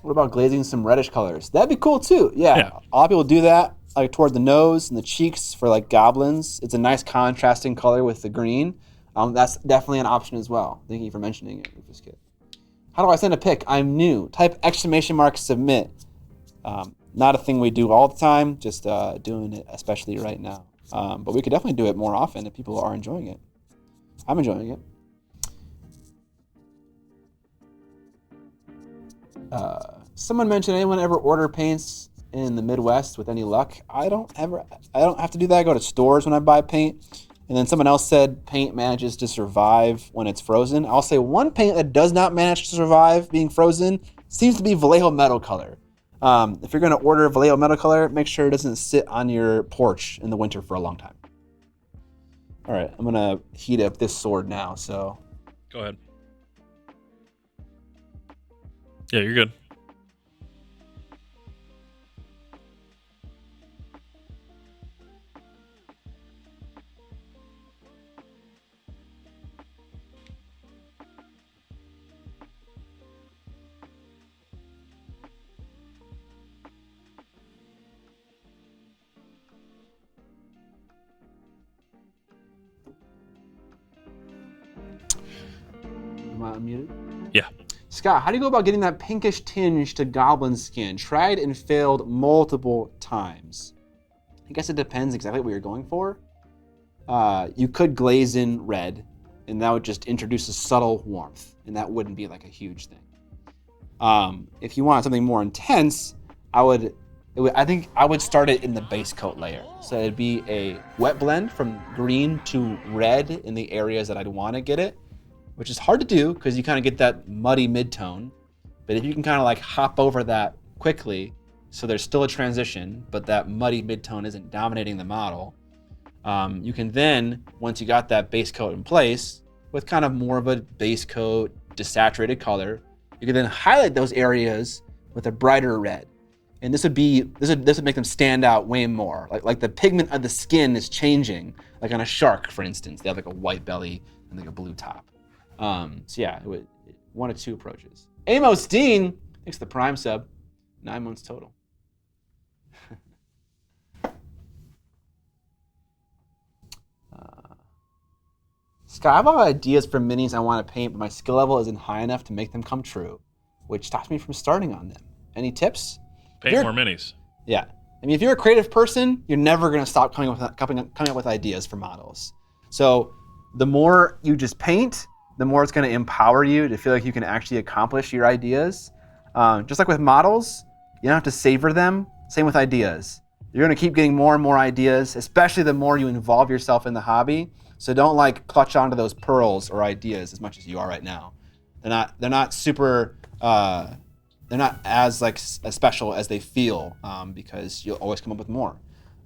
What about glazing some reddish colors? That'd be cool too. Yeah. A lot of people do that, like toward the nose and the cheeks for like goblins. It's a nice contrasting color with the green. That's definitely an option as well. Thank you for mentioning it, Rufus Kid. How do I send a pic? I'm new. Type !submit. Not a thing we do all the time, just doing it especially right now. But we could definitely do it more often if people are enjoying it. I'm enjoying it. Someone mentioned, anyone ever order paints in the Midwest with any luck? I don't have to do that. I go to stores when I buy paint. And then someone else said paint manages to survive when it's frozen. I'll say one paint that does not manage to survive being frozen seems to be Vallejo Metal Color. If you're going to order Vallejo Metal Color, make sure it doesn't sit on your porch in the winter for a long time. All right, I'm going to heat up this sword now, so. Go ahead. Yeah, you're good. Am I unmuted? Yeah. Scott, how do you go about getting that pinkish tinge to goblin skin? Tried and failed multiple times. I guess it depends exactly what you're going for. You could glaze in red, and that would just introduce a subtle warmth, and that wouldn't be like a huge thing. If you want something more intense, I think I would start it in the base coat layer. So it'd be a wet blend from green to red in the areas that I'd want to get it, which is hard to do because you kind of get that muddy mid-tone. But if you can kind of like hop over that quickly, so there's still a transition, but that muddy mid-tone isn't dominating the model, you can then, once you got that base coat in place, with kind of more of a base coat, desaturated color, you can then highlight those areas with a brighter red. And this would make them stand out way more. Like the pigment of the skin is changing. Like on a shark, for instance, they have like a white belly and like a blue top. So yeah, it would one of two approaches. Amos Dean, thanks for the Prime sub, 9 months total. Scott, I have a lot of ideas for minis I want to paint, but my skill level isn't high enough to make them come true, which stops me from starting on them. Any tips? Paint more minis. Yeah. I mean, if you're a creative person, you're never going to stop coming up with ideas for models. So the more you just paint, the more it's going to empower you to feel like you can actually accomplish your ideas. Just like with models, you don't have to savor them. Same with ideas. You're going to keep getting more and more ideas, especially the more you involve yourself in the hobby. So don't like clutch onto those pearls or ideas as much as you are right now. They're not super. They're not as as special as they feel because you'll always come up with more.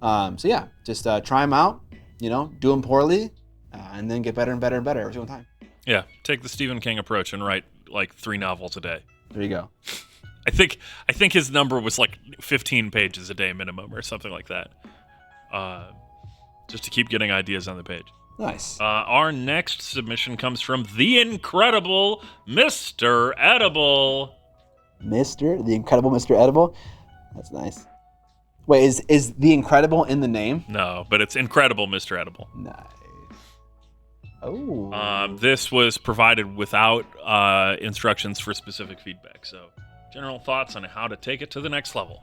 So yeah, just try them out. Do them poorly, and then get better and better and better every single time. Yeah, take the Stephen King approach and write like 3 novels a day. There you go. I think his number was like 15 pages a day minimum or something like that. Just to keep getting ideas on the page. Nice. Our next submission comes from the incredible Mr. Edible. The incredible Mr. Edible? That's nice. Wait, is the incredible in the name? No, but it's incredible Mr. Edible. Nice. Oh. This was provided without instructions for specific feedback. So, general thoughts on how to take it to the next level.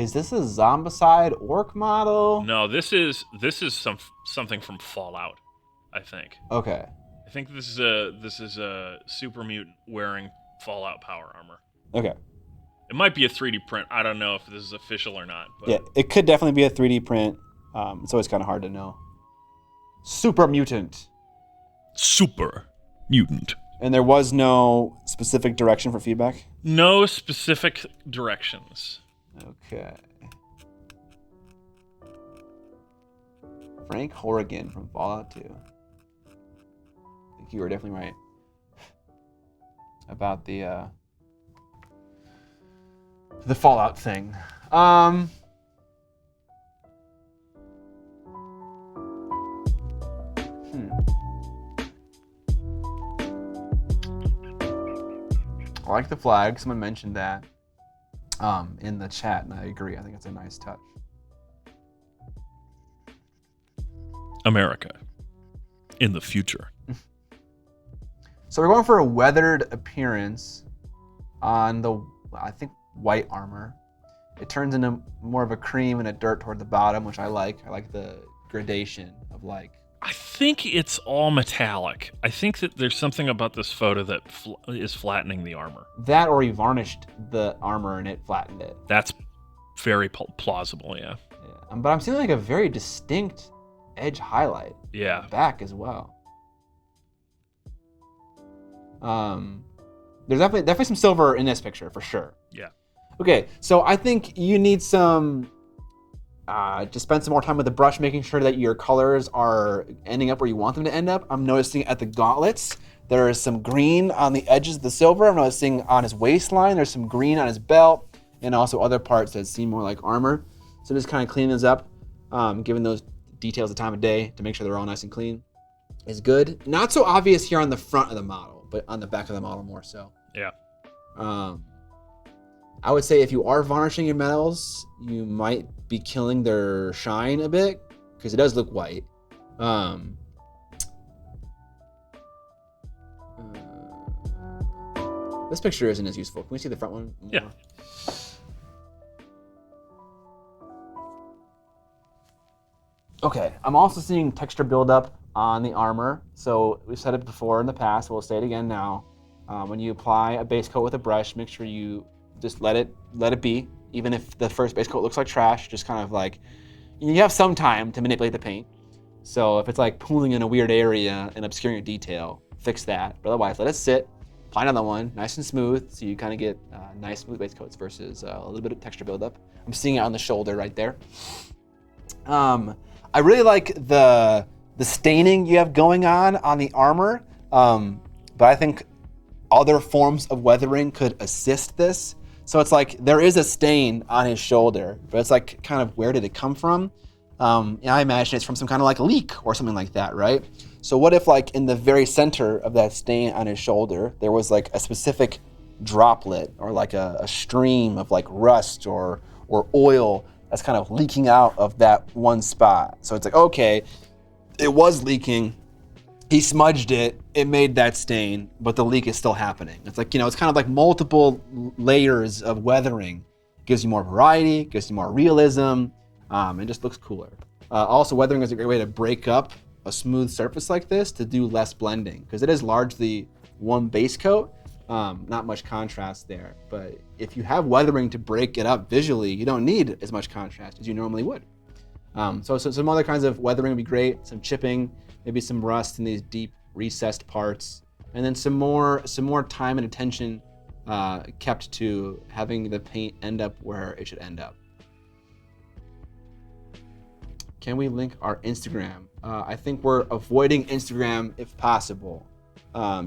Is this a Zombicide orc model? No, this is something from Fallout, I think. Okay. I think this is a super mutant wearing Fallout power armor. Okay. It might be a 3D print. I don't know if this is official or not. But Yeah, it could definitely be a 3D print. It's always kind of hard to know. Super mutant. Super mutant. And there was no specific direction for feedback? No specific directions. Okay. Frank Horrigan from Fallout 2. I think you were definitely right about the Fallout thing. I like the flag. Someone mentioned that in the chat, and I agree. I think it's a nice touch. America in the future. So we're going for a weathered appearance on the, I think, white armor. It turns into more of a cream and a dirt toward the bottom, which I like. I like the gradation of like. I think it's all metallic. I think that there's something about this photo that is flattening the armor. That or he varnished the armor and it flattened it. That's very plausible, yeah. But I'm seeing like a very distinct edge highlight. Yeah. Back as well. There's definitely some silver in this picture for sure. Yeah. Okay, so I think you need some to spend some more time with the brush, making sure that your colors are ending up where you want them to end up. I'm noticing at the gauntlets, there is some green on the edges of the silver. I'm noticing on his waistline, there's some green on his belt, and also other parts that seem more like armor. So just kind of cleaning those up, giving those details the time of day to make sure they're all nice and clean is good. Not so obvious here on the front of the model, but on the back of the model more so. Yeah. I would say if you are varnishing your metals, you might be killing their shine a bit because it does look white. This picture isn't as useful. Can we see the front one more? Yeah. Okay, I'm also seeing texture buildup on the armor. So we've said it before in the past, we'll say it again now. When you apply a base coat with a brush, make sure you just let it be. Even if the first base coat looks like trash, just kind of like, you have some time to manipulate the paint. So if it's like pooling in a weird area and obscuring a detail, fix that. But otherwise, let it sit. Apply another one, nice and smooth, so you kind of get nice smooth base coats versus a little bit of texture buildup. I'm seeing it on the shoulder right there. I really like the staining you have going on the armor, but I think other forms of weathering could assist this. So it's like there is a stain on his shoulder, but it's like kind of where did it come from? I imagine it's from some kind of like leak or something like that, right? So what if like in the very center of that stain on his shoulder, there was like a specific droplet or like a stream of like rust or oil that's kind of leaking out of that one spot. So it's like, okay, it was leaking. He smudged it, it made that stain, but the leak is still happening. It's like, it's kind of like multiple layers of weathering. Gives you more variety, gives you more realism, and just looks cooler. Also, weathering is a great way to break up a smooth surface like this to do less blending, because it is largely one base coat, not much contrast there. But if you have weathering to break it up visually, you don't need as much contrast as you normally would. So some other kinds of weathering would be great, some chipping, maybe some rust in these deep recessed parts, and then some more time and attention kept to having the paint end up where it should end up. Can we link our Instagram? I think we're avoiding Instagram if possible,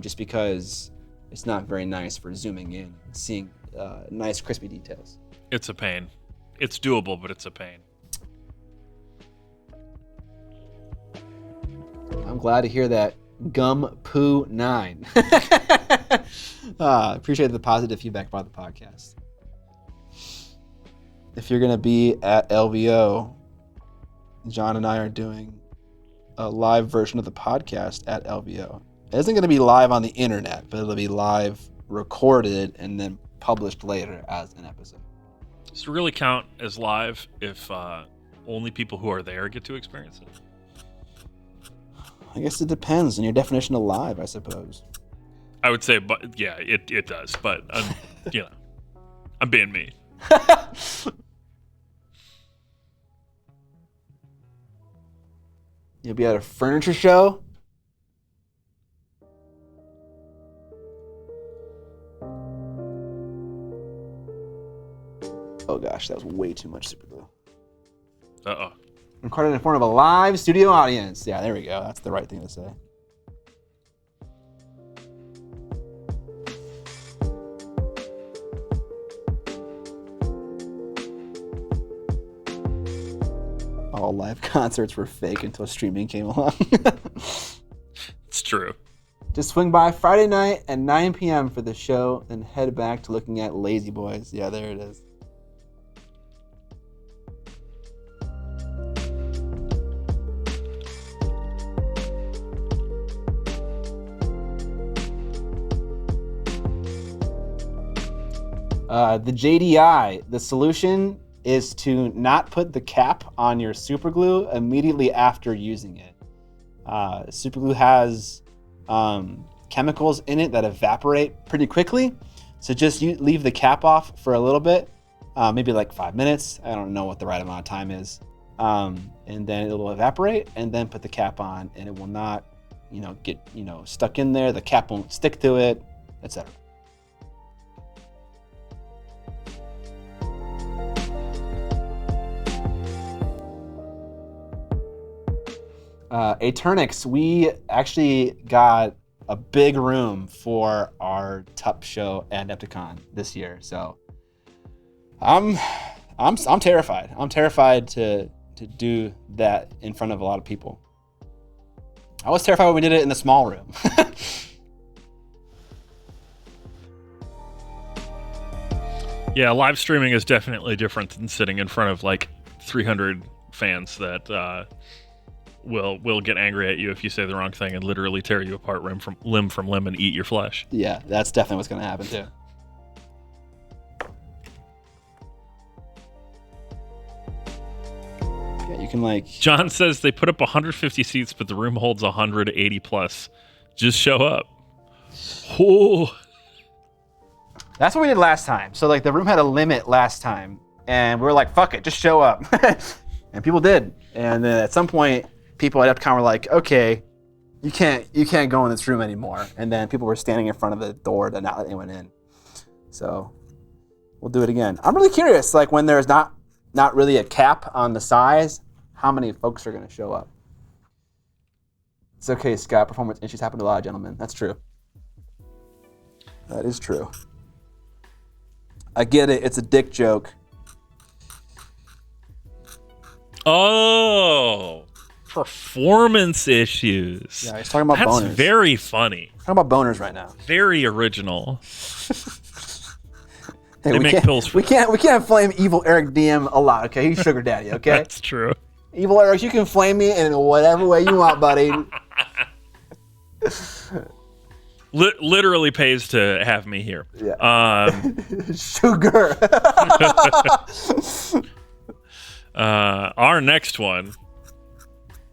just because it's not very nice for zooming in and seeing nice crispy details. It's a pain. It's doable, but it's a pain. I'm glad to hear that. Gum Poo 9. Appreciate the positive feedback about the podcast. If you're gonna be at LVO, John and I are doing a live version of the podcast at LVO. It isn't gonna be live on the internet, but it'll be live recorded and then published later as an episode. Does it really count as live if only people who are there get to experience it? I guess it depends on your definition of live, I suppose. I would say, but yeah, it does. But I'm being me. You'll be at a furniture show. Oh gosh, that was way too much super glue. Uh-oh. Recorded in front of a live studio audience. Yeah, there we go. That's the right thing to say. All live concerts were fake until streaming came along. It's true. Just swing by Friday night at 9 p.m. for the show, then head back to looking at Lazy Boys. Yeah, there it is. The JDI, the solution is to not put the cap on your super glue immediately after using it. Super glue has chemicals in it that evaporate pretty quickly. So just leave the cap off for a little bit, maybe like 5 minutes. I don't know what the right amount of time is. And then it'll evaporate, and then put the cap on, and it will not, get, stuck in there. The cap won't stick to it, etc. Aternix, we actually got a big room for our TUP show at Adepticon this year, so I'm terrified. I'm terrified to do that in front of a lot of people. I was terrified when we did it in the small room. Yeah, live streaming is definitely different than sitting in front of like 300 fans that will get angry at you if you say the wrong thing and literally tear you apart limb from limb and eat your flesh. Yeah, that's definitely what's going to happen too. Yeah, you can like... John says they put up 150 seats, but the room holds 180 plus. Just show up. Oh. That's what we did last time. So like the room had a limit last time, and we were like, fuck it, just show up. And people did. And then at some point, people at Epcon were like, okay, you can't go in this room anymore. And then people were standing in front of the door to not let anyone in. So we'll do it again. I'm really curious, like when there's not really a cap on the size, how many folks are going to show up? It's okay, Scott. Performance issues happen to a lot of gentlemen. That's true. That is true. I get it. It's a dick joke. Oh, performance issues. Yeah, he's talking about boners. That's very funny. Talking about boners right now. Very original. Hey, they make pills for we can't flame evil Eric DM a lot, okay? He's sugar daddy, okay? That's true. Evil Eric, you can flame me in whatever way you want, buddy. Literally pays to have me here. Yeah. Sugar. Our next one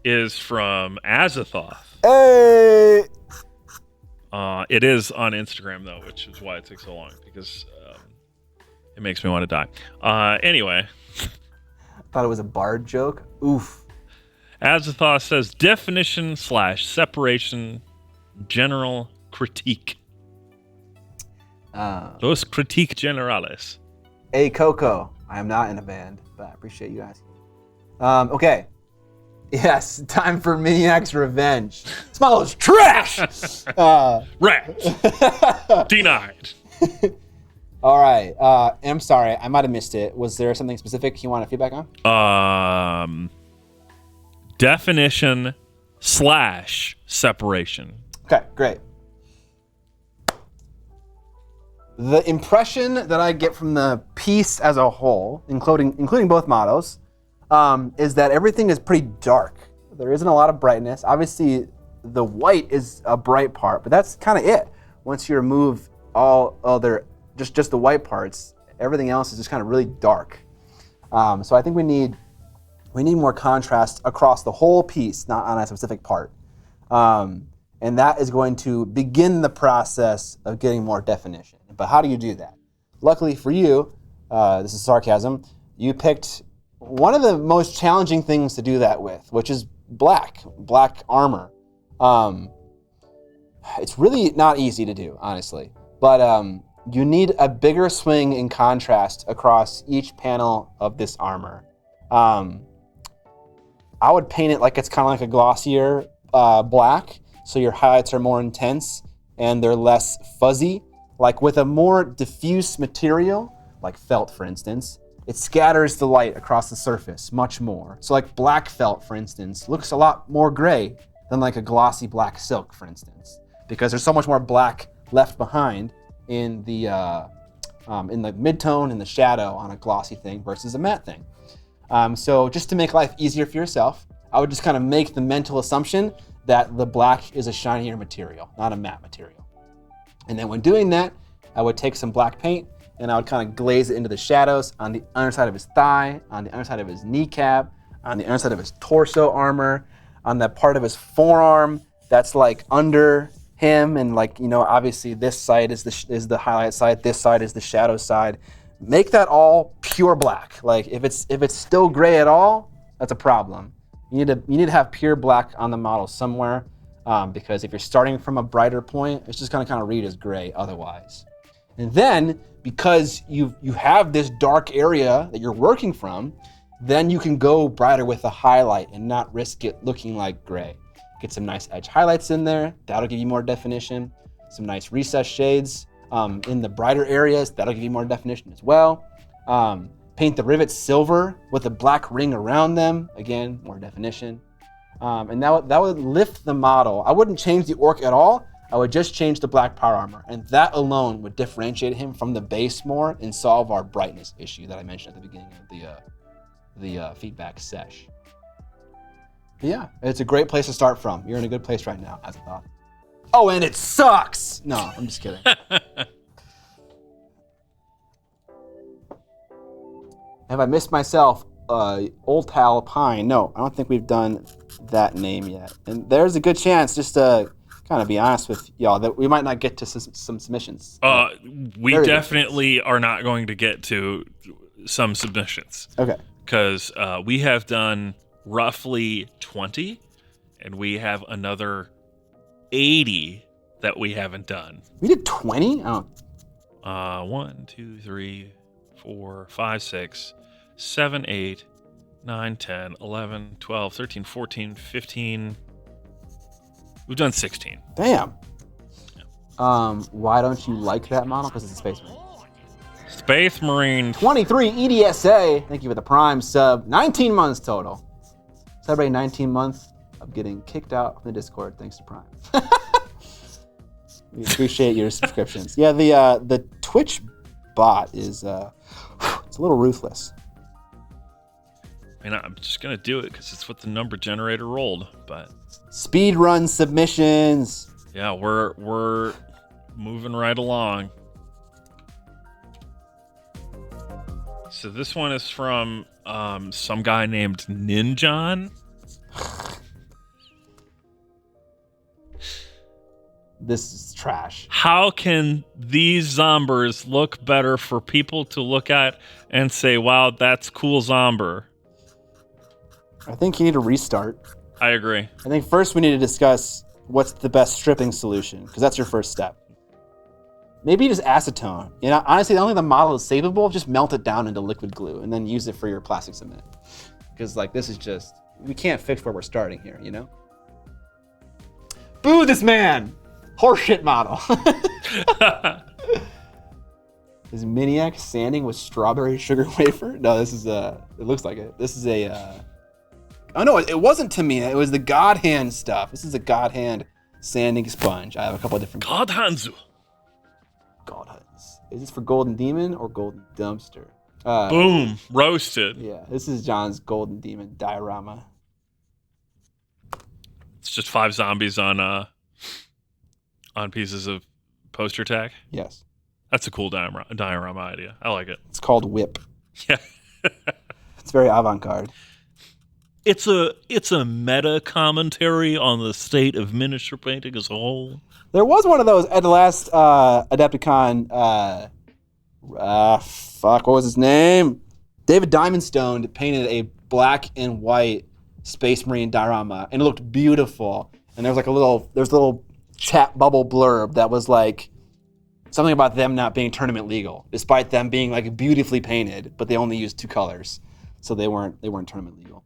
is from Azathoth. Hey. It is on Instagram though, which is why it took so long, because it makes me want to die. Anyway. Thought it was a bard joke. Oof. Azathoth says definition / separation general critique. Los critique generales. Hey Coco, I am not in a band, but I appreciate you asking. Okay. Yes, time for Miniac's revenge. Smallow's trash! Rat! Denied. All right. I'm sorry, I might have missed it. Was there something specific you wanted feedback on? Definition / separation. Okay, great. The impression that I get from the piece as a whole, including both mottos, is that everything is pretty dark. There isn't a lot of brightness. Obviously, the white is a bright part, but that's kind of it. Once you remove all other, just the white parts, Everything else is just kind of really dark. So I think we need more contrast across the whole piece, not on a specific part. And that is going to begin the process of getting more definition. But how do you do that? Luckily for you, this is sarcasm, you picked one of the most challenging things to do that with, which is black armor. It's really not easy to do, honestly. But you need a bigger swing in contrast across each panel of this armor. I would paint it like it's kind of like a glossier black, so your highlights are more intense and they're less fuzzy. Like with a more diffuse material, like felt for instance, it scatters the light across the surface much more. So like black felt, for instance, looks a lot more gray than like a glossy black silk, for instance, because there's so much more black left behind in the midtone and the shadow on a glossy thing versus a matte thing. So just to make life easier for yourself, I would just kind of make the mental assumption that the black is a shinier material, not a matte material. And then when doing that, I would take some black paint and I would kind of glaze it into the shadows on the underside of his thigh, on the underside of his kneecap, on the underside of his torso armor, on that part of his forearm that's like under him, and like, you know, obviously this side is the highlight side, this side is the shadow side. Make that all pure black. Like if it's still gray at all, that's a problem. You need to have pure black on the model somewhere, because if you're starting from a brighter point, it's just gonna kind of read as gray otherwise. And then because you have this dark area that you're working from, then you can go brighter with a highlight and not risk it looking like gray. Get some nice edge highlights in there, that'll give you more definition. Some nice recess shades in the brighter areas, that'll give you more definition as well. Paint the rivets silver with a black ring around them, again, more definition. And that would lift the model. I wouldn't change the orc at all, I would just change the black power armor, and that alone would differentiate him from the base more and solve our brightness issue that I mentioned at the beginning of the feedback sesh. But yeah, it's a great place to start from. You're in a good place right now, as I thought. Oh, and it sucks! No, I'm just kidding. Have I missed myself? Old Tal Pine. No, I don't think we've done that name yet. And there's a good chance, just to kind of be honest with y'all, that we might not get to some submissions. We definitely are not going to get to some submissions. Okay. Because we have done roughly 20, and we have another 80 that we haven't done. We did 20? Oh. 1, 2, 3, 4, 5, 6, 7, 8, 9, 10, 11, 12, 13, 14, 15. We've done 16. Damn. Yeah. Why don't you like that model? Because it's a Space Marine. Space Marine. 23 EDSA. Thank you for the Prime sub. 19 months total. Celebrating 19 months of getting kicked out from the Discord thanks to Prime. We appreciate your subscriptions. Yeah, the Twitch bot is it's a little ruthless. I mean, I'm just gonna do it because it's what the number generator rolled. But speed run submissions. Yeah, we're moving right along. So this one is from some guy named Ninjon. This is trash. How can these zombers look better for people to look at and say, wow, that's cool zomber? I think you need to restart. I agree. I think first we need to discuss what's the best stripping solution, because that's your first step. Maybe just acetone. You know, honestly, the only the model is savable, just melt it down into liquid glue and then use it for your plastic cement. Because like this is just, we can't fix where we're starting here, you know? Boo this man! Horseshit model. Is Miniac sanding with strawberry sugar wafer? No, this is it looks like it. This is oh no, it wasn't Tamina, it was the God Hand stuff. This is a God Hand sanding sponge. I have a couple of different God Hands. God Hands. Is this for Golden Demon or Golden Dumpster? Boom, roasted. Yeah, this is John's Golden Demon diorama. It's just 5 zombies on pieces of poster tack. Yes. That's a cool diorama idea. I like it. It's called Whip. Yeah. It's very avant-garde. It's a meta commentary on the state of miniature painting as a whole. There was one of those at the last Adepticon. What was his name? David Diamondstone painted a black and white Space Marine diorama, and it looked beautiful. And there was a little chat bubble blurb that was like something about them not being tournament legal, despite them being like beautifully painted, but they only used 2 colors, so they weren't tournament legal.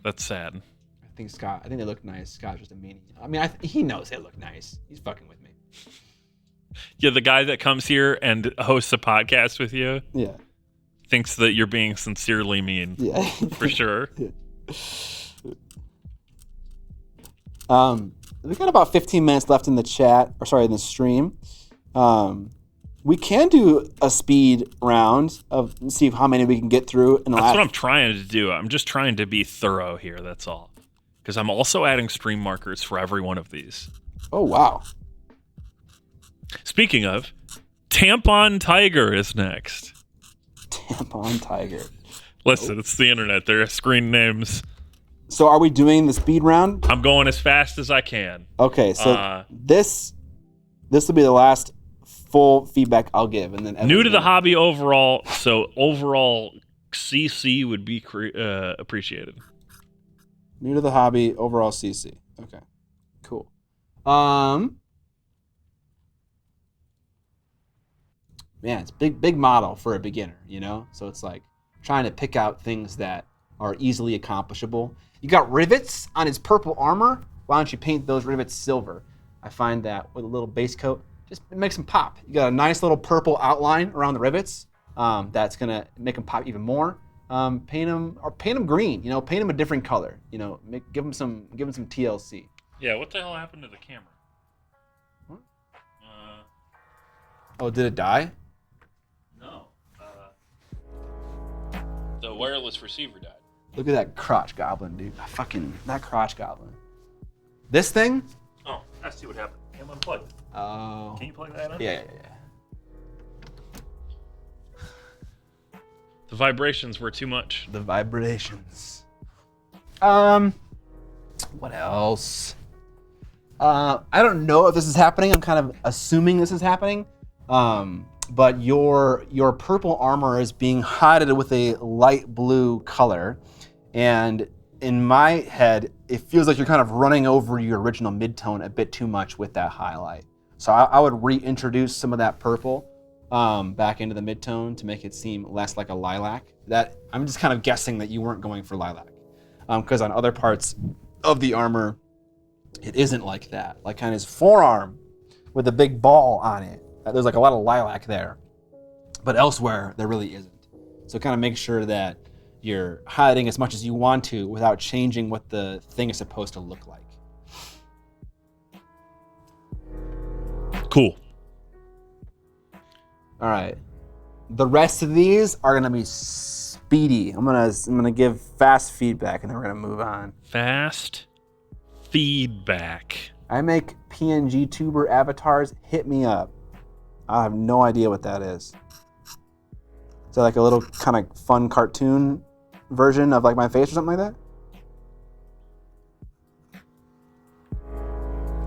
That's sad. I think they look nice. Scott's just a meanie. I mean, he knows they look nice. He's fucking with me. Yeah, the guy that comes here and hosts a podcast with you. Yeah. Thinks that you're being sincerely mean. Yeah. For sure. Yeah. We got about 15 minutes left in the in the stream. We can do a speed round of see how many we can get through in the That's what I'm trying to do. I'm just trying to be thorough here, that's all. Because I'm also adding stream markers for every one of these. Oh, wow. Speaking of, Tampon Tiger is next. Tampon Tiger. Listen, It's the internet. There are screen names. So are we doing the speed round? I'm going as fast as I can. Okay, so this will be the last full feedback I'll give, and then new to the hobby overall. So overall, CC would be appreciated. New to the hobby, overall CC. Okay, cool. Man, it's big model for a beginner, you know? So it's like trying to pick out things that are easily accomplishable. You got rivets on his purple armor. Why don't you paint those rivets silver? I find that with a little base coat, just makes them pop. You got a nice little purple outline around the rivets. That's gonna make them pop even more. Paint them green. You know, paint them a different color. You know, give them some TLC. Yeah. What the hell happened to the camera? What? Oh, did it die? No. The wireless receiver died. Look at that crotch goblin, dude. That crotch goblin. This thing? Oh, I see what happened. Came unplugged. Oh. Can you plug that in? Yeah. The vibrations were too much. The vibrations. What else? I don't know if this is happening. I'm kind of assuming this is happening. But your purple armor is being highlighted with a light blue color. And in my head, it feels like you're kind of running over your original midtone a bit too much with that highlight. So I would reintroduce some of that purple back into the midtone to make it seem less like a lilac. That I'm just kind of guessing that you weren't going for lilac. Because on other parts of the armor, it isn't like that. Like kind of his forearm with a big ball on it. There's like a lot of lilac there. But elsewhere, there really isn't. So kind of make sure that you're hiding as much as you want to without changing what the thing is supposed to look like. Cool. All right. The rest of these are gonna be speedy. I'm gonna give fast feedback, and then we're gonna move on. Fast feedback. I make PNG tuber avatars. Hit me up. I have no idea what that is. Is that like a little kind of fun cartoon version of like my face or something like that?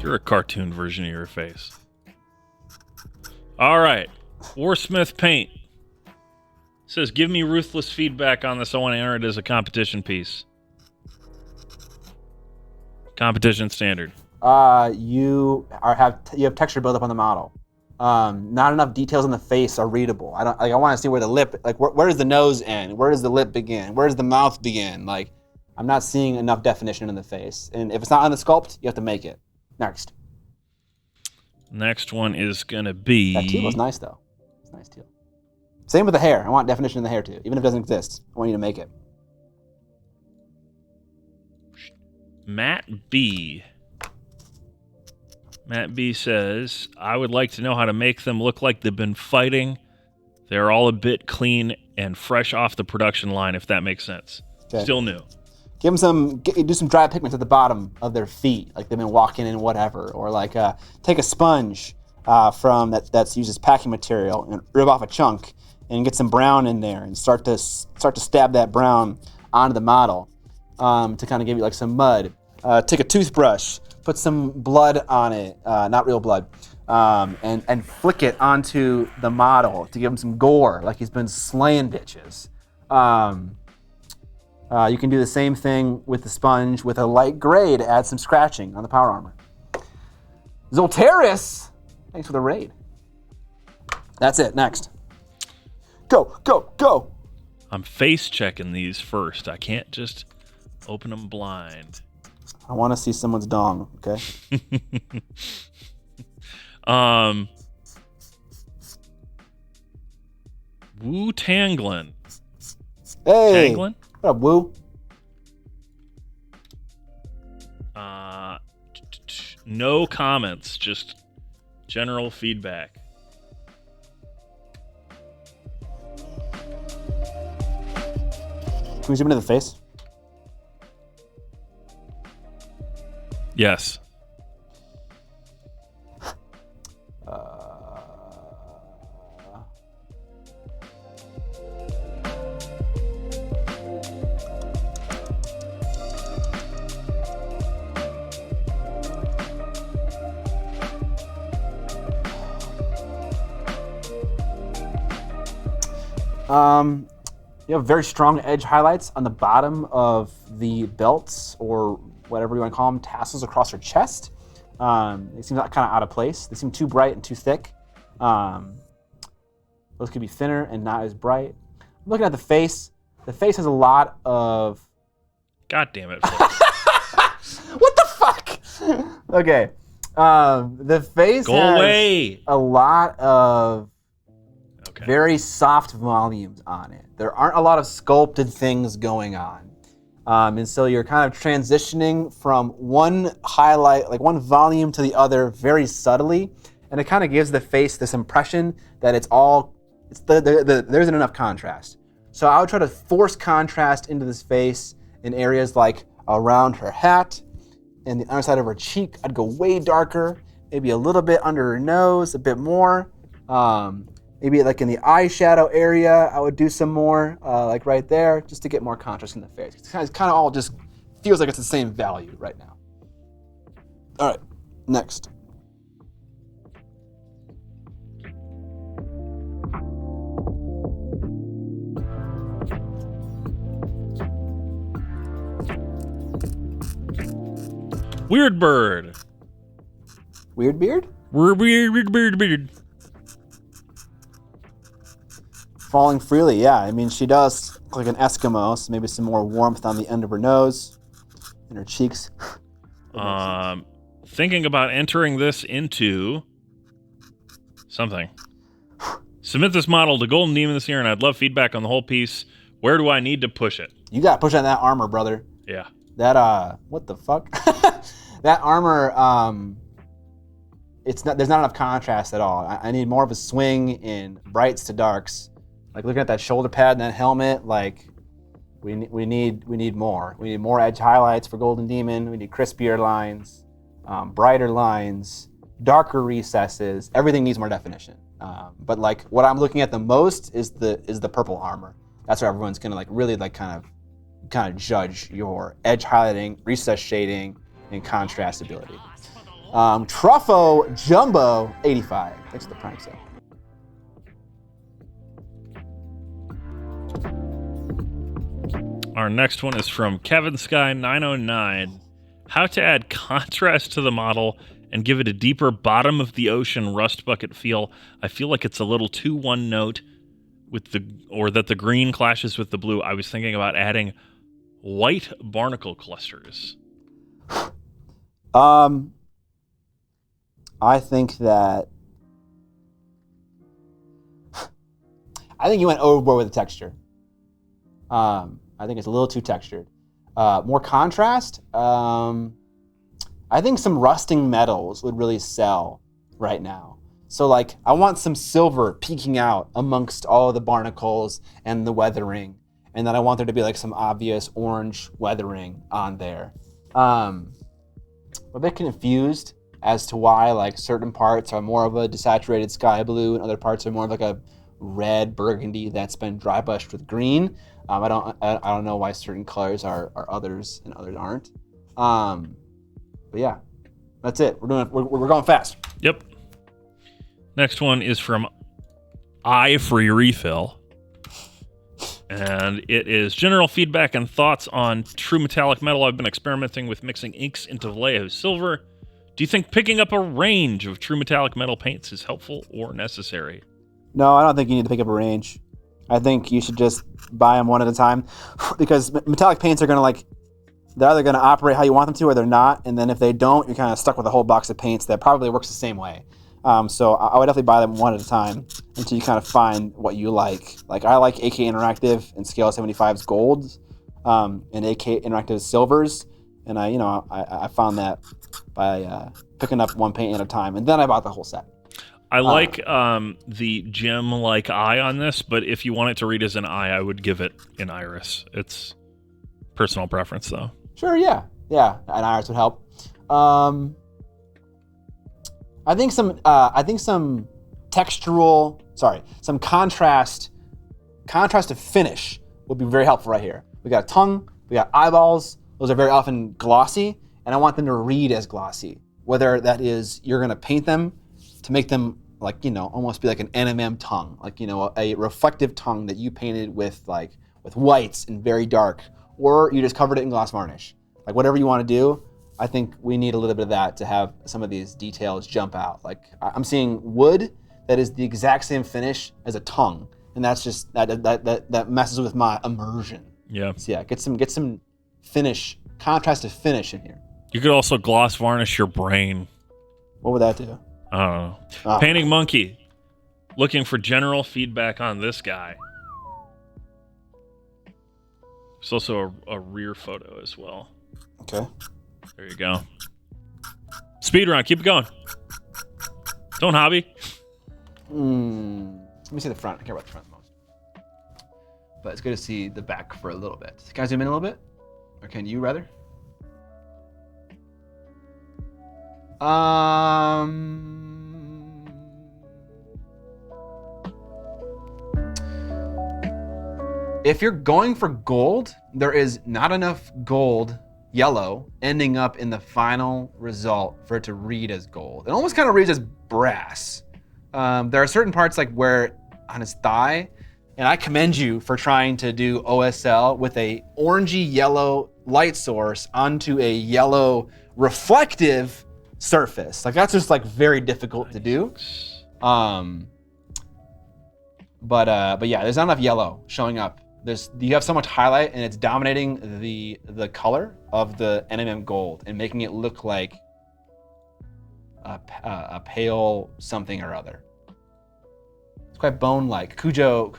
You're a cartoon version of your face. All right. Warsmith Paint says, give me ruthless feedback on this. I want to enter it as a competition piece. Competition standard. You have texture buildup on the model. Not enough details on the face are readable. I want to see where the lip, like where does the nose end? Where does the lip begin? Where does the mouth begin? Like, I'm not seeing enough definition in the face. And if it's not on the sculpt, you have to make it. Next. Next one is gonna be. That teal was nice though. It's nice teal. Same with the hair. I want definition in the hair too, even if it doesn't exist. I want you to make it. Matt B says, I would like to know how to make them look like they've been fighting. They're all a bit clean and fresh off the production line, if that makes sense. Okay. Still new. Give them do some dry pigments at the bottom of their feet, like they've been walking in whatever, or like take a sponge from that's used as packing material and rip off a chunk and get some brown in there and start to stab that brown onto the model to kind of give you like some mud. Take a toothbrush, put some blood on it, not real blood, and flick it onto the model to give him some gore, like he's been slaying bitches. You can do the same thing with the sponge with a light gray to add some scratching on the power armor. Zolteris, thanks for the raid. That's it, next. Go, go, go. I'm face checking these first. I can't just open them blind. I want to see someone's dong, okay? Wu Tanglin. Hey. Tanglin? What up, Woo? No comments, just general feedback. Can we zoom into the face? Yes. You have very strong edge highlights on the bottom of the belts, or whatever you want to call them, tassels across her chest. They seem kind of out of place. They seem too bright and too thick. Those could be thinner and not as bright. I'm looking at the face. The face has a lot of... God damn it. What the fuck? Okay. The face has a lot of very soft volumes on it. There aren't a lot of sculpted things going on. And so you're kind of transitioning from one highlight, like one volume to the other very subtly. And it kind of gives the face this impression that there isn't enough contrast. So I would try to force contrast into this face in areas like around her hat and the underside of her cheek. I'd go way darker, maybe a little bit under her nose, a bit more. Maybe like in the eyeshadow area, I would do some more, like right there, just to get more contrast in the face. It's kind of all just feels like it's the same value right now. All right, next. Weird bird. Weird beard? Weird beard. Falling freely, yeah. I mean, she does look like an Eskimo, so maybe some more warmth on the end of her nose and her cheeks. Thinking about entering this into something. Submit this model to Golden Demon this year, and I'd love feedback on the whole piece. Where do I need to push it? You got to push on that armor, brother. Yeah. That, what the fuck? That armor, there's not enough contrast at all. I need more of a swing in brights to darks. Like looking at that shoulder pad and that helmet, like we need more. We need more edge highlights for Golden Demon. We need crispier lines, brighter lines, darker recesses. Everything needs more definition. But like what I'm looking at the most is the purple armor. That's where everyone's gonna like really like kind of judge your edge highlighting, recess shading, and contrast ability. Truffo Jumbo 85. Thanks for the prime sale. Our next one is from Kevin Sky 909. How to add contrast to the model and give it a deeper bottom of the ocean rust bucket feel. I feel like it's a little too one note or that the green clashes with the blue. I was thinking about adding white barnacle clusters. I think you went overboard with the texture. I think it's a little too textured. More contrast. I think some rusting metals would really sell right now. So like, I want some silver peeking out amongst all of the barnacles and the weathering. and then I want there to be like some obvious orange weathering on there. I'm a bit confused as to why like certain parts are more of a desaturated sky blue and other parts are more of like a red burgundy that's been dry brushed with green. I don't know why certain colors are others and others aren't. But yeah, that's it. We're going fast. Yep. Next one is from I Free Refill. And it is general feedback and thoughts on true metallic metal. I've been experimenting with mixing inks into Vallejo silver. Do you think picking up a range of true metallic metal paints is helpful or necessary? No, I don't think you need to pick up a range. I think you should just buy them one at a time, because metallic paints are they're either going to operate how you want them to or they're not. And then if they don't, you're kind of stuck with a whole box of paints that probably works the same way. So I would definitely buy them one at a time until you kind of find what you like. Like I like AK Interactive and Scale 75's golds, and AK Interactive's silvers. And I found that by picking up one paint at a time. And then I bought the whole set. I like the gem-like eye on this, but if you want it to read as an eye, I would give it an iris. It's personal preference, though. Sure, yeah, an iris would help. I think some contrast of finish would be very helpful right here. We got a tongue, we got eyeballs. Those are very often glossy, and I want them to read as glossy. Whether that is you're gonna paint them to make them almost be like an NMM tongue, a reflective tongue that you painted with whites and very dark, or you just covered it in gloss varnish. Like whatever you want to do, I think we need a little bit of that to have some of these details jump out. Like I'm seeing wood that is the exact same finish as a tongue, and that's just that messes with my immersion. Yeah. So yeah, get some finish, contrast of finish in here. You could also gloss varnish your brain. What would that do? I don't know. Painting Monkey, looking for general feedback on this guy. There's also a rear photo as well. Okay. There you go. Speedrun, keep it going. Don't hobby. Let me see the front. I care about the front the most. But it's good to see the back for a little bit. Can I zoom in a little bit? Or can you rather? If you're going for gold, there is not enough gold, yellow, ending up in the final result for it to read as gold. It almost kind of reads as brass. There are certain parts like where on his thigh, and I commend you for trying to do OSL with a orangey yellow light source onto a yellow reflective surface. Like that's just very difficult to do. But yeah, there's not enough yellow showing up. You have so much highlight and it's dominating the color of the NMM gold and making it look like a pale something or other. It's quite bone-like. Cujo,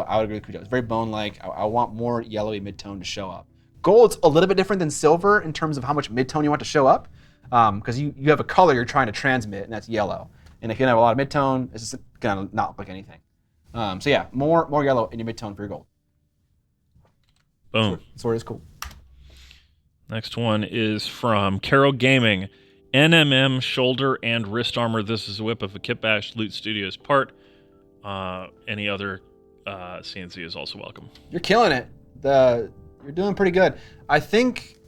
I would agree with Cujo. It's very bone-like. I want more yellowy mid-tone to show up. Gold's a little bit different than silver in terms of how much mid-tone you want to show up, because you have a color you're trying to transmit, and that's yellow. And if you have a lot of mid-tone, it's just gonna not look like anything. So yeah, more yellow in your mid-tone for your gold. Boom. Sword is cool. Next one is from Caro Gaming. NMM shoulder and wrist armor. This is a whip of a Kit Bash Loot Studios part. Any other CNC is also welcome. You're killing it. You're doing pretty good. I think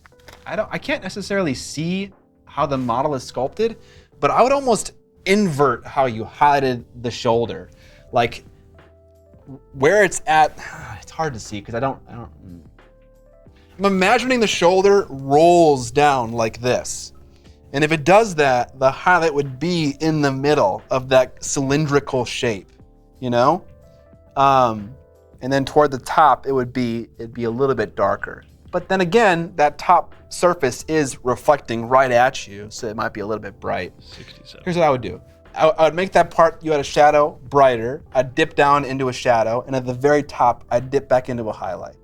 I can't necessarily see how the model is sculpted, but I would almost invert how you highlighted the shoulder. Like where it's at, it's hard to see because I don't. I'm imagining the shoulder rolls down like this. And if it does that, the highlight would be in the middle of that cylindrical shape, you know? And then toward the top, it'd be a little bit darker. But then again, that top surface is reflecting right at you, so it might be a little bit bright. 67. Here's what I would do. I would make that part you had a shadow brighter. I'd dip down into a shadow, and at the very top, I'd dip back into a highlight.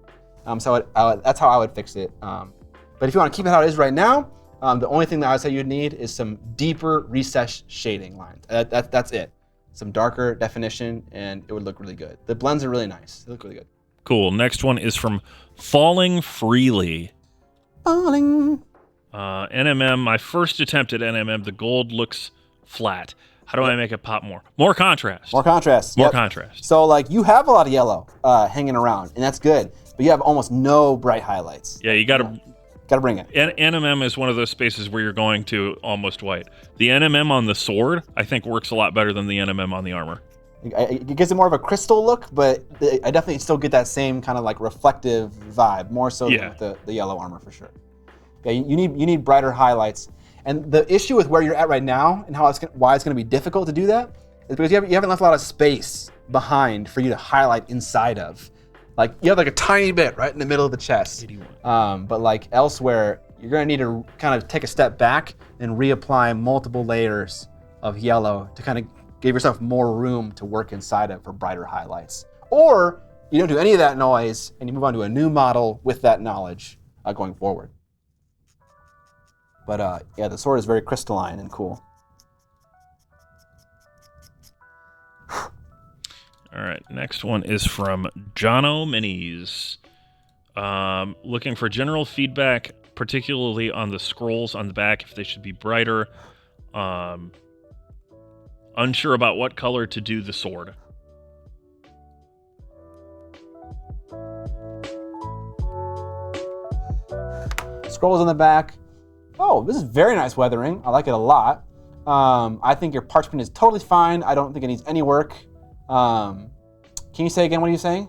So that's how I would fix it. But if you want to keep it how it is right now, the only thing that I would say you'd need is some deeper recessed shading lines. That's it. Some darker definition, and it would look really good. The blends are really nice. They look really good. Cool. Next one is from Falling Freely. Falling. NMM, my first attempt at NMM, the gold looks flat. How do I make it pop more? More contrast. More contrast. More yep. contrast. So like you have a lot of yellow hanging around, and that's good. But you have almost no bright highlights. Yeah, you gotta bring it. NMM is one of those spaces where you're going to almost white. The NMM on the sword, I think, works a lot better than the NMM on the armor. It gives it more of a crystal look, but I definitely still get that same kind of like reflective vibe, more so than with the yellow armor for sure. Yeah, you need brighter highlights. And the issue with where you're at right now and why it's going to be difficult to do that is because you haven't left a lot of space behind for you to highlight inside of. Like you have like a tiny bit right in the middle of the chest. But like elsewhere, you're going to need to kind of take a step back and reapply multiple layers of yellow to kind of give yourself more room to work inside of for brighter highlights. Or you don't do any of that noise and you move on to a new model with that knowledge going forward. But yeah, the sword is very crystalline and cool. All right, next one is from Jono Minis. Looking for general feedback, particularly on the scrolls on the back, if they should be brighter. Unsure about what color to do the sword. Scrolls on the back. Oh, this is very nice weathering. I like it a lot. I think your parchment is totally fine. I don't think it needs any work. Can you say again, what are you saying?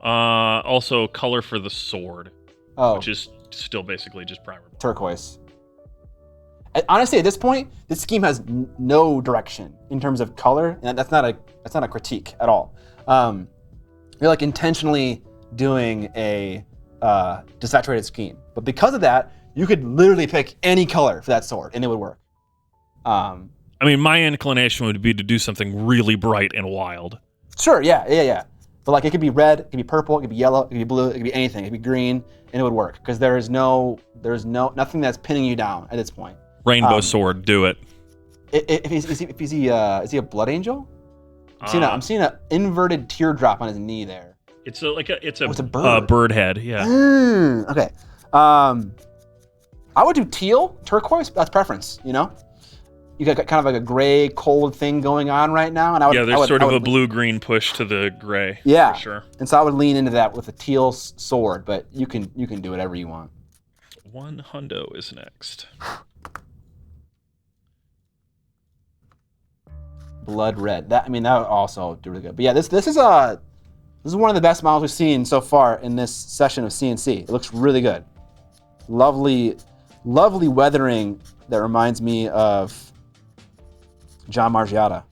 Also, color for the sword. Oh. Which is still basically just primer. Turquoise. Honestly, at this point, this scheme has no direction in terms of color, and that's not a critique at all. You're like intentionally doing a desaturated scheme, but because of that, you could literally pick any color for that sword, and it would work. I mean, my inclination would be to do something really bright and wild. Sure, yeah. But like, it could be red, it could be purple, it could be yellow, it could be blue, it could be anything, it could be green, and it would work because there's nothing that's pinning you down at this point. Rainbow sword, do it. Is he a blood angel? I'm seeing an inverted teardrop on his knee there. It's a bird. Bird head, yeah. Okay. I would do teal, turquoise. That's preference, you know. You got kind of like a gray, cold thing going on right now, and there's sort of a blue-green push to the gray. Yeah, for sure. And so I would lean into that with a teal sword, but you can do whatever you want. One hundo is next. Blood red. That would also do really good. But yeah, this is one of the best models we've seen so far in this session of CNC. It looks really good. Lovely weathering that reminds me of John Margiotta.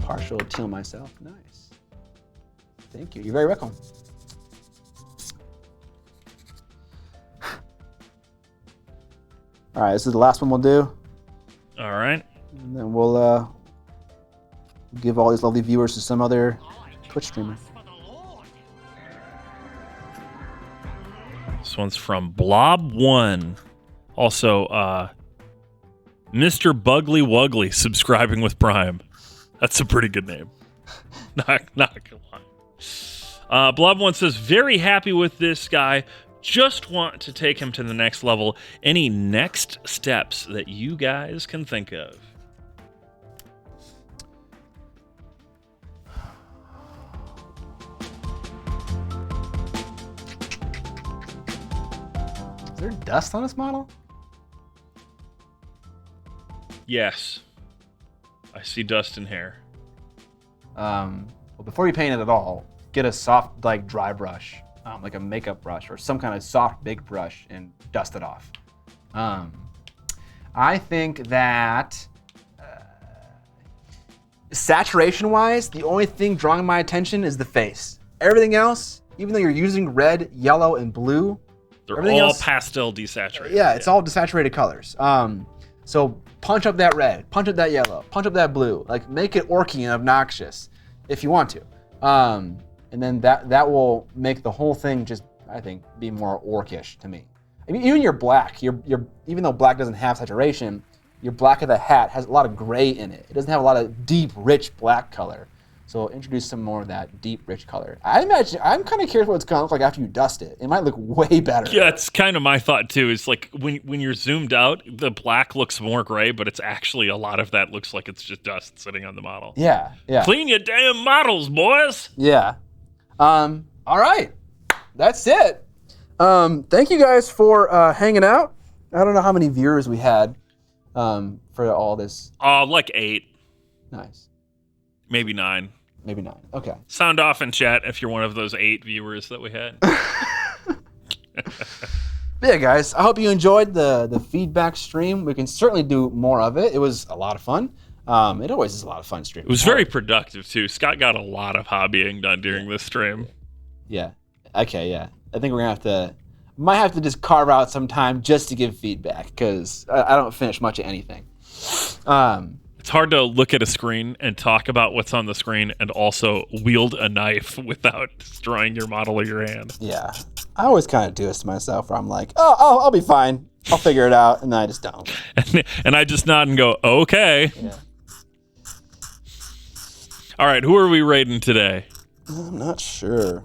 Partial teal myself. Nice. Thank you. You're very welcome. All right, this is the last one we'll do. All right. And then we'll give all these lovely viewers to some other Twitch streamer. This one's from Blob1. Also, Mr. Bugly Wuggly subscribing with Prime. That's a pretty good name. Not gonna lie. Blob1 says, very happy with this guy. Just want to take him to the next level. Any next steps that you guys can think of? Is there dust on this model? Yes. I see dust and hair. Well, before you paint it at all, get a soft, like, dry brush. Like a makeup brush or some kind of soft big brush and dust it off. I think that saturation-wise, the only thing drawing my attention is the face. Everything else, even though you're using red, yellow, and blue, they're all pastel desaturated. Yeah, it's all desaturated colors. So punch up that red, punch up that yellow, punch up that blue. Like, make it orky and obnoxious if you want to. And then that will make the whole thing just, I think, be more orcish to me. I mean, even your black, even though black doesn't have saturation, your black of the hat has a lot of gray in it. It doesn't have a lot of deep, rich black color. So introduce some more of that deep, rich color. I'm kind of curious what it's going to look like after you dust it. It might look way better. Yeah, it's kind of my thought too. It's like when you're zoomed out, the black looks more gray, but it's actually a lot of that looks like it's just dust sitting on the model. Yeah. Clean your damn models, boys. Yeah. All right. That's it. Thank you guys for hanging out. I don't know how many viewers we had for all this. Like 8. Nice. Maybe 9. Maybe 9. Okay. Sound off in chat if you're one of those 8 viewers that we had. Yeah, guys, I hope you enjoyed the feedback stream. We can certainly do more of it. It was a lot of fun. It always is a lot of fun streaming. It was very productive, too. Scott got a lot of hobbying done during this stream. Yeah. Okay, yeah. I think we're going to might have to just carve out some time just to give feedback, because I don't finish much of anything. It's hard to look at a screen and talk about what's on the screen and also wield a knife without destroying your model or your hand. Yeah. I always kind of do this to myself where I'm like, oh, I'll be fine. I'll figure it out. And then I just don't. And I just nod and go, okay. Yeah. All right, who are we rating today? I'm not sure.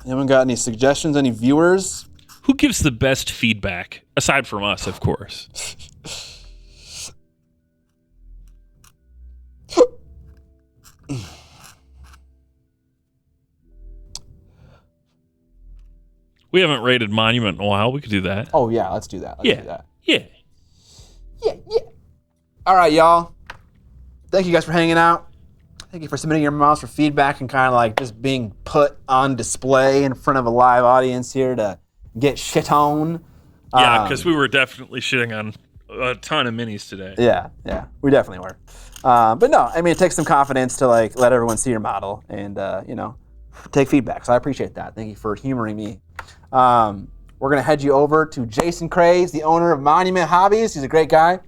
Anyone got any suggestions? Any viewers? Who gives the best feedback? Aside from us, of course. We haven't rated Monument in a while. We could do that. Oh, yeah, let's do that. Let's do that. Yeah. All right, y'all. Thank you guys for hanging out. Thank you for submitting your models for feedback and kind of like just being put on display in front of a live audience here to get shit on. Yeah, because we were definitely shitting on a ton of minis today. Yeah, we definitely were. But no, I mean, it takes some confidence to like let everyone see your model and, take feedback. So I appreciate that. Thank you for humoring me. We're going to head you over to Jason Craze, the owner of Monument Hobbies. He's a great guy.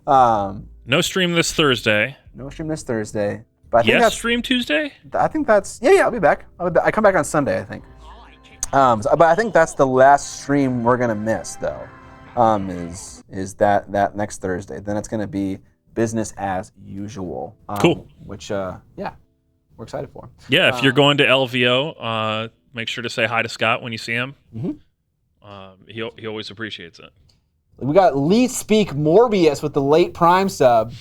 No stream this Thursday. No stream this Thursday. But I think yes, stream Tuesday? I think that's... Yeah, I'll be back. I come back on Sunday, I think. But I think that's the last stream we're going to miss, though, is that next Thursday. Then it's going to be business as usual. Cool. Which, we're excited for. Yeah, if you're going to LVO, make sure to say hi to Scott when you see him. Mm-hmm. He always appreciates it. We got Lee Speak Morbius with the late Prime sub.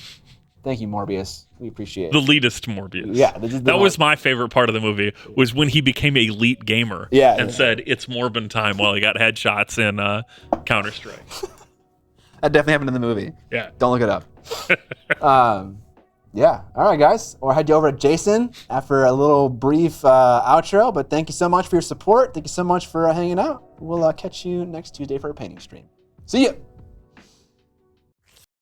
Thank you, Morbius. We appreciate it. The leadest Morbius. Yeah. That was my favorite part of the movie, was when he became a elite gamer and said, it's Morbin time, while he got headshots in Counter-Strike. That definitely happened in the movie. Yeah. Don't look it up. Yeah. All right, guys. We'll head you over to Jason after a little brief outro, but thank you so much for your support. Thank you so much for hanging out. We'll catch you next Tuesday for a painting stream. See ya.